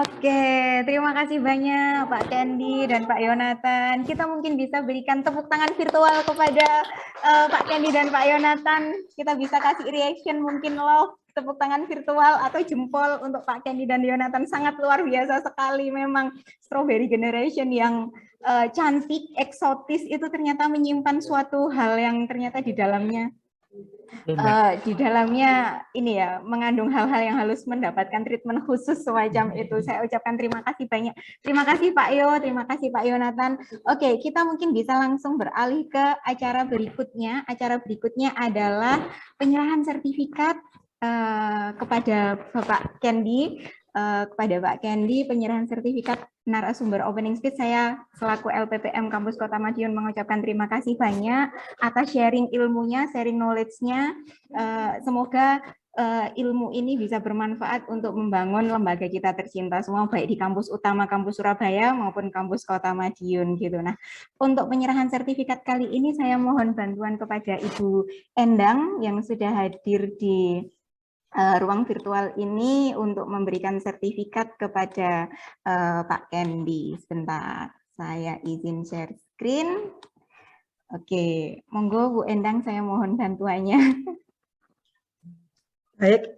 S1: Oke, terima kasih banyak Pak Kendi dan Pak Yonatan. Kita mungkin bisa berikan tepuk tangan virtual kepada Pak Kendi dan Pak Yonatan. Kita bisa kasih reaction, mungkin love, tepuk tangan virtual atau jempol untuk Pak Kendi dan Yonatan. Sangat luar biasa sekali memang Strawberry Generation yang cantik, eksotis itu ternyata menyimpan suatu hal yang ternyata di dalamnya ini ya, mengandung hal-hal yang harus mendapatkan treatment khusus semacam itu. Saya ucapkan terima kasih banyak. Terima kasih Pak Yo, terima kasih Pak Yonatan. Oke, kita mungkin bisa langsung beralih ke acara berikutnya. Acara berikutnya adalah penyerahan sertifikat kepada Bapak Kendi. Penyerahan sertifikat narasumber opening speech. Saya selaku LPPM Kampus Kota Madiun mengucapkan terima kasih banyak atas sharing ilmunya, sharing knowledge-nya. Semoga ilmu ini bisa bermanfaat untuk membangun lembaga kita tercinta semua, baik di kampus utama kampus Surabaya maupun kampus Kota Madiun gitu. Nah, untuk penyerahan sertifikat kali ini saya mohon bantuan kepada Ibu Endang yang sudah hadir di ruang virtual ini untuk memberikan sertifikat kepada Pak Kendi. Sebentar, saya izin share screen. Oke, monggo Bu Endang, saya mohon bantuannya.
S6: Baik,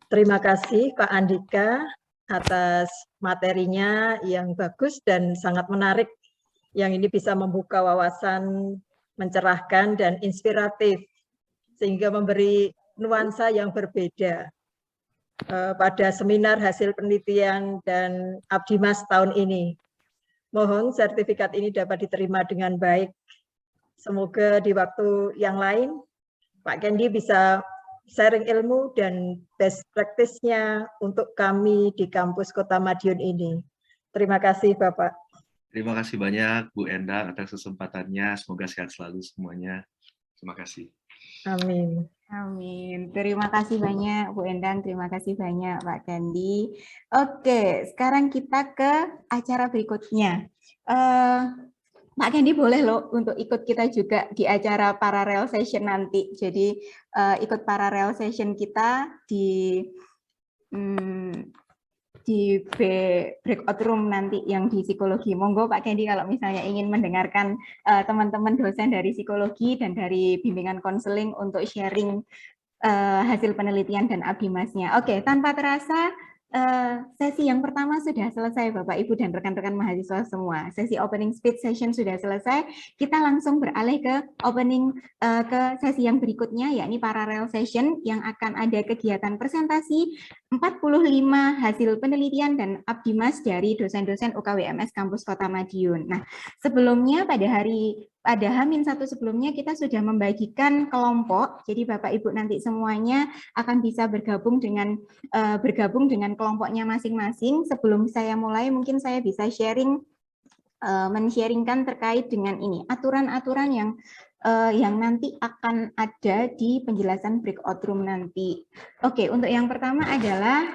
S6: terima kasih Pak Andika atas materinya yang bagus dan sangat menarik, yang ini bisa membuka wawasan, mencerahkan dan inspiratif, sehingga memberi nuansa yang berbeda pada seminar hasil penelitian dan Abdimas tahun ini. Mohon sertifikat ini dapat diterima dengan baik. Semoga di waktu yang lain Pak Kendi bisa sharing ilmu dan best practice-nya untuk kami di kampus Kota Madiun ini. Terima kasih Bapak.
S7: Terima kasih banyak Bu Endang atas kesempatannya. Semoga sehat selalu semuanya. Terima kasih.
S6: Amin.
S1: Amin. Terima kasih banyak Bu Endang, terima kasih banyak Pak Kendi. Oke, sekarang kita ke acara berikutnya. Pak Kendi boleh loh untuk ikut kita juga di acara parallel session nanti. Jadi ikut parallel session kita di breakout room nanti yang di psikologi. Monggo Pak Kendi kalau misalnya ingin mendengarkan teman-teman dosen dari psikologi dan dari bimbingan konseling untuk sharing hasil penelitian dan abdimasnya. Oke, tanpa terasa sesi yang pertama sudah selesai Bapak Ibu dan rekan-rekan mahasiswa semua. Sesi opening speech session sudah selesai. Kita langsung beralih ke ke sesi yang berikutnya, yakni parallel session yang akan ada kegiatan presentasi 45 hasil penelitian dan abdimas dari dosen-dosen UKWMS Kampus Kota Madiun. Nah, sebelumnya pada H-1 sebelumnya kita sudah membagikan kelompok. Jadi Bapak Ibu nanti semuanya akan bisa bergabung dengan kelompoknya masing-masing. Sebelum saya mulai, mungkin saya bisa men-sharingkan terkait dengan ini aturan-aturan yang nanti akan ada di penjelasan breakout room nanti. Oke, untuk yang pertama adalah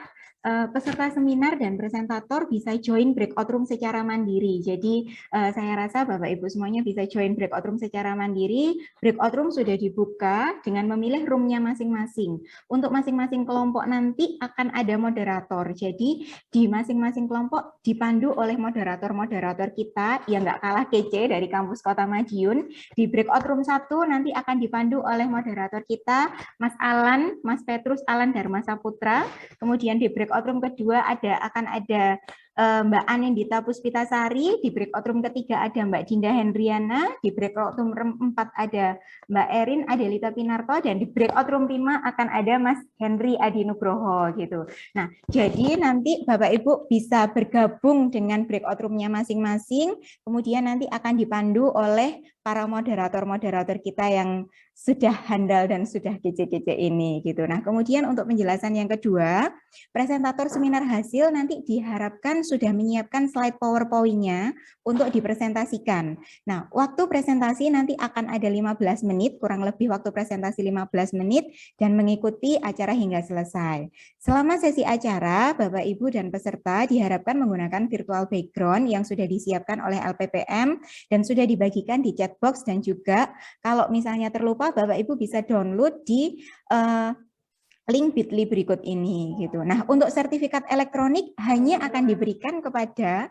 S1: peserta seminar dan presentator bisa join breakout room secara mandiri. Jadi saya rasa Bapak Ibu semuanya bisa join breakout room secara mandiri. Breakout room sudah dibuka dengan memilih roomnya masing-masing. Untuk masing-masing kelompok nanti akan ada moderator. Jadi di masing-masing kelompok dipandu oleh moderator-moderator kita yang nggak kalah kece dari kampus Kota Madiun. Di breakout room 1 nanti akan dipandu oleh moderator kita, Mas Alan, Mas Petrus Alan Dharma Saputra. Kemudian di breakout room kedua akan ada Mbak Anindita Puspitasari, di breakout room ketiga ada Mbak Dinda Hendriana, di breakout room 4 ada Mbak Erin Adelita Pinarto, dan di breakout room 5 akan ada Mas Henry Adi Nugroho gitu. Nah, jadi nanti Bapak Ibu bisa bergabung dengan breakout room-nya masing-masing, kemudian nanti akan dipandu oleh para moderator-moderator kita yang sudah handal dan sudah kece-kece ini gitu. Nah, kemudian untuk penjelasan yang kedua, presentator seminar hasil nanti diharapkan sudah menyiapkan slide PowerPoint-nya untuk dipresentasikan. Nah, waktu presentasi nanti akan ada 15 menit, kurang lebih waktu presentasi 15 menit, dan mengikuti acara hingga selesai. Selama sesi acara, Bapak, Ibu, dan peserta diharapkan menggunakan virtual background yang sudah disiapkan oleh LPPM dan sudah dibagikan di chat box, dan juga kalau misalnya terlupa, Bapak Ibu bisa download di link bit.ly berikut ini gitu. Nah, untuk sertifikat elektronik hanya akan diberikan kepada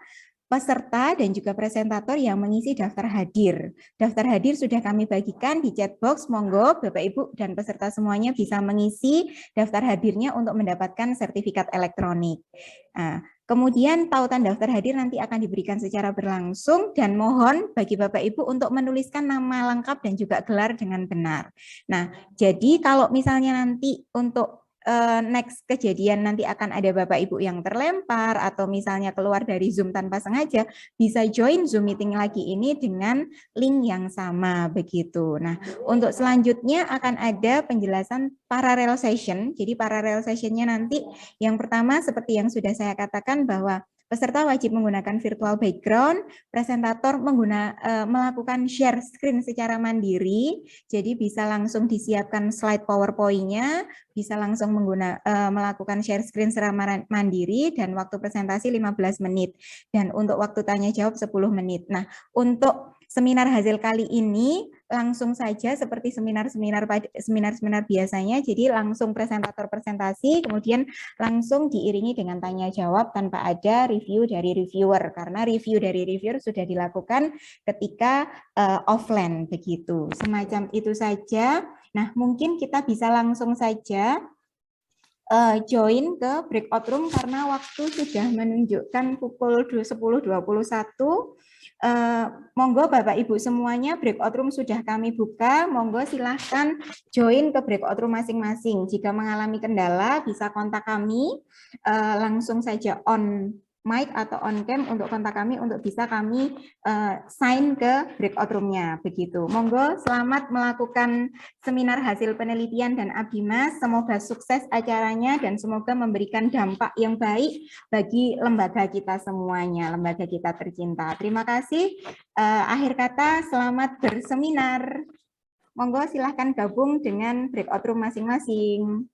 S1: peserta dan juga presentator yang mengisi daftar hadir. Daftar hadir sudah kami bagikan di chat box, monggo Bapak Ibu dan peserta semuanya bisa mengisi daftar hadirnya untuk mendapatkan sertifikat elektronik. Nah, kemudian tautan daftar hadir nanti akan diberikan secara berlangsung, dan mohon bagi Bapak Ibu untuk menuliskan nama lengkap dan juga gelar dengan benar. Nah, jadi kalau misalnya nanti untuk next kejadian nanti akan ada Bapak Ibu yang terlempar atau misalnya keluar dari Zoom tanpa sengaja, bisa join Zoom meeting lagi ini dengan link yang sama begitu. Nah, untuk selanjutnya akan ada penjelasan parallel session. Jadi parallel sessionnya nanti yang pertama seperti yang sudah saya katakan bahwa peserta wajib menggunakan virtual background, presentator melakukan share screen secara mandiri, jadi bisa langsung disiapkan slide PowerPoint-nya, bisa langsung melakukan share screen secara mandiri, dan waktu presentasi 15 menit. Dan untuk waktu tanya jawab 10 menit. Nah, untuk seminar hasil kali ini langsung saja seperti seminar-seminar biasanya, jadi langsung presentator presentasi, kemudian langsung diiringi dengan tanya jawab tanpa ada review dari reviewer, karena review dari reviewer sudah dilakukan ketika offline begitu. Semacam itu saja. Nah, mungkin kita bisa langsung saja join ke breakout room karena waktu sudah menunjukkan pukul 10.21. Monggo Bapak Ibu semuanya, breakout room sudah kami buka, monggo silahkan join ke breakout room masing-masing. Jika mengalami kendala bisa kontak kami, langsung saja on mic atau on cam untuk kontak kami untuk bisa kami sign ke breakout room-nya begitu. Monggo selamat melakukan seminar hasil penelitian dan Abdimas, semoga sukses acaranya dan semoga memberikan dampak yang baik bagi lembaga kita semuanya, lembaga kita tercinta. Terima kasih. Akhir kata, selamat berseminar. Monggo silahkan gabung dengan breakout room masing-masing.